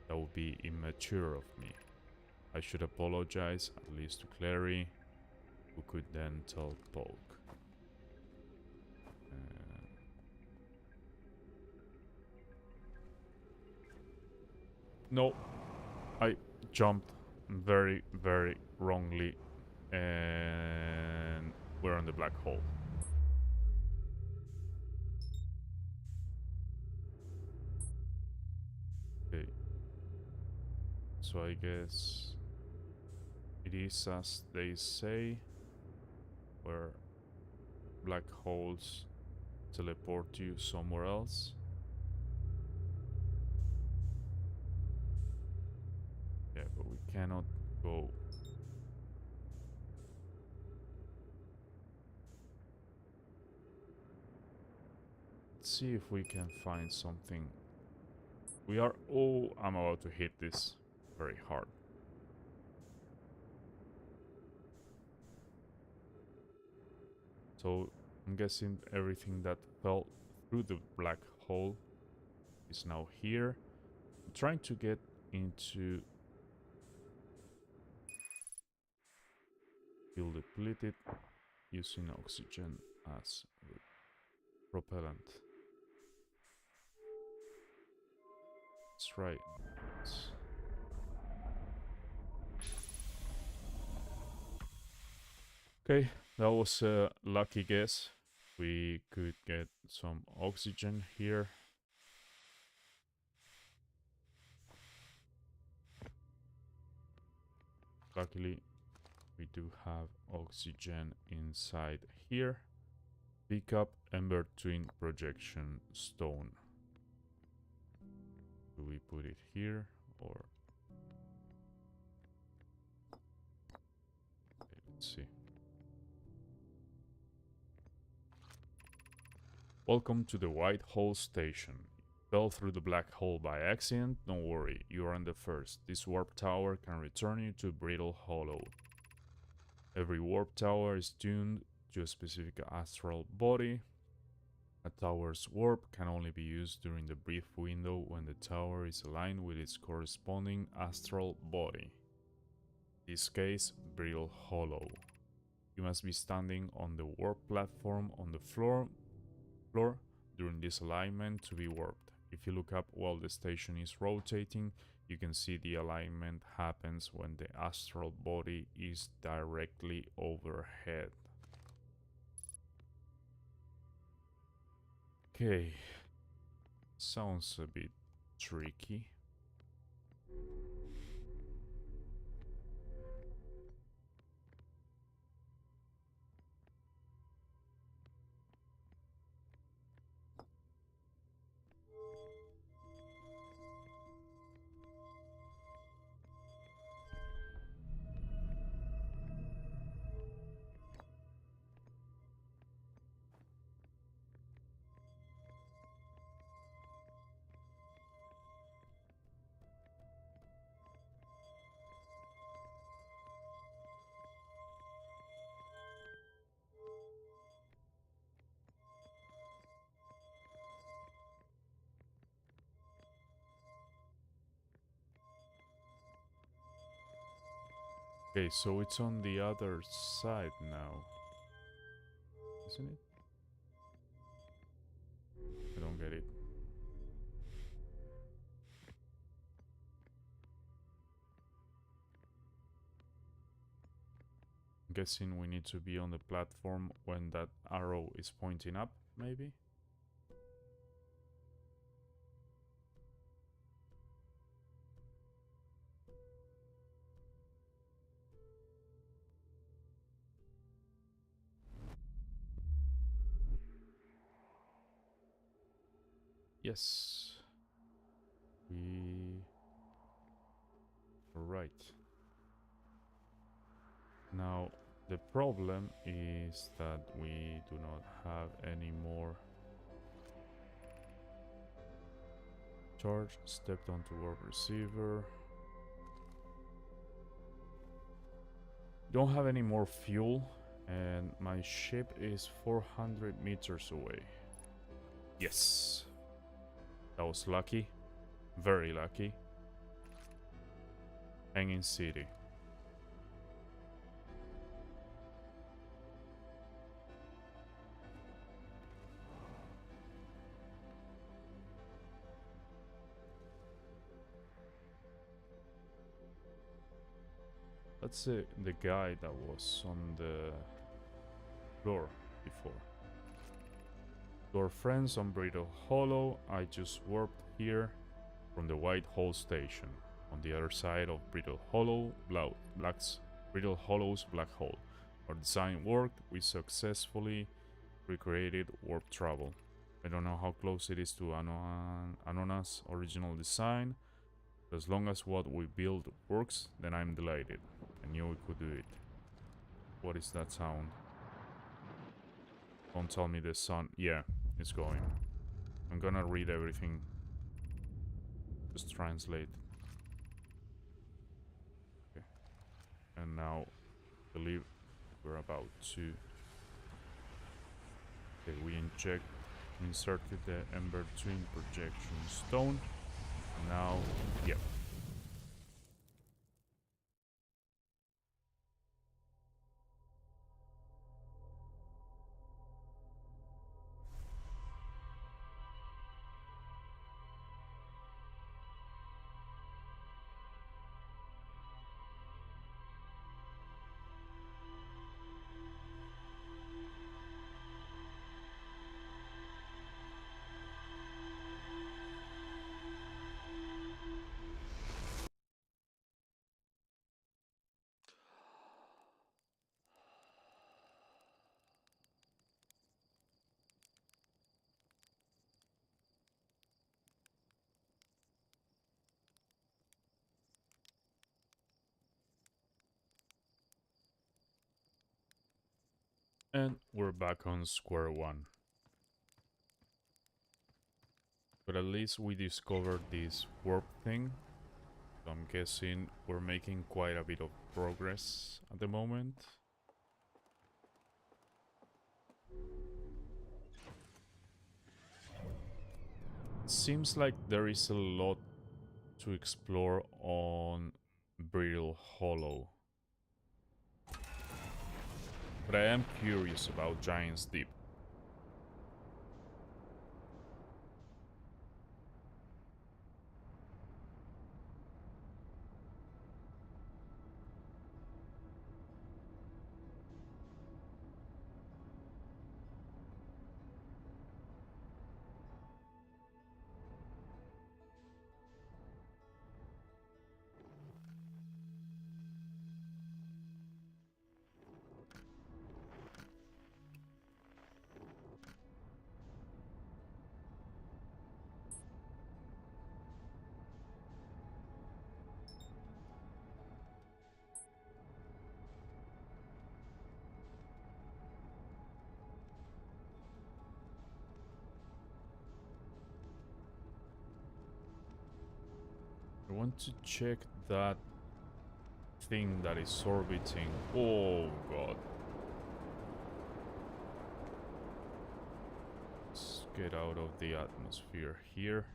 That would be immature of me. I should apologize, at least to Clary, who could then tell Poke. No, I jumped very, very wrongly, and we're on the black hole. Okay. So I guess it is as they say, where black holes teleport you somewhere else. Yeah, but we cannot go. Let's see if we can find something. We are... Oh, I'm about to hit this very hard. So I'm guessing everything that fell through the black hole is now here. I'm trying to get into Fuel depleted using oxygen as propellant. That's right. Okay, that was a lucky guess. We could get some oxygen here. Luckily, we do have oxygen inside here. Pick up Ember Twin Projection Stone. Do we put it here or... Okay, let's see. Welcome to the White Hole Station. Fell through the black hole by accident? Don't worry, you are on the first. This warp tower can return you to Brittle Hollow. Every warp tower is tuned to a specific astral body. A tower's warp can only be used during the brief window when the tower is aligned with its corresponding astral body. In this case, Brittle Hollow. You must be standing on the warp platform on the floor during this alignment to be warped. If you look up while the station is rotating, you can see the alignment happens when the astral body is directly overhead. Okay, sounds a bit tricky. Okay, so it's on the other side now, isn't it? I don't get it. I'm guessing we need to be on the platform when that arrow is pointing up, maybe? Yes. We... Right. Now, the problem is that we do not have any more charge. Stepped onto warp receiver. Don't have any more fuel, and my ship is 400 meters away. Yes. That was lucky. Very lucky. Hanging City. That's the guy that was on the floor before. To our friends on Brittle Hollow, I just warped here from the White Hole Station. On the other side of Brittle Hollow, Brittle Hollow's black hole. Our design worked, we successfully recreated warp travel. I don't know how close it is to Anona's original design. As long as what we build works, then I'm delighted. I knew we could do it. What is that sound? Don't tell me the sun. Yeah, it's going. I'm gonna read everything. Just translate. Okay. And now, I believe we're about to... Okay, we inserted the Ember Twin Projection Stone. Now, yep. And we're back on square one. But at least we discovered this warp thing. So I'm guessing we're making quite a bit of progress at the moment. Seems like there is a lot to explore on Brittle Hollow. But I am curious about Giant's Deep. I want to check that thing that is orbiting. Oh god. Let's get out of the atmosphere here.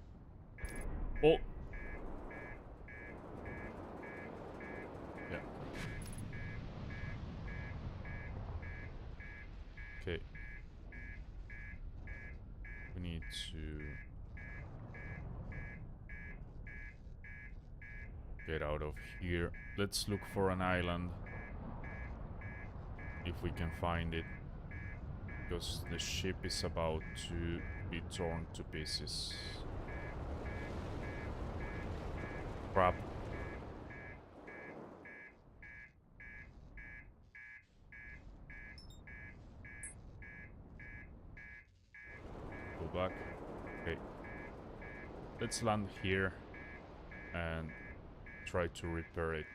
Oh! Yeah. Okay. We need to get out of here. Let's look for an island. If we can find it. Because the ship is about to be torn to pieces. Crap. Go back. Okay. Let's land here and try to repair it.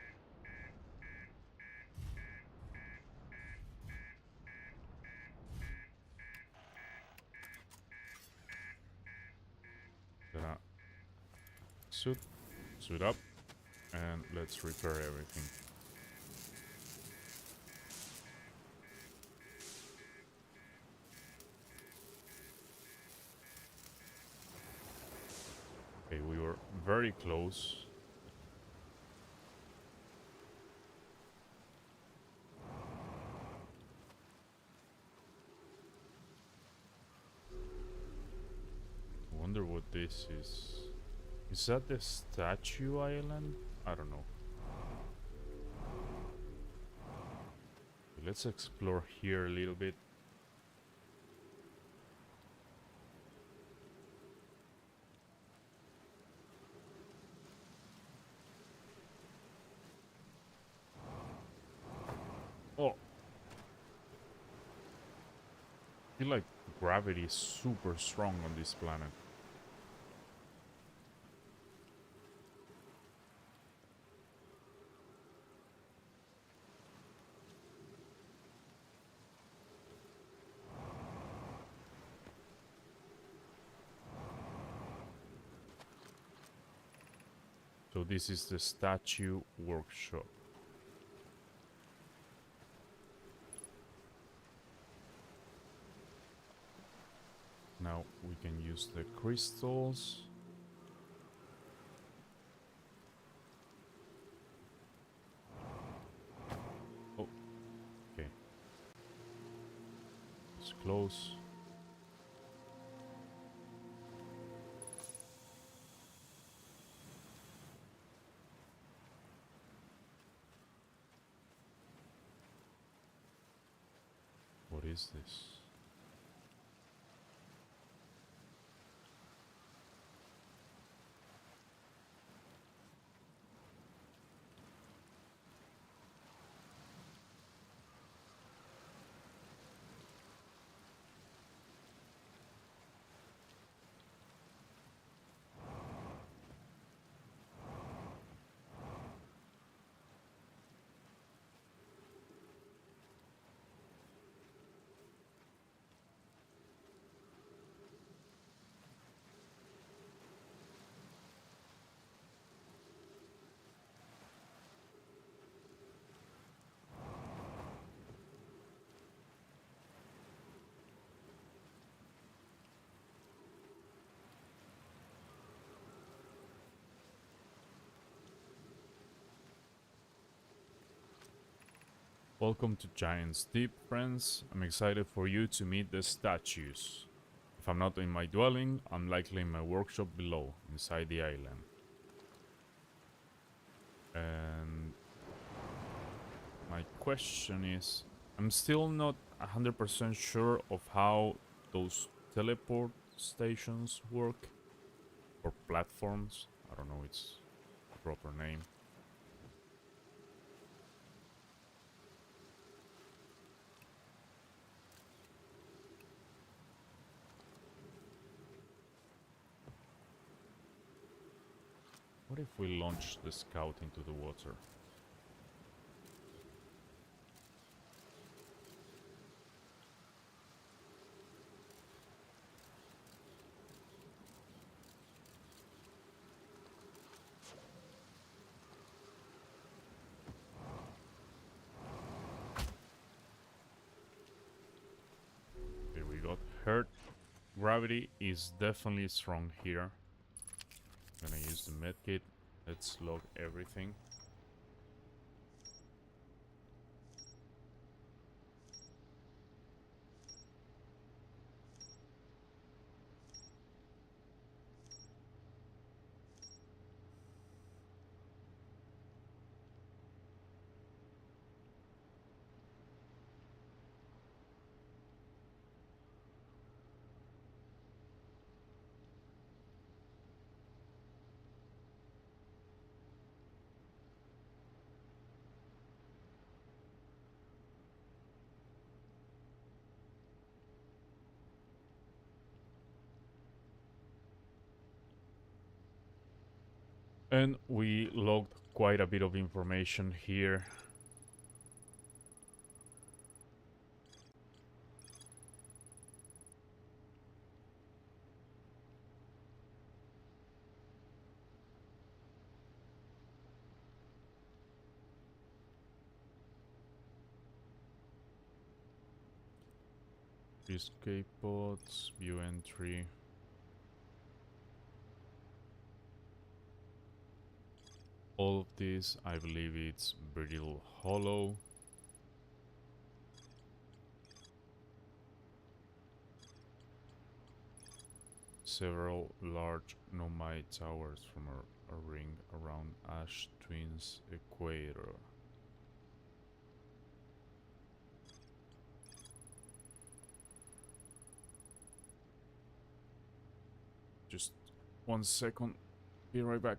Gonna suit up, and let's repair everything. Okay, we were very close. I wonder what this is. Is that the statue island? I don't know. Let's explore here a little bit. Oh! I feel like gravity is super strong on this planet. So this is the statue workshop. Now we can use the crystals. Oh, okay. It's close. What is this? Welcome to Giant's Deep, friends. I'm excited for you to meet the statues. If I'm not in my dwelling, I'm likely in my workshop below, inside the island. And my question is, I'm still not 100% sure of how those teleport stations work. Or platforms. I don't know its proper name. What if we launch the scout into the water? Okay, we got hurt. Gravity is definitely strong here. I'm gonna use the medkit. Let's log everything. And we logged quite a bit of information here. Escape pods, view entry. All of this, I believe it's Brittle Hollow. Several large nomad towers from a ring around Ash Twin's equator. Just 1 second, be right back.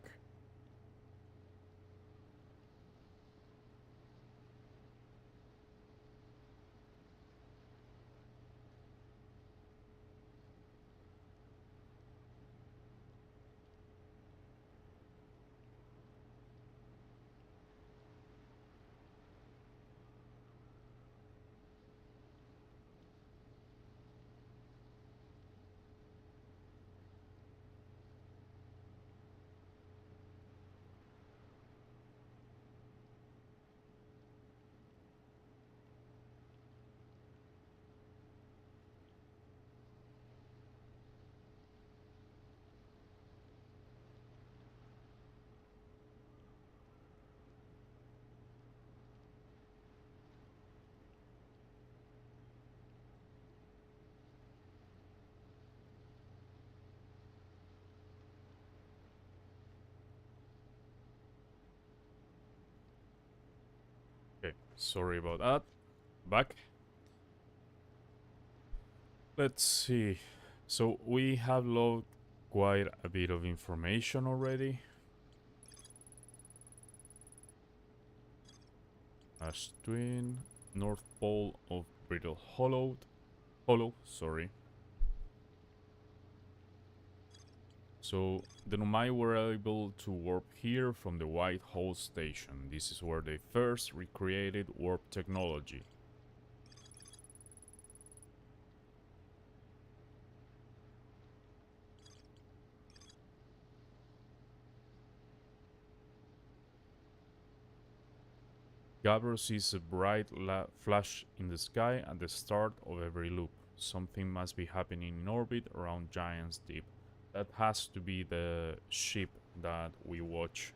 Okay, sorry about that. Back. Let's see. So we have logged quite a bit of information already. Ash Twin, North Pole of Brittle Hollow, sorry. So the Nomai were able to warp here from the White Hole Station. This is where they first recreated warp technology. Gabro sees a bright flash in the sky at the start of every loop. Something must be happening in orbit around Giant's Deep. That has to be the ship that we watch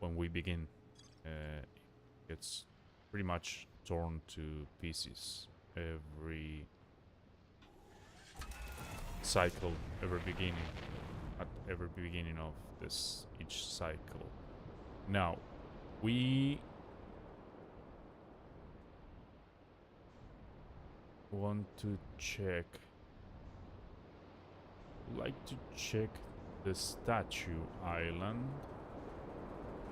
when we begin. It's pretty much torn to pieces every cycle, every beginning, at every beginning of this each cycle. Now, we want to check, like to check the statue island,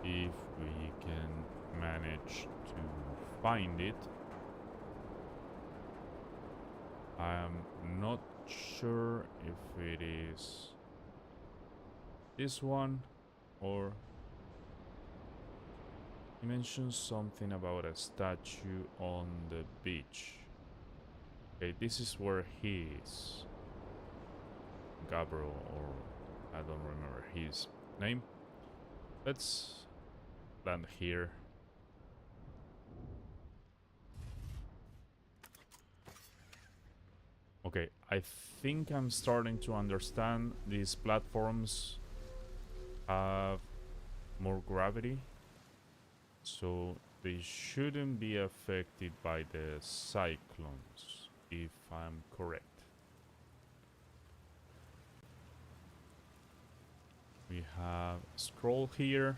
if we can manage to find it. I'm not sure if it is this one or he mentioned something about a statue on the beach. Okay, this is where he is. Gabriel, or I don't remember his name. Let's land here. Okay, I think I'm starting to understand these platforms have more gravity, so they shouldn't be affected by the cyclones, if I'm correct. We have a scroll here.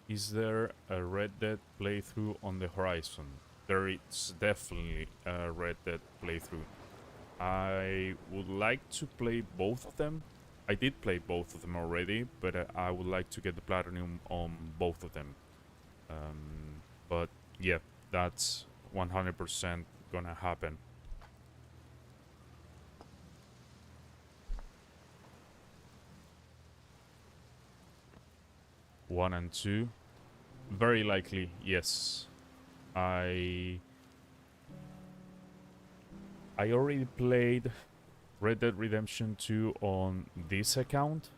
Is there a Red Dead playthrough on the horizon? There is definitely a Red Dead playthrough. I would like to play both of them. I did play both of them already, but I would like to get the platinum on both of them. But yeah, that's 100% gonna happen. One and two, very likely, yes. I already played Red Dead Redemption 2 on this account,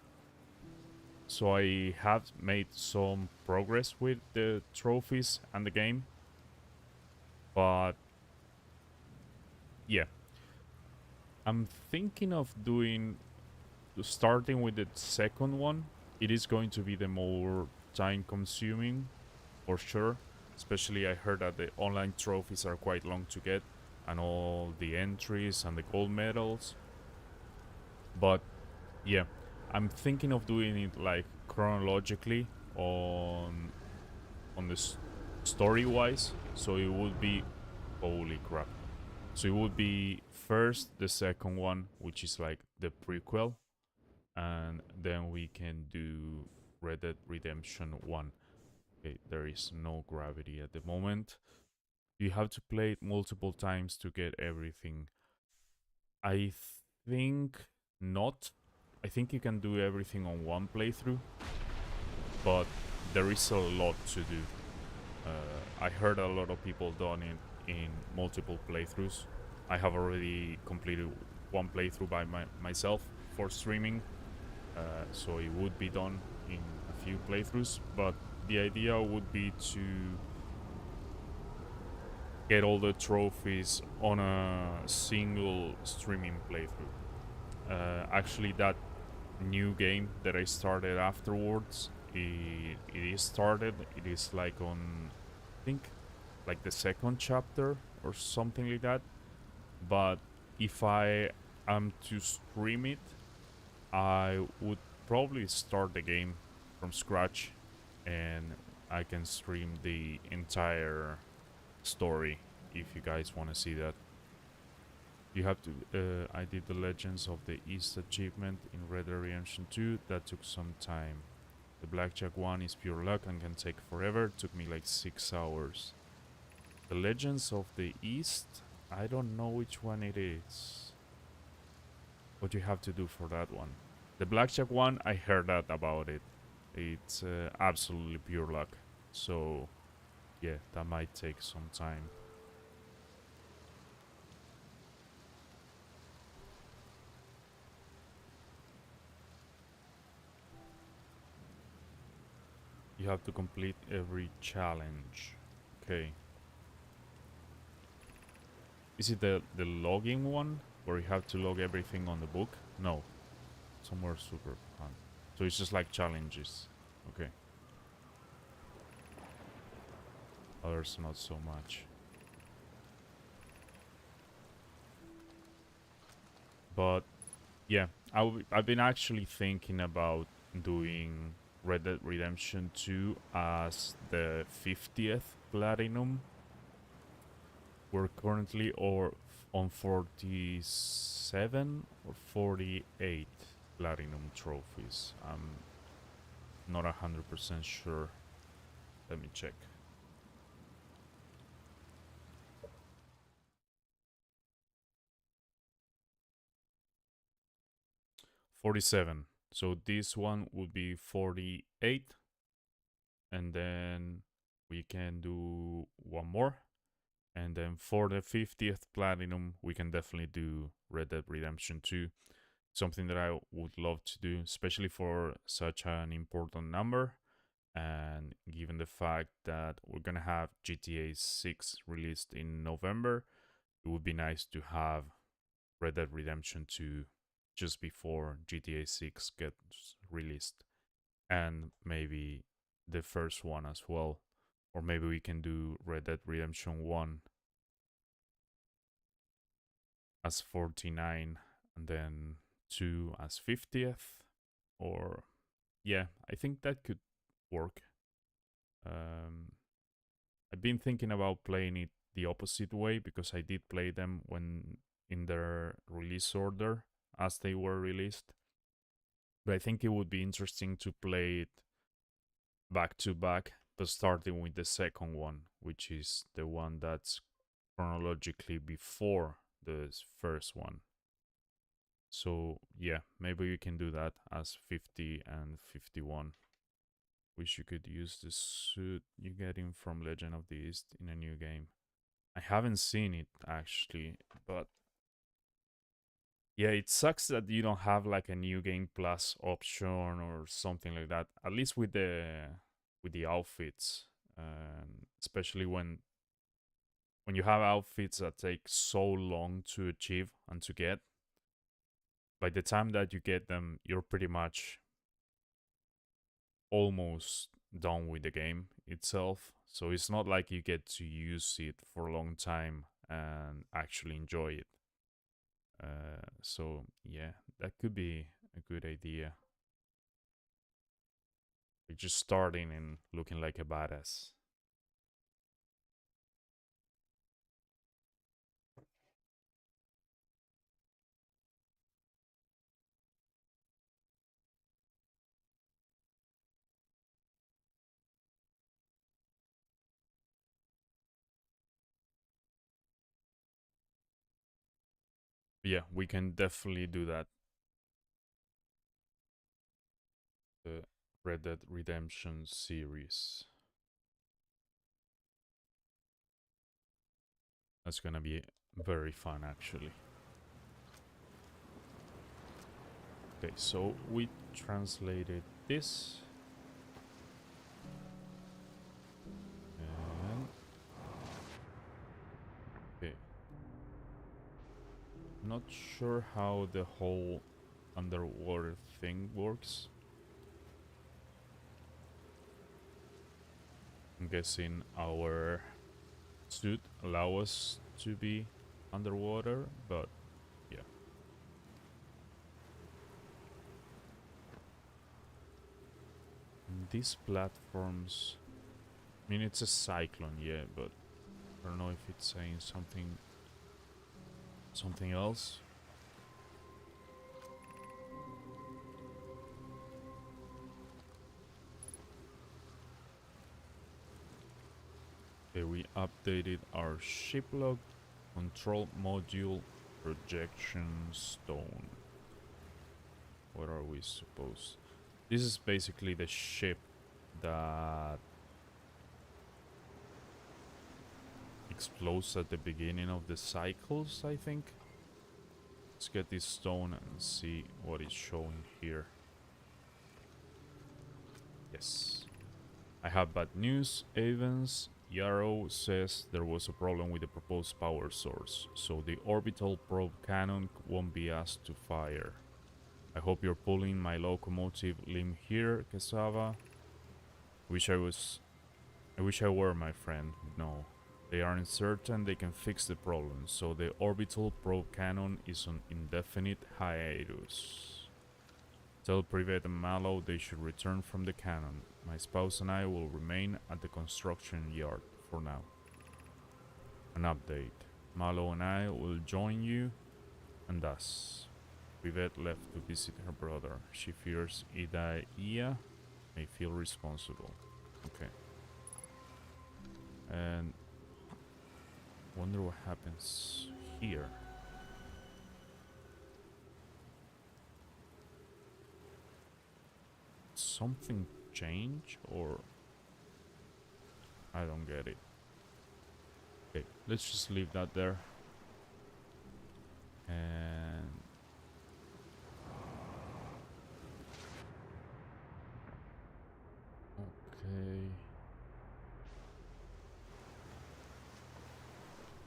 so I have made some progress with the trophies and the game. But yeah, I'm thinking of starting with the second one. It is going to be the more time consuming for sure, especially I heard that the online trophies are quite long to get and all the entries and the gold medals. But yeah, I'm thinking of doing it like chronologically on the story wise, so it would be, holy crap, so it would be first the second one, which is like the prequel, and then we can do Red Dead Redemption 1. Okay, there is no gravity at the moment. You have to play it multiple times to get everything. I think not. I think you can do everything on one playthrough, but there is a lot to do. I heard a lot of people done it in multiple playthroughs. I have already completed one playthrough by myself for streaming, so it would be done in a few playthroughs, but the idea would be to get all the trophies on a single streaming playthrough. Actually, that new game that I started afterwards, it is like on, I think, like the second chapter or something like that. But if I am to stream it, I would probably start the game from scratch and I can stream the entire story if you guys want to see that. You have to I did the Legends of the East achievement in Red Dead Redemption 2. That took some time. The blackjack one is pure luck and can take forever. It took me like 6 hours. The Legends of the East, I don't know which one it is. What you have to do for that one. The blackjack one, I heard that about it. It's absolutely pure luck. So yeah, that might take some time. You have to complete every challenge. Okay. Is it the logging one? Where you have to log everything on the book? No. Somewhere super fun. So it's just like challenges. Okay. Others not so much. But yeah, I've been actually thinking about doing Red Dead Redemption 2 as the 50th platinum. We're currently on 47 or 48 platinum trophies. I'm not 100% sure. Let me check. 47. So this one would be 48. And then we can do one more. And then for the 50th platinum, we can definitely do Red Dead Redemption 2. Something that I would love to do, especially for such an important number. And given the fact that we're going to have GTA 6 released in November, it would be nice to have Red Dead Redemption 2 just before GTA 6 gets released. And maybe the first one as well. Or maybe we can do Red Dead Redemption 1 as 49 and then 2 as 50th. Or, yeah, I think that could work. I've been thinking about playing it the opposite way because I did play them when in their release order as they were released. But I think it would be interesting to play it back to back, but starting with the second one, which is the one that's chronologically before the first one. So yeah, maybe you can do that as 50 and 51. Wish you could use the suit you get in from Legend of the East in a new game. I haven't seen it actually, but yeah, it sucks that you don't have like a new game plus option or something like that. At least with the outfits, especially when you have outfits that take so long to achieve and to get. By the time that you get them, you're pretty much almost done with the game itself. So it's not like you get to use it for a long time and actually enjoy it. So yeah, that could be a good idea. Like just starting and looking like a badass. Yeah, we can definitely do that. The Red Dead Redemption series. That's gonna be very fun actually. Okay, so we translated this. And okay. Not sure how the whole underwater thing works. I'm guessing our suit allow us to be underwater, but yeah. And these platforms, I mean, it's a cyclone, yeah, but I don't know if it's saying something else. Okay, we updated our ship log, control module, projection stone. What are we supposed? This is basically the ship that explodes at the beginning of the cycles, I think. Let's get this stone and see what is showing here. Yes. I have bad news, Evans. Yarrow says there was a problem with the proposed power source, so the orbital probe cannon won't be asked to fire. I hope you're pulling my locomotive limb here, Cassava. Wish I was. I wish I were, my friend. No. They aren't certain they can fix the problem, so the orbital probe cannon is on indefinite hiatus. Tell Privet and Mallow they should return from the cannon. My spouse and I will remain at the construction yard for now. An update. Mallow and I will join you, and thus. Privet left to visit her brother. She fears Idaia may feel responsible. Okay. And wonder what happens here. Something change or I don't get it. Okay, let's just leave that there. And okay.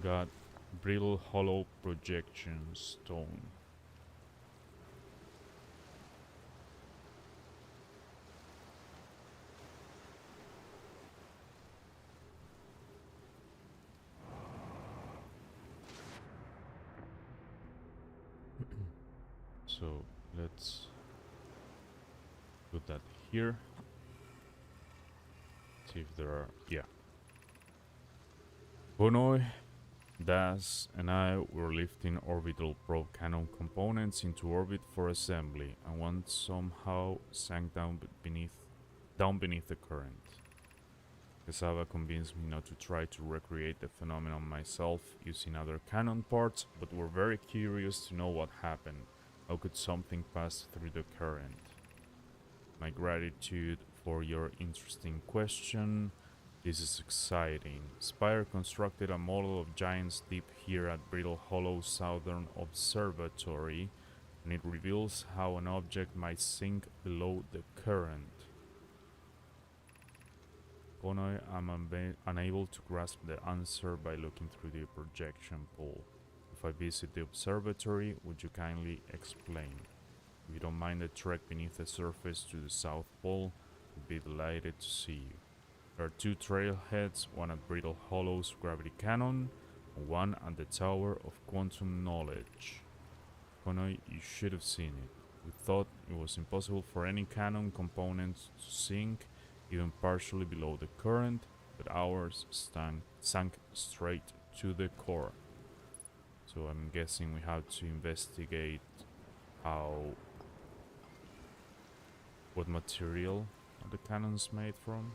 Got brittle hollow projection stone. So let's put that here. See if there are, yeah. Bonoy, Das and I were lifting orbital probe cannon components into orbit for assembly, and one somehow sank down beneath the current. Casava convinced me not to try to recreate the phenomenon myself using other cannon parts, but we're very curious to know what happened. How could something pass through the current? My gratitude for your interesting question. This is exciting. Spire constructed a model of giants deep here at Brittle Hollow Southern Observatory, and it reveals how an object might sink below the current. Konoe, I'm unable to grasp the answer by looking through the projection pole. If I visit the observatory, would you kindly explain? If you don't mind a trek beneath the surface to the South Pole, I'd be delighted to see you. There are two trailheads, one at Brittle Hollow's gravity cannon, and one at the Tower of Quantum Knowledge. Konoe, you should have seen it. We thought it was impossible for any cannon components to sink, even partially below the current, but ours sank straight to the core. So I'm guessing we have to investigate what material are the cannons made from.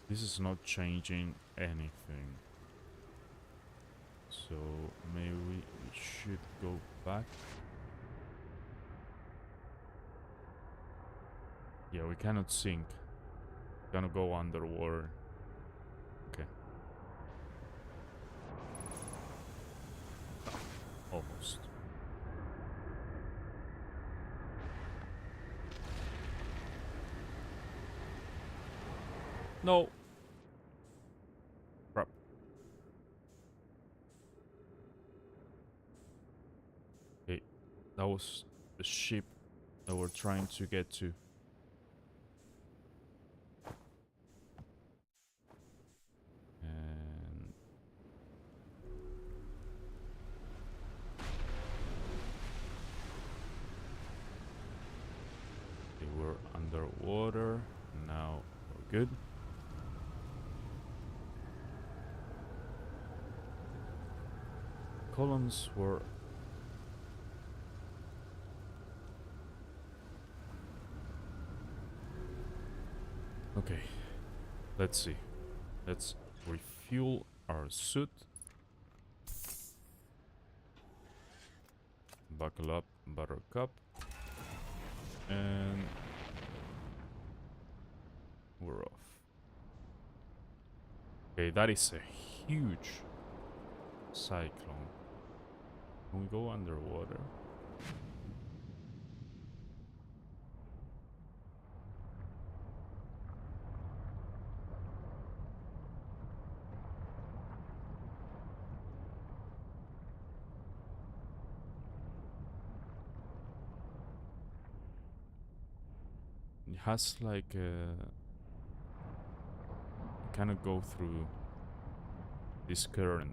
This is not changing anything. So maybe we should go back. Yeah, we cannot sink. Gonna go underwater. Okay. Almost. No. Crap. Okay, that was the ship that we're trying to get to. And they were underwater. Now we're good. Columns were okay. Let's see. Let's refuel our suit. Buckle up, Buttercup. And we're off. Okay, that is a huge cyclone. Can we go underwater? has like a... kind of go through this current.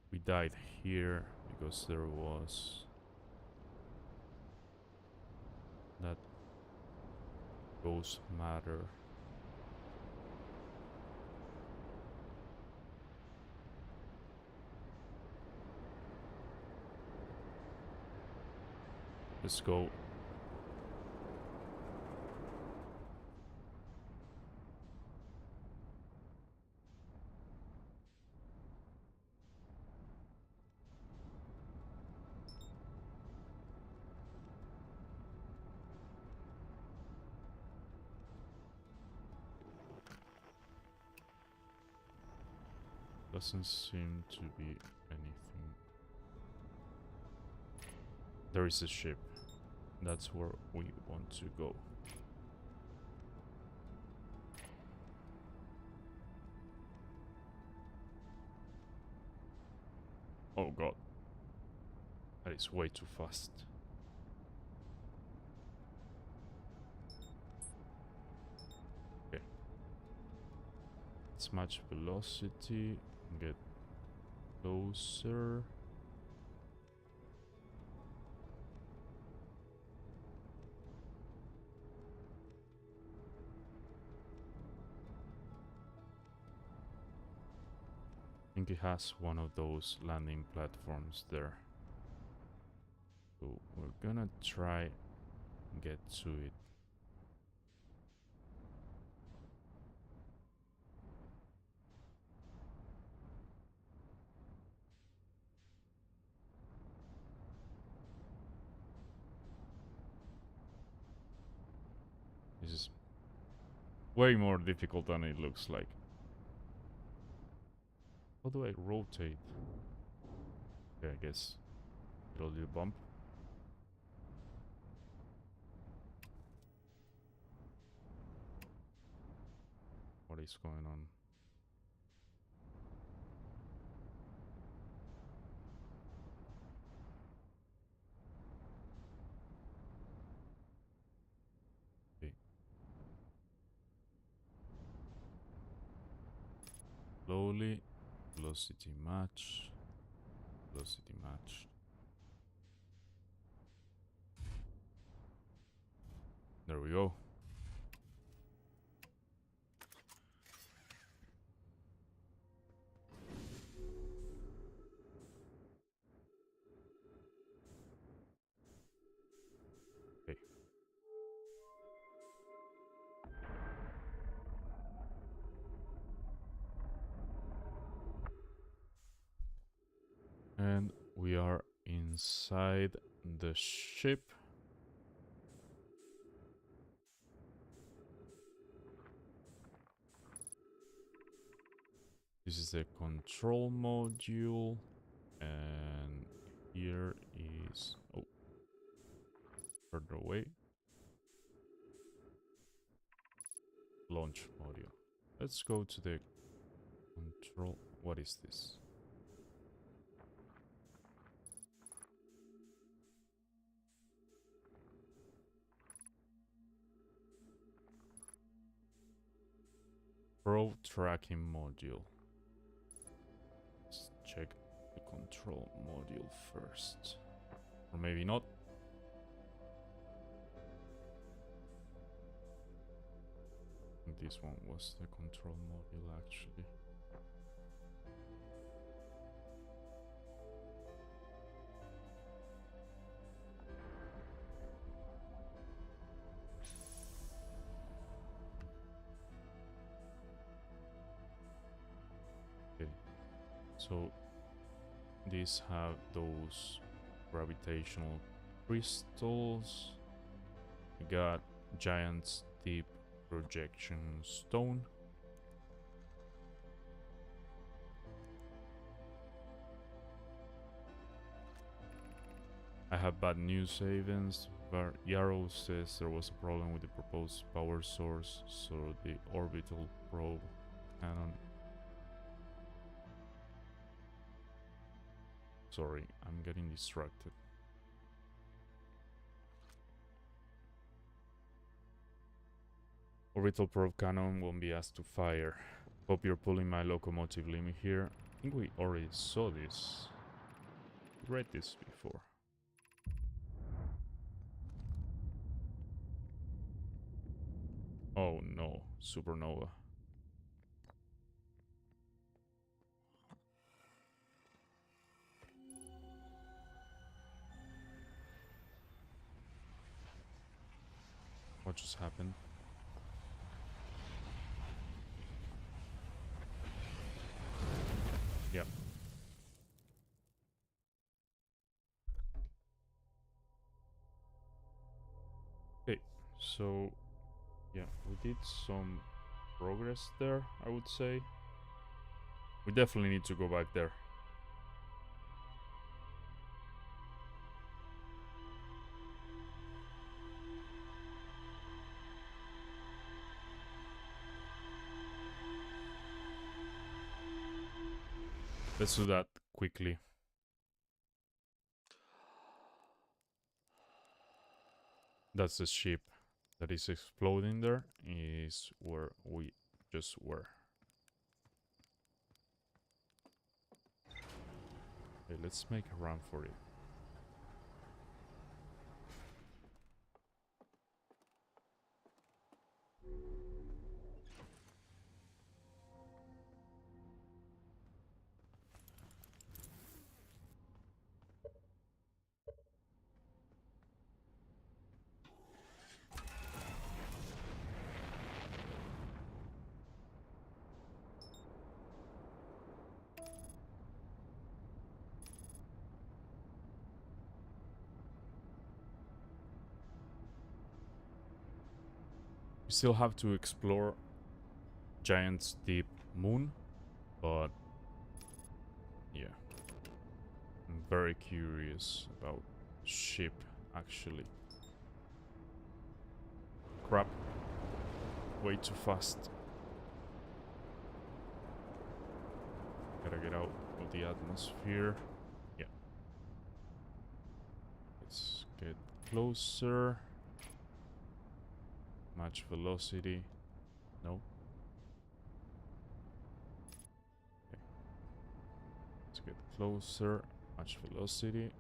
We died here because there was that ghost matter. Let's go. Doesn't seem to be anything. There is a ship. That's where we want to go. Oh god. That is way too fast. Okay. Let's match velocity. Get closer. I think it has one of those landing platforms there. So we're gonna try and get to it. This is way more difficult than it looks like. How do I rotate? Okay, I guess it'll do a bump. What is going on? Okay. Slowly, velocity match, velocity match. There we go. Okay. And we are inside the ship. This is the control module. And here is... oh, further away. Launch module. Let's go to the control... what is this? Pro tracking module. Let's check the control module first. Or maybe not. I think this one was the control module actually. Okay. So these have those gravitational crystals. We got giant deep projection stone. I have bad news, Avens. Yarrow says there was a problem with the proposed power source, so the orbital probe cannon. Sorry, I'm getting distracted. Orbital probe cannon won't be asked to fire. Hope you're pulling my locomotive limit here. I think we already saw this. Read this before. Oh no, supernova. What just happened? Yep. Okay, so yeah, we did some progress there, I would say. We definitely need to go back there. Let's do that quickly. That's the ship that is exploding there, is where we just were. Okay, let's make a run for it. We still have to explore Giant's Deep Moon, but yeah, I'm very curious about ship actually. Crap, way too fast. Gotta get out of the atmosphere. Yeah. Let's get closer. Match velocity. No. Okay. Let's get closer. Match velocity.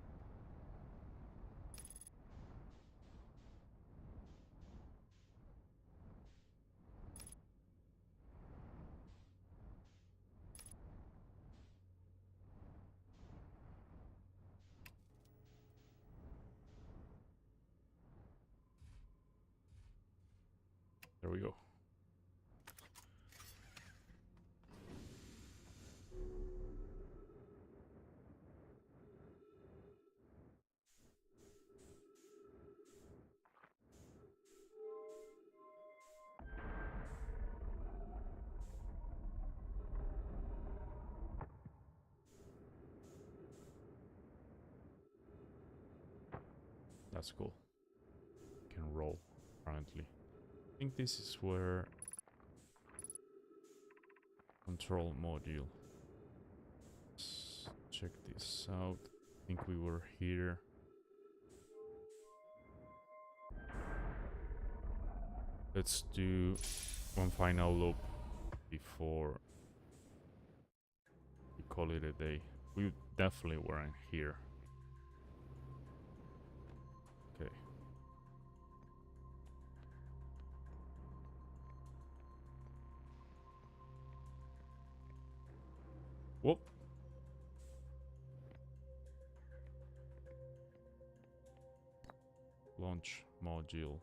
There we go. That's cool. Can roll, apparently. I think this is where control module. Let's check this out. I think we were here. Let's do one final loop before we call it a day. We definitely weren't here. Okay. Whoop. Launch module.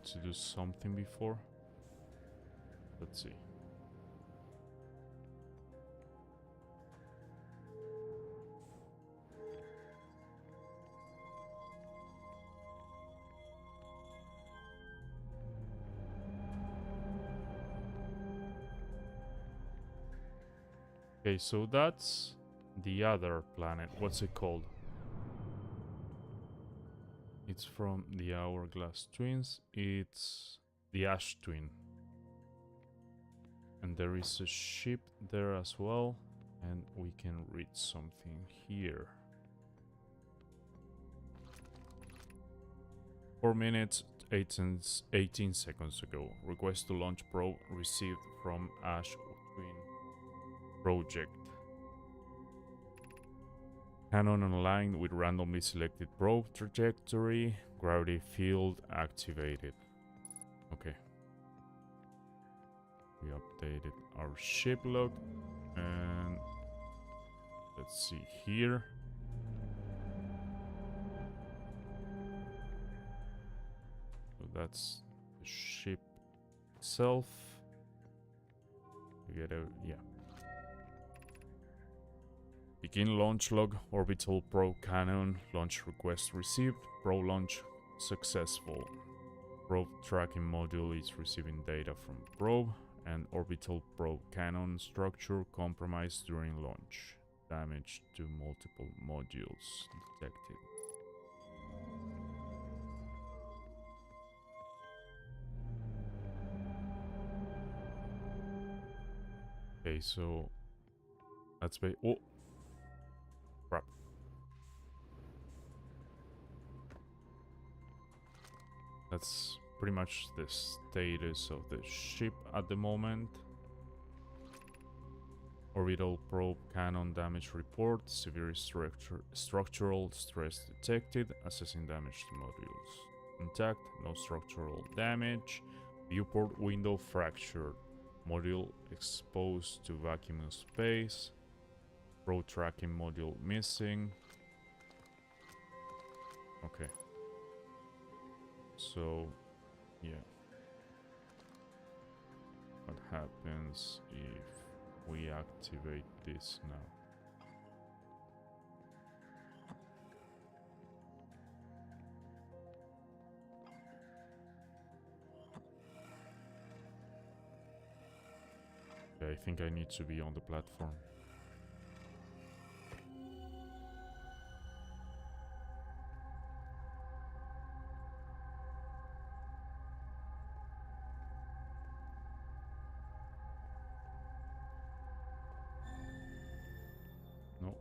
need to do something before. Let's see. Okay, so that's the other planet. What's it called? It's from the Hourglass Twins. It's the Ash Twin. And there is a ship there as well. And we can read something here. 4 minutes, 18 seconds ago. Request to launch probe received from Ash Twin Project. Cannon online with randomly selected probe trajectory. Gravity field activated. Okay. We updated our ship log. And let's see here. So that's the ship itself. We get a, yeah. Begin launch log, orbital probe cannon, launch request received, probe launch successful. Probe tracking module is receiving data from probe, and orbital probe cannon structure compromised during launch. Damage to multiple modules detected. Okay, so that's oh, crap. That's pretty much the status of the ship at the moment. Orbital probe cannon damage report. Severe structural stress detected. Assessing damage to modules. Intact. No structural damage. Viewport window fractured. Module exposed to vacuum space. Probe tracking module missing. Okay. So, yeah. What happens if we activate this now? Okay, I think I need to be on the platform. No.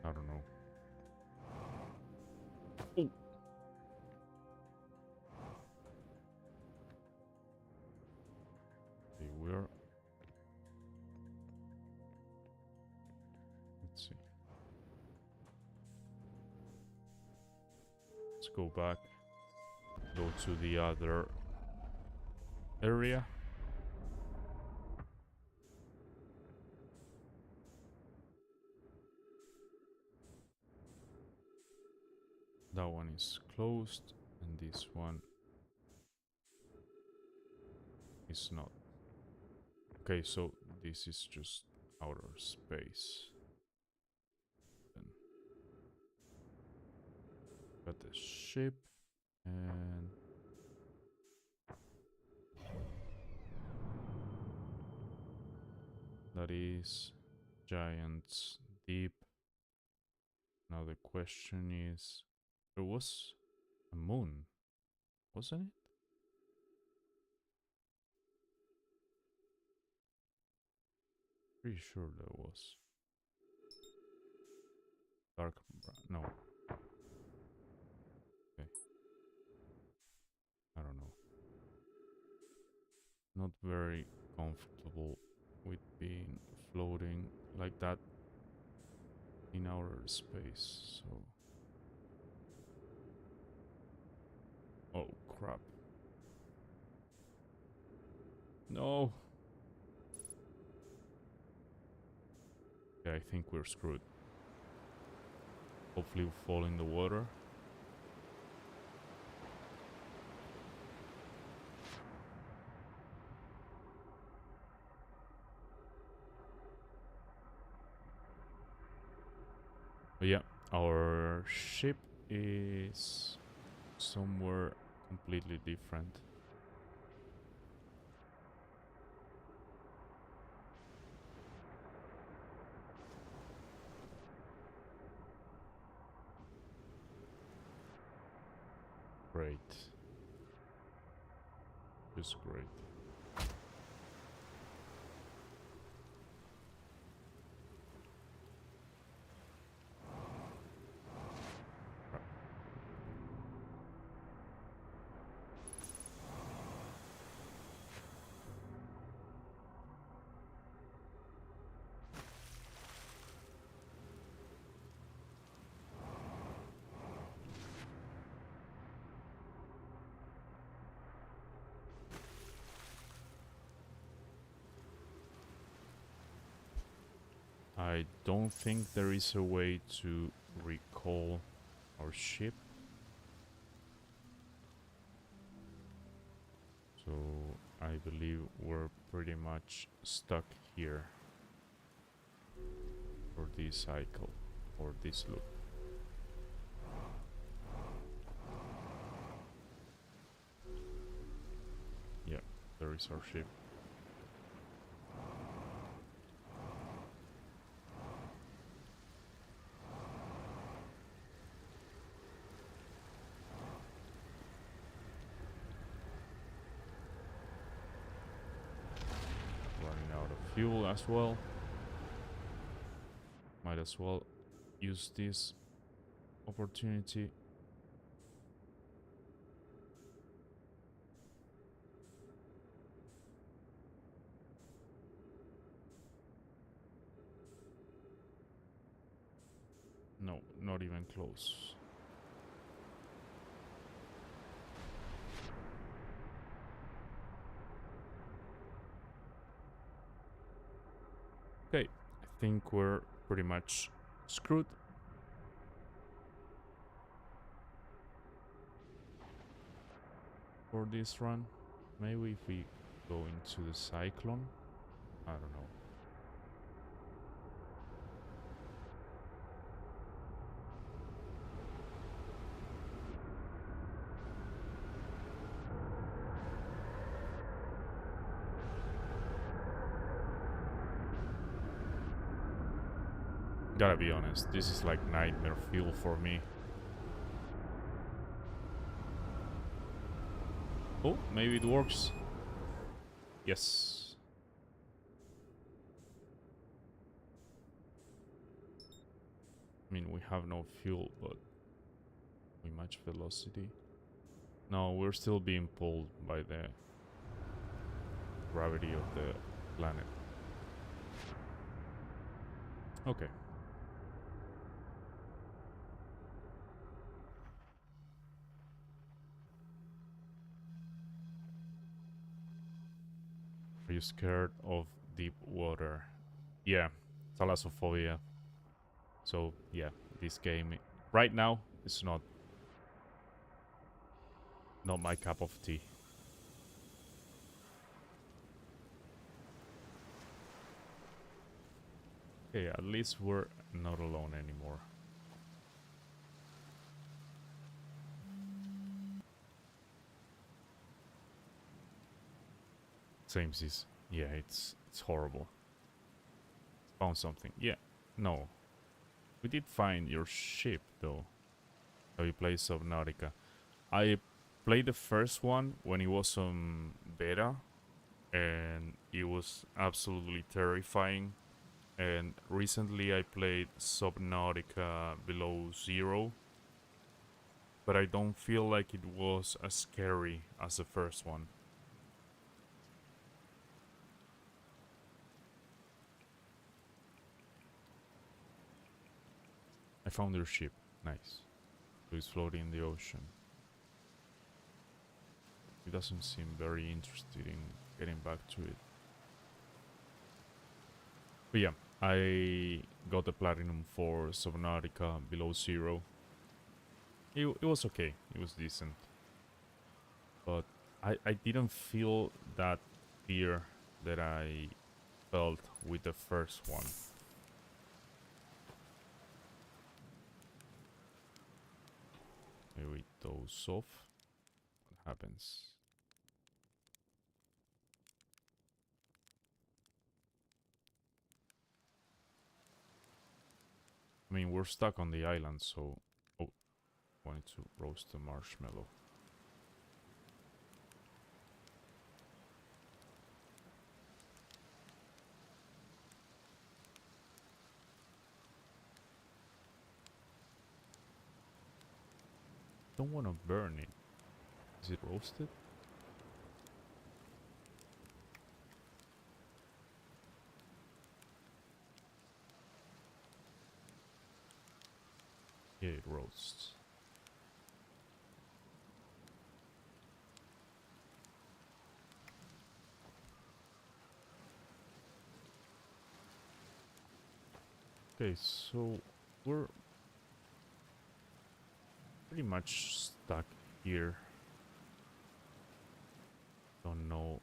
I don't know. Oh. Okay, where? Let's see. Let's go back. Go to the other area. That one is closed, and this one is not. Okay, so this is just outer space. Then got the ship, and that is Giant's Deep. Now the question is, there was a moon, wasn't it? Pretty sure there was. Dark brown, no. Okay. I don't know. Not very comfortable with being floating like that in outer space, so... Oh, crap. No! Yeah, I think we're screwed. Hopefully we fall in the water. Our ship is somewhere completely different. Great. Just great. I don't think there is a way to recall our ship. So I believe we're pretty much stuck here for this cycle or this loop. Yeah, there is our ship. Running out of fuel as well. Might as well use this opportunity. No, not even close. Okay, I think we're pretty much screwed. For this run. Maybe if we go into the cyclone. I don't know. Gotta be honest, this is like nightmare fuel for me. Oh, maybe it works. Yes. I mean, we have no fuel, but we match velocity. No, we're still being pulled by the gravity of the planet. Okay. Are you scared of deep water? Yeah, thalassophobia. So yeah, this game right now is not my cup of tea. Okay, at least we're not alone anymore. Same sis. Yeah, it's horrible. Found something. Yeah. No. We did find your ship though. Have you played Subnautica? I played the first one when it was on beta and it was absolutely terrifying. And recently I played Subnautica Below Zero, but I don't feel like it was as scary as the first one. I found your ship. Nice. So it's floating in the ocean. He doesn't seem very interested in getting back to it. But yeah, I got the platinum for Subnautica Below Zero. It was okay. It was decent. But I didn't feel that fear that I felt with the first one. Maybe we doze off. What happens? I mean, we're stuck on the island, so... Oh, wanted to roast a marshmallow. Don't want to burn it. Is it roasted? Yeah, it roasts. Okay, so we're pretty much stuck here. Don't know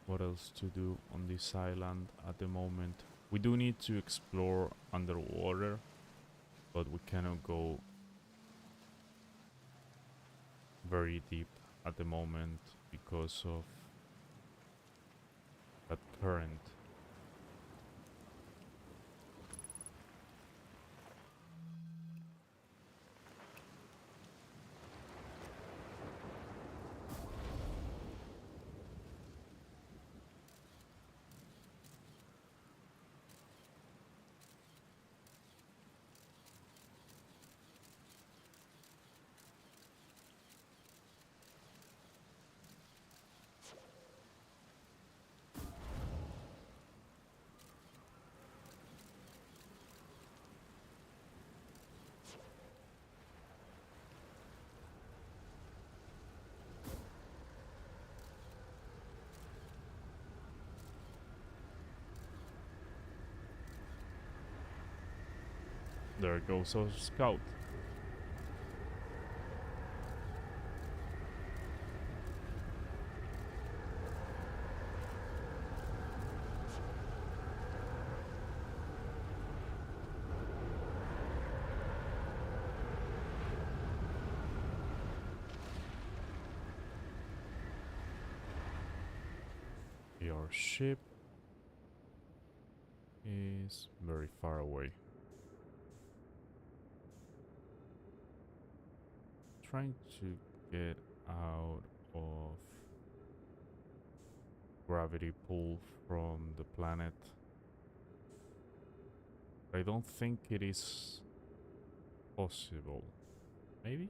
what else to do on this island at the moment. We do need to explore underwater, but we cannot go very deep at the moment because of that current. There goes our scout. Your ship is very far away. Trying to get out of gravity pull from the planet. I don't think it is possible. Maybe?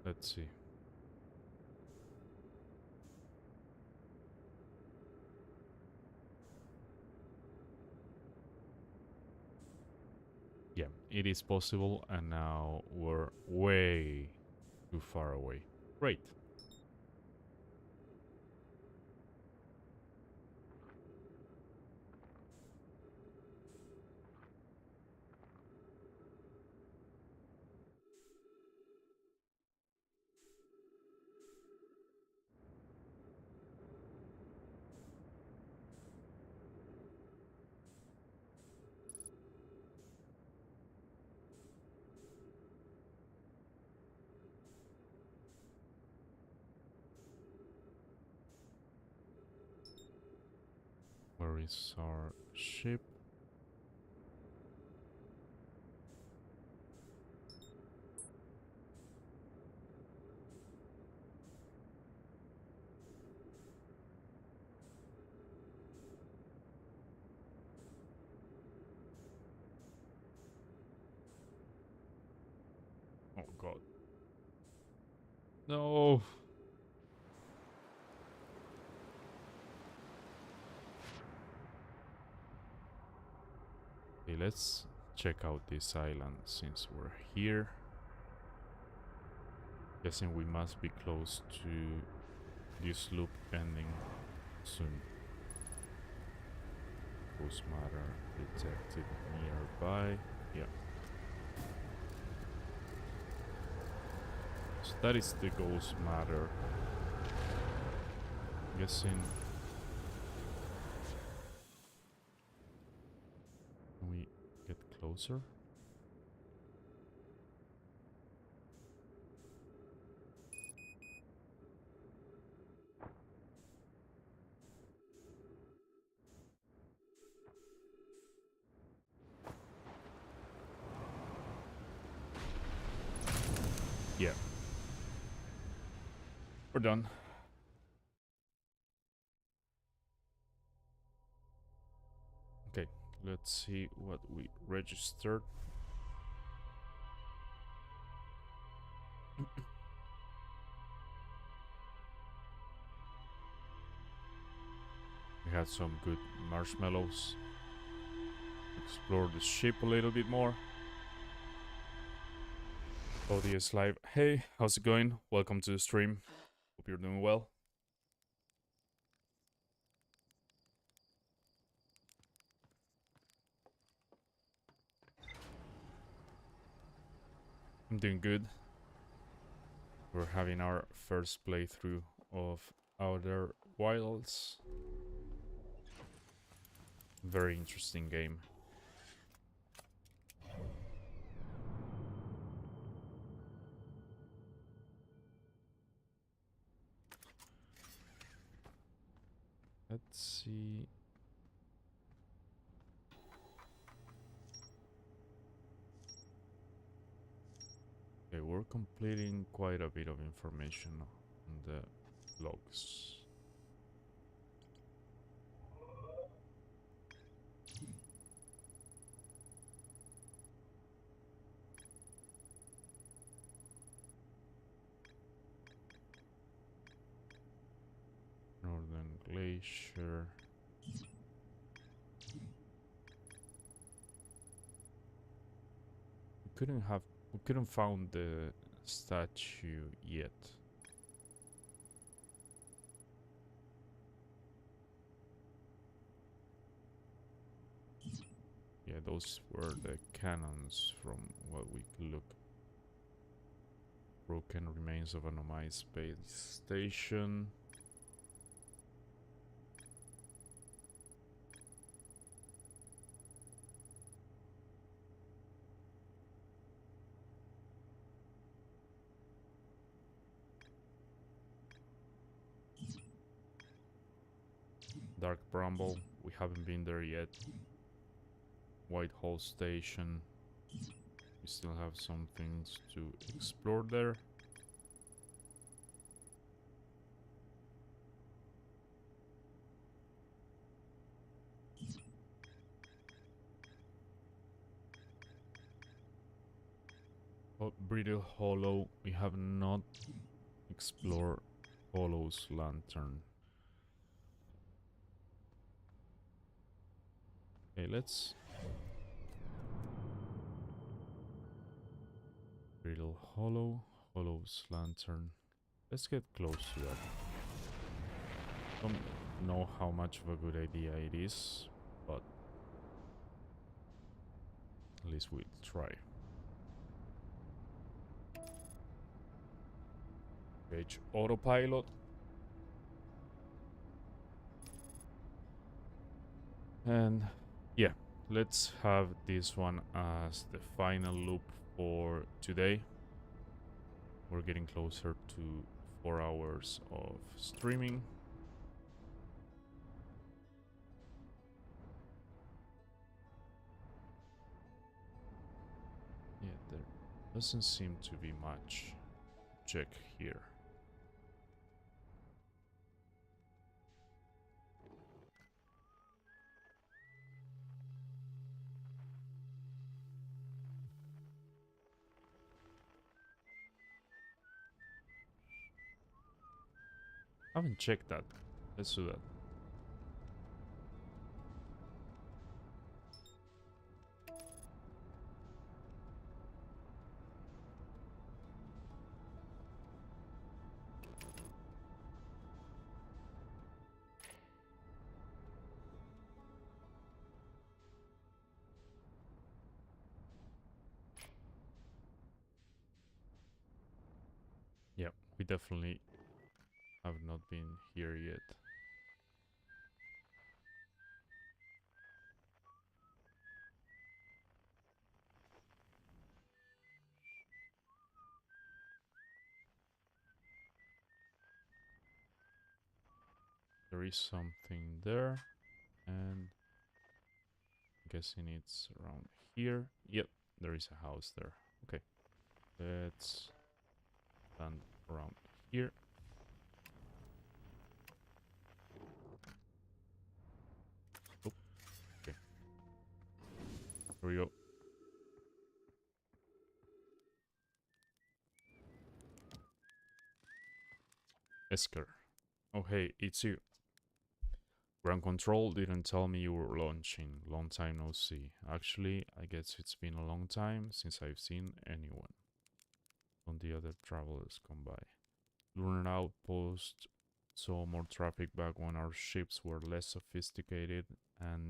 Let's see. Yeah, it is possible, and now we're way too far away. Great. Where is our ship? Oh god. No! Okay, let's check out this island since we're here. Guessing we must be close to this loop ending soon. Ghost matter detected nearby. Yeah. So that is the ghost matter. Guessing closer. Yeah. We're done. Okay, let's see what we registered. We had some good marshmallows. Explore the ship a little bit more. ODS Live. Hey, how's it going? Welcome to the stream. Hope you're doing well. I'm doing good. We're having our first playthrough of OuterWilds. Very interesting game. Let's see. Okay, we're completing quite a bit of information on the logs. Northern Glacier. We couldn't found the statue yet. Yeah, those were the cannons from what we could look. Broken remains of an Omai space station. Dark Bramble, we haven't been there yet. Whitehall Station. We still have some things to explore there. Oh, Brittle Hollow, we have not explored Hollow's Lantern. Okay, let's... Brittle Hollow, Hollow's Lantern. Let's get close to that. Don't know how much of a good idea it is, but at least we'll try. Page autopilot. And yeah, let's have this one as the final loop for today. We're getting closer to 4 hours of streaming. Yeah, there doesn't seem to be much to check here. I haven't checked that. Let's do that. Yeah, we definitely have not been here yet. There is something there, and I'm guessing it's around here. Yep, there is a house there. Okay, let's stand around here. Oh, okay. Here we go. Esker. Oh, hey, it's you. Ground Control didn't tell me you were launching. Long time no see. Actually, I guess it's been a long time since I've seen anyone. On the other travelers come by. Lunar Outpost saw more traffic back when our ships were less sophisticated and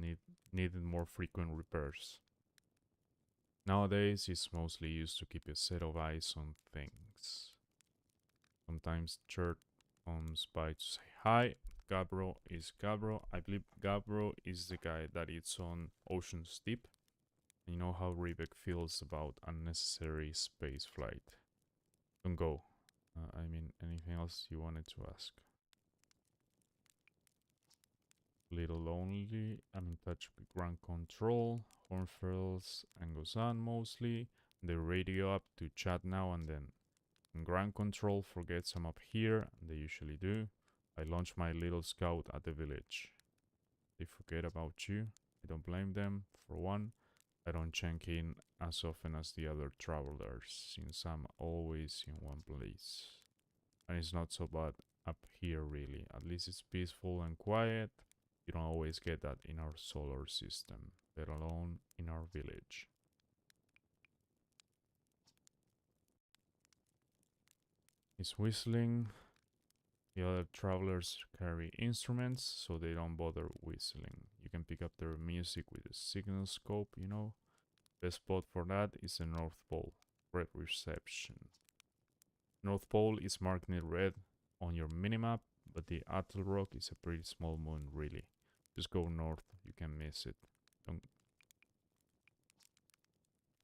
needed more frequent repairs. Nowadays, it's mostly used to keep a set of eyes on things. Sometimes Chert comes by to say hi. Gabro is Gabro. I believe Gabro is the guy that is on Ocean's Deep. You know how Rivek feels about unnecessary space flight. Don't go. I mean, anything else you wanted to ask? Little lonely. I'm in touch with Ground Control, Hornfells, and Gozan mostly. They radio up to chat now and then. When Ground Control forgets I'm up here, and they usually do, I launch my little scout at the village. They forget about you. I don't blame them. For one, I don't check in as often as the other travelers, since I'm always in one place. And it's not so bad up here really. At least it's peaceful and quiet. You don't always get that in our solar system, let alone in our village. It's whistling. The other travelers carry instruments, so they don't bother whistling. You can pick up their music with a signal scope, you know. Best spot for that is the North Pole. Red reception. North Pole is marked in red on your minimap, but the Atoll Rock is a pretty small moon, really. Just go north, you can miss it. Don't.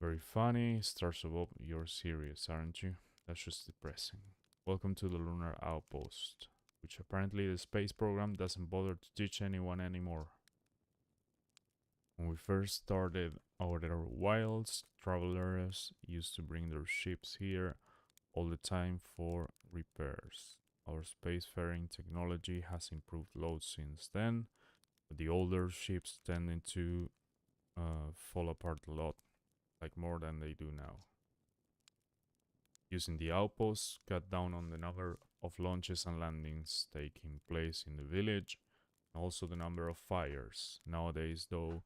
Very funny. Stars above, you're serious, aren't you? That's just depressing. Welcome to the Lunar Outpost, which apparently the space program doesn't bother to teach anyone anymore. When we first started OuterWilds, travelers used to bring their ships here all the time for repairs. Our spacefaring technology has improved loads since then, but the older ships tended to fall apart a lot, like more than they do now. Using the outposts, cut down on the number of launches and landings taking place in the village, and also the number of fires. Nowadays, though,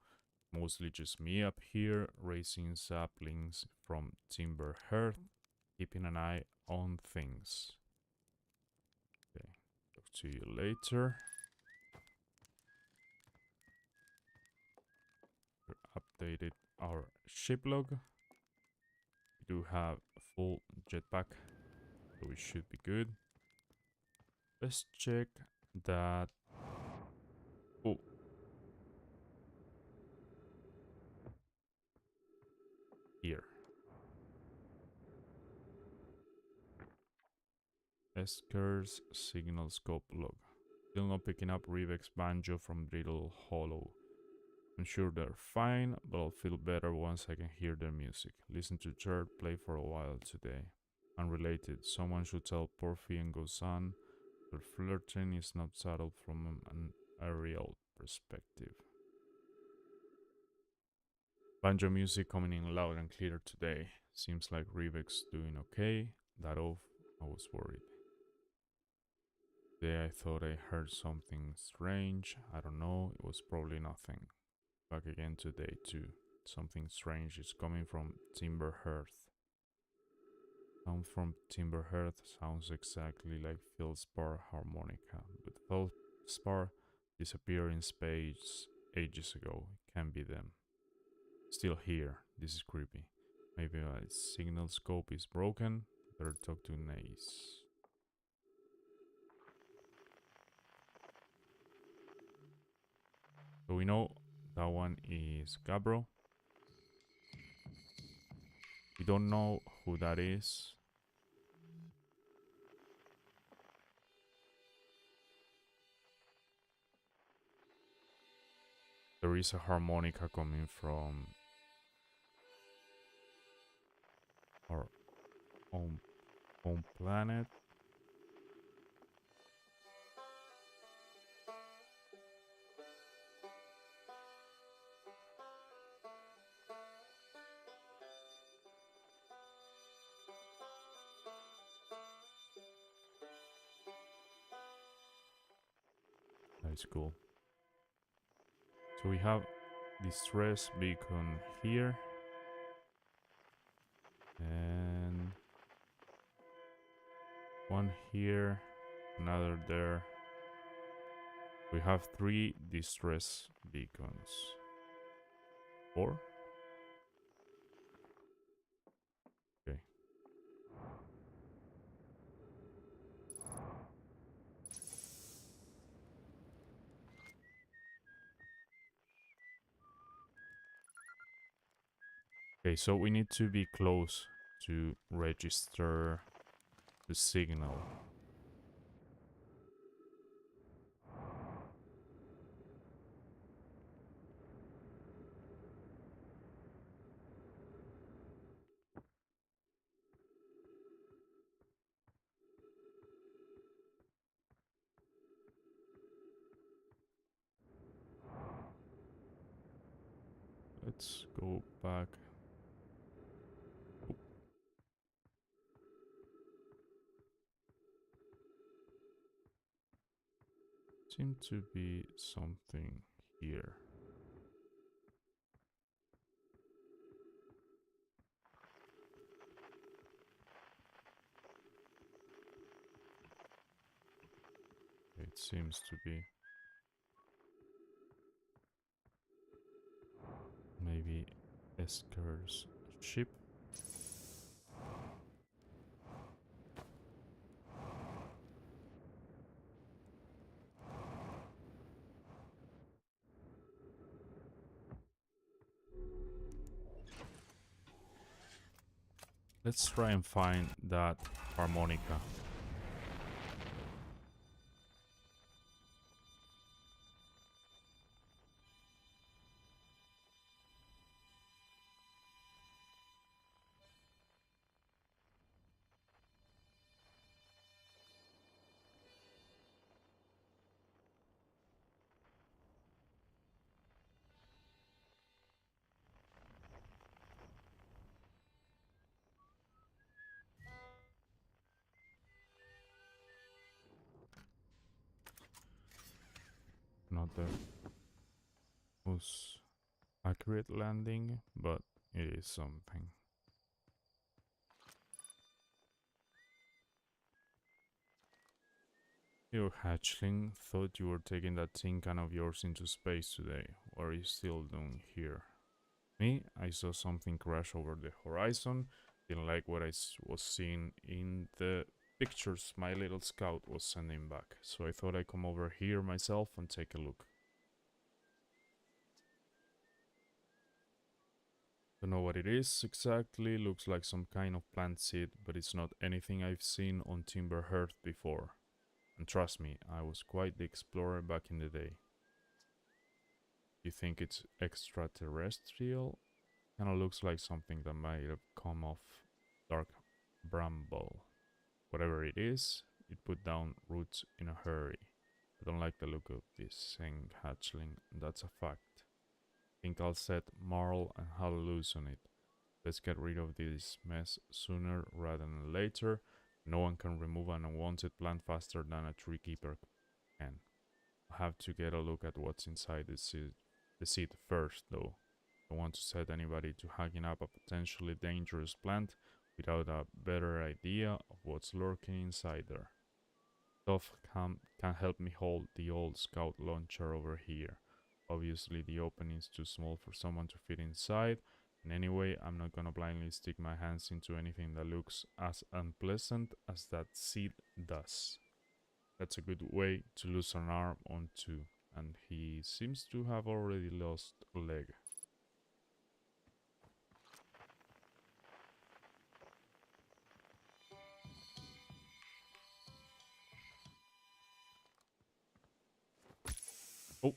mostly just me up here, raising saplings from Timber Hearth, keeping an eye on things. Okay, talk to you later. We updated our ship log. We do have a full jetpack, so we should be good. Let's check that. Oh. Here. Esker's signal scope log. Still not picking up Rivek's banjo from Brittle Hollow. I'm sure they're fine, but I'll feel better once I can hear their music. Listen to Chert play for a while today. Unrelated, someone should tell Porphy and Gozan that flirting is not subtle from an aerial perspective. Banjo music coming in loud and clear today. Seems like Rivek's doing okay. That off, I was worried. Today I thought I heard something strange. I don't know, it was probably nothing. Back again today too. Something strange is coming from Timber Hearth. Sound from Timber Hearth sounds exactly like Feldspar harmonica, but Feldspar disappeared in space ages ago. It can't be them. Still here. This is creepy. Maybe my signal scope is broken. Better talk to Nace. So we know that one is Gabro. We don't know who that is. There is a harmonica coming from our own planet. That's cool. So we have distress beacon here. And one here, another there. We have 3 distress beacons. 4? Okay. Okay, so we need to be close to register the signal. Let's go back. Oh. Seem to be something here. It seems to be. Maybe Esker's ship. Let's try and find that harmonica. Not the most accurate landing, but it is something. Your hatchling, thought you were taking that tin can of yours into space today. What are you still doing here? Me, I saw something crash over the horizon. Didn't like what I was seeing in the pictures my little scout was sending back. So I thought I'd come over here myself and take a look. Don't know what it is exactly. Looks like some kind of plant seed, but it's not anything I've seen on Timber Hearth before. And trust me, I was quite the explorer back in the day. You think it's extraterrestrial? Kinda looks like something that might have come off dark bramble. Whatever it is, it put down roots in a hurry. I don't like the look of this thing hatchling, and that's a fact. Think I'll set Marl and Hal loose on it. Let's get rid of this mess sooner rather than later. No one can remove an unwanted plant faster than a tree keeper can. I have to get a look at what's inside the seed first, though. I don't want to set anybody to hacking up a potentially dangerous plant without a better idea of what's lurking inside there. Stuff can help me hold the old scout launcher over here. Obviously the opening's too small for someone to fit inside, and anyway I'm not gonna blindly stick my hands into anything that looks as unpleasant as that seed does. That's a good way to lose an arm on two, and he seems to have already lost a leg. Oh.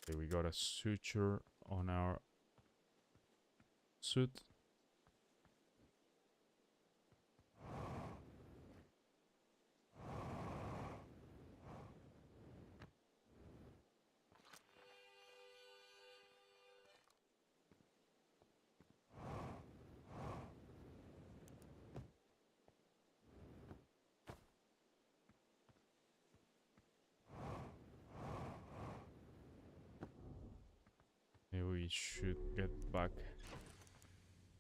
Okay, we got a suture on our suit. Maybe we should get back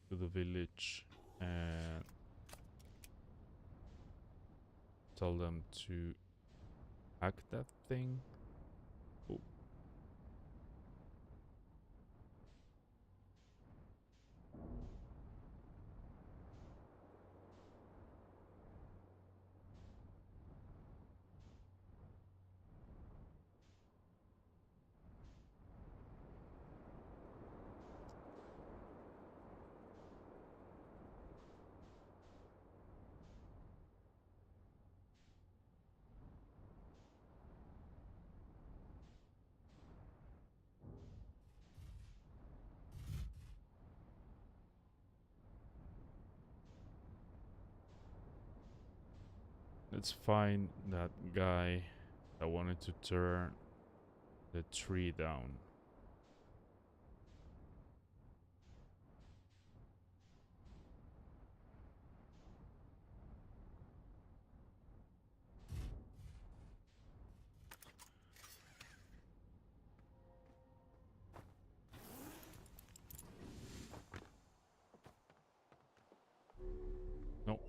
to the village and tell them to hack that thing. Oh. Let's find that guy that wanted to turn the tree down. No.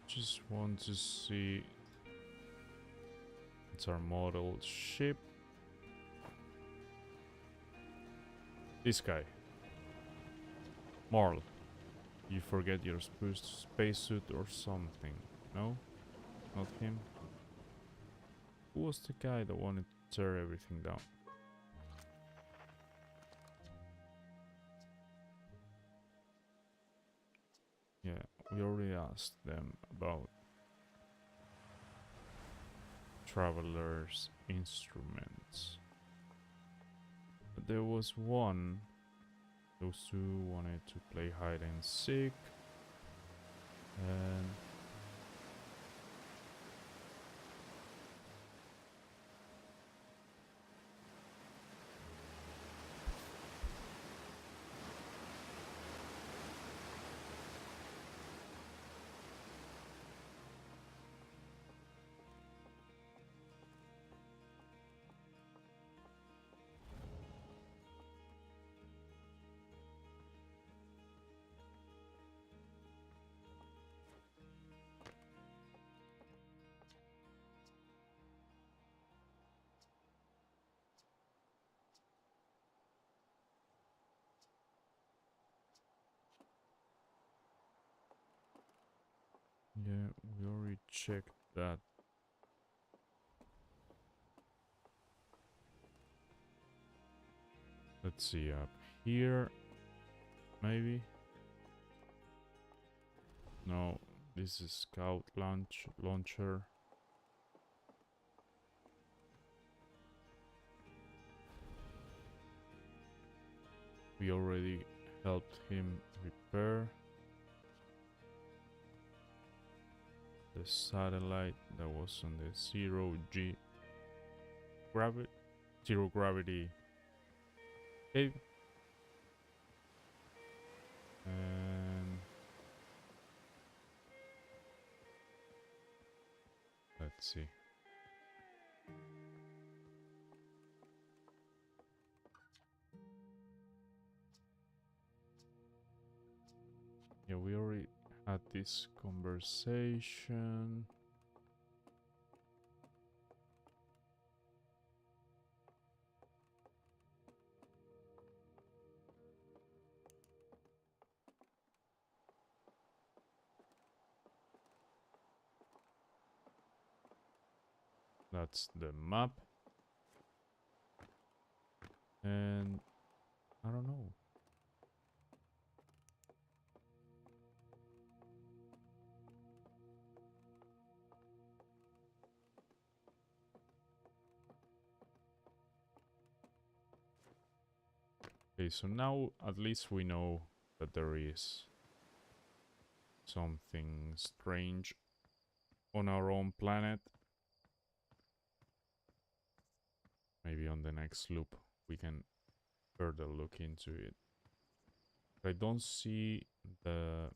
Just want to see. It's our model ship. This guy. Marl. You forget your spacesuit or something. No? Not him? Who was the guy that wanted to tear everything down? Yeah, we already asked them about travelers' instruments. But there was one. Those two wanted to play hide and seek. And yeah, we already checked that. Let's see, up here, maybe? No, this is scout launcher. We already helped him repair the satellite that was on the zero gravity cave. And let's see. Yeah, we already had this conversation. That's the map. And I don't know. Okay, so now at least we know that there is something strange on our own planet. Maybe on the next loop we can further look into it. I don't see the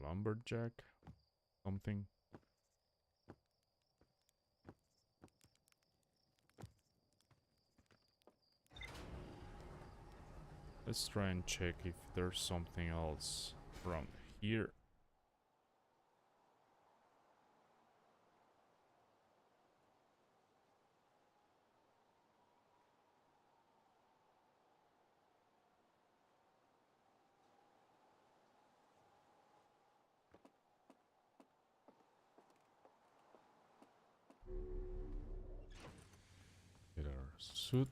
lumberjack something. Let's try and check if there's something else around here. Get our suit.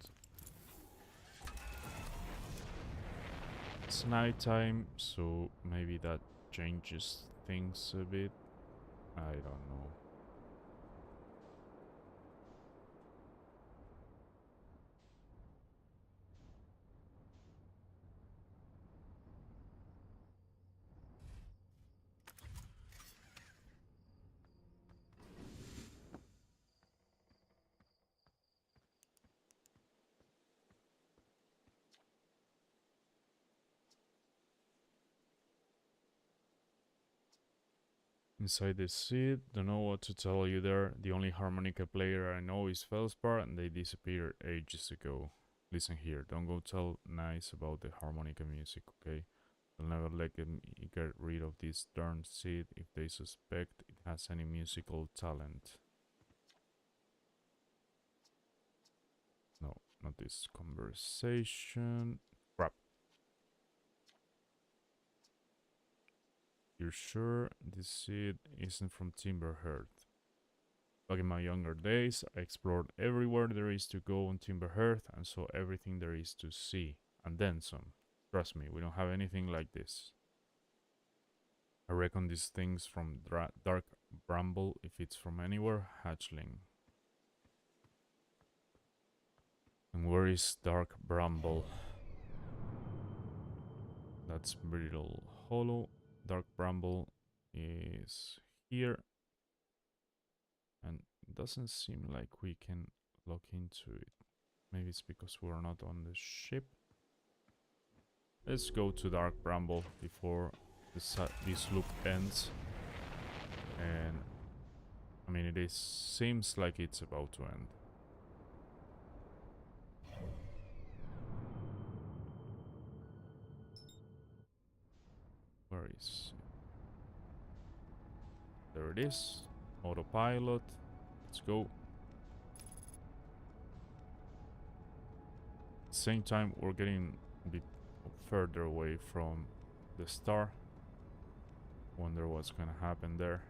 It's nighttime, so maybe that changes things a bit. I don't know. Inside the seat, don't know what to tell you there. The only harmonica player I know is Felspar and they disappeared ages ago. Listen here, don't go tell nice about the harmonica music, okay? They'll never let them get rid of this darn seed if they suspect it has any musical talent. No, not this conversation. Crap. You're sure this seed isn't from Timberhearth? Back in my younger days, I explored everywhere there is to go on Timberhearth and saw everything there is to see, and then some. Trust me, we don't have anything like this. I reckon this thing's from Dark Bramble. If it's from anywhere, hatchling. And where is Dark Bramble? That's Brittle Hollow. Dark Bramble is here. And it doesn't seem like we can log into it. Maybe it's because we're not on the ship. Let's go to Dark Bramble before this loop ends. And I mean, seems like it's about to end. Where is it? There it is. Autopilot. Let's go. At the same time, we're getting a bit further away from the star. Wonder what's gonna happen there.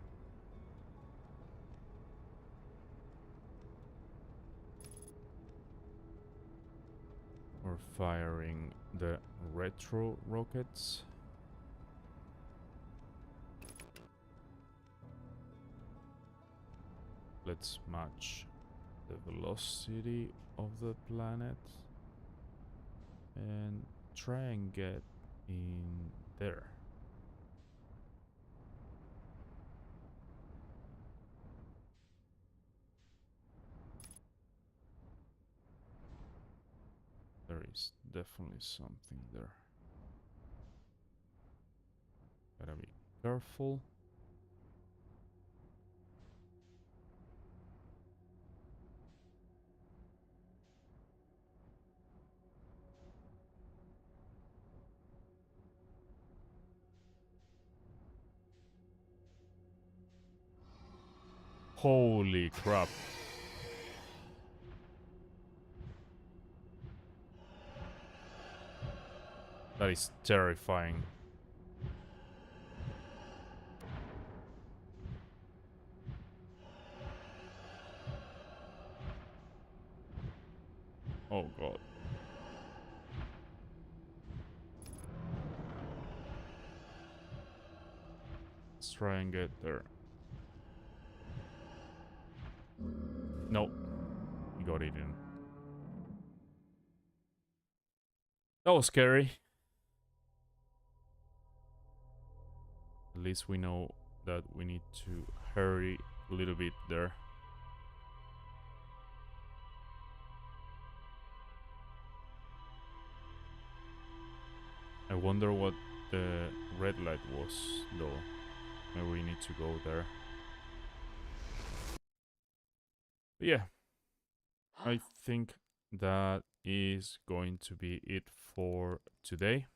We're firing the retro rockets. Let's match the velocity of the planet and try and get in there. There is definitely something there. Gotta be careful. Holy crap. That is terrifying. Oh god. Let's try and get there. Nope. He got eaten. That was scary. At least we know that we need to hurry a little bit there. I wonder what the red light was, though. Maybe we need to go there. But yeah, I think that is going to be it for today.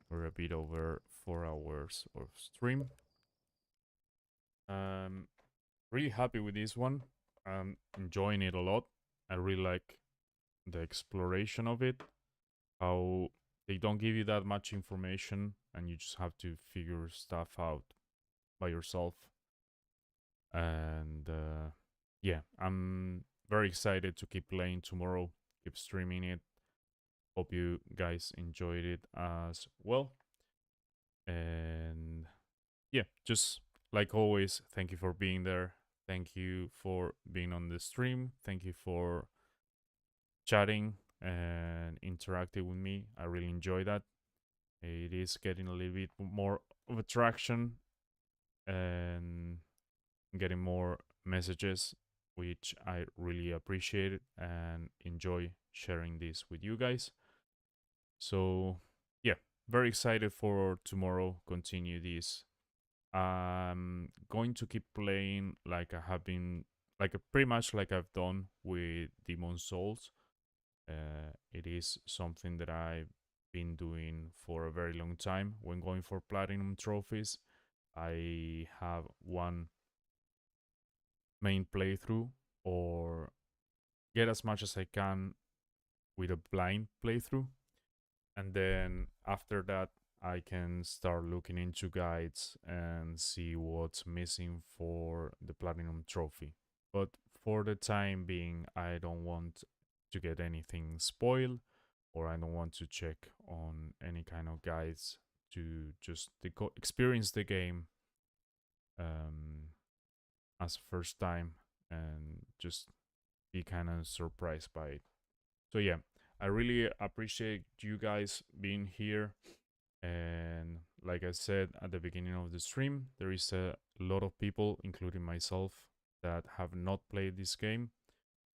We're a bit over 4 hours of stream. Really happy with this one. I'm enjoying it a lot. I really like the exploration of it. How they don't give you that much information and you just have to figure stuff out by yourself. And yeah, I'm very excited to keep playing tomorrow, keep streaming it. Hope you guys enjoyed it as well. And yeah, just like always, thank you for being there. Thank you for being on the stream. Thank you for chatting and interacting with me. I really enjoy that. It is getting a little bit more of a traction and getting more messages, which I really appreciate and enjoy sharing this with you guys. So yeah, very excited for tomorrow. Continue this. I'm going to keep playing like I have been, like pretty much like I've done with Demon Souls. It is something that I've been doing for a very long time. When going for platinum trophies, I have one main playthrough or get as much as I can with a blind playthrough. And then after that, I can start looking into guides and see what's missing for the platinum trophy. But for the time being, I don't want to get anything spoiled, or I don't want to check on any kind of guides to just experience the game as first time and just be kind of surprised by it. So yeah, I really appreciate you guys being here. And like I said at the beginning of the stream, there is a lot of people, including myself, that have not played this game.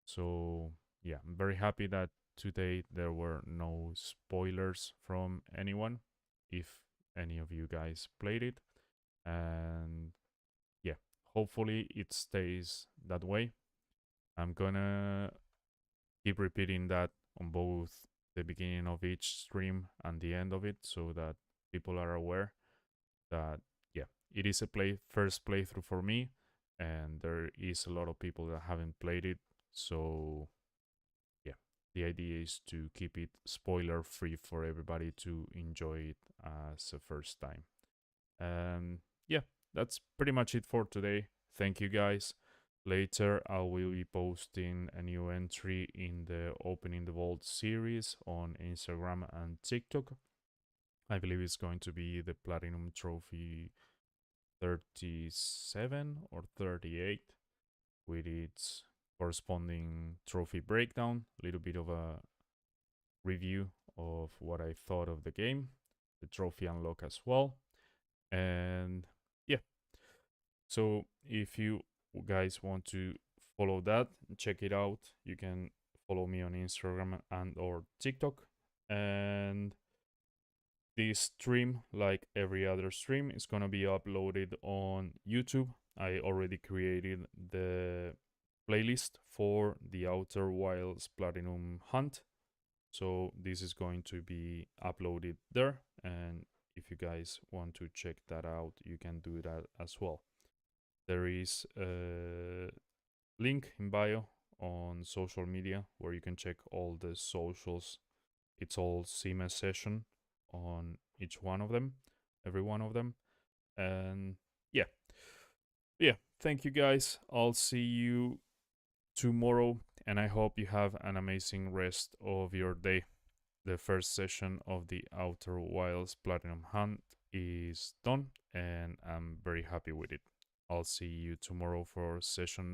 So yeah, I'm very happy that today there were no spoilers from anyone, if any of you guys played it. And yeah, hopefully it stays that way. I'm gonna keep repeating that on both the beginning of each stream and the end of it so that people are aware that yeah, it is a first playthrough for me and there is a lot of people that haven't played it. So yeah, the idea is to keep it spoiler free for everybody to enjoy it as a first time. Yeah, that's pretty much it for today. Thank you guys. Later, I will be posting a new entry in the Opening the Vault series on Instagram and TikTok. I believe it's going to be the Platinum Trophy 37 or 38 with its corresponding trophy breakdown, a little bit of a review of what I thought of the game, the trophy unlock as well. And yeah, so if you guys want to follow that, check it out. You can follow me on Instagram and or TikTok. And this stream, like every other stream, is gonna be uploaded on YouTube. I already created the playlist for the OuterWilds Platinum Hunt. So this is going to be uploaded there. And if you guys want to check that out, you can do that as well. There is a link in bio on social media where you can check all the socials. It's all ZimaSession on each one of them, every one of them. And yeah, yeah. Thank you guys. I'll see you tomorrow, and I hope you have an amazing rest of your day. The first session of the Outer Wilds Platinum Hunt is done, and I'm very happy with it. I'll see you tomorrow for session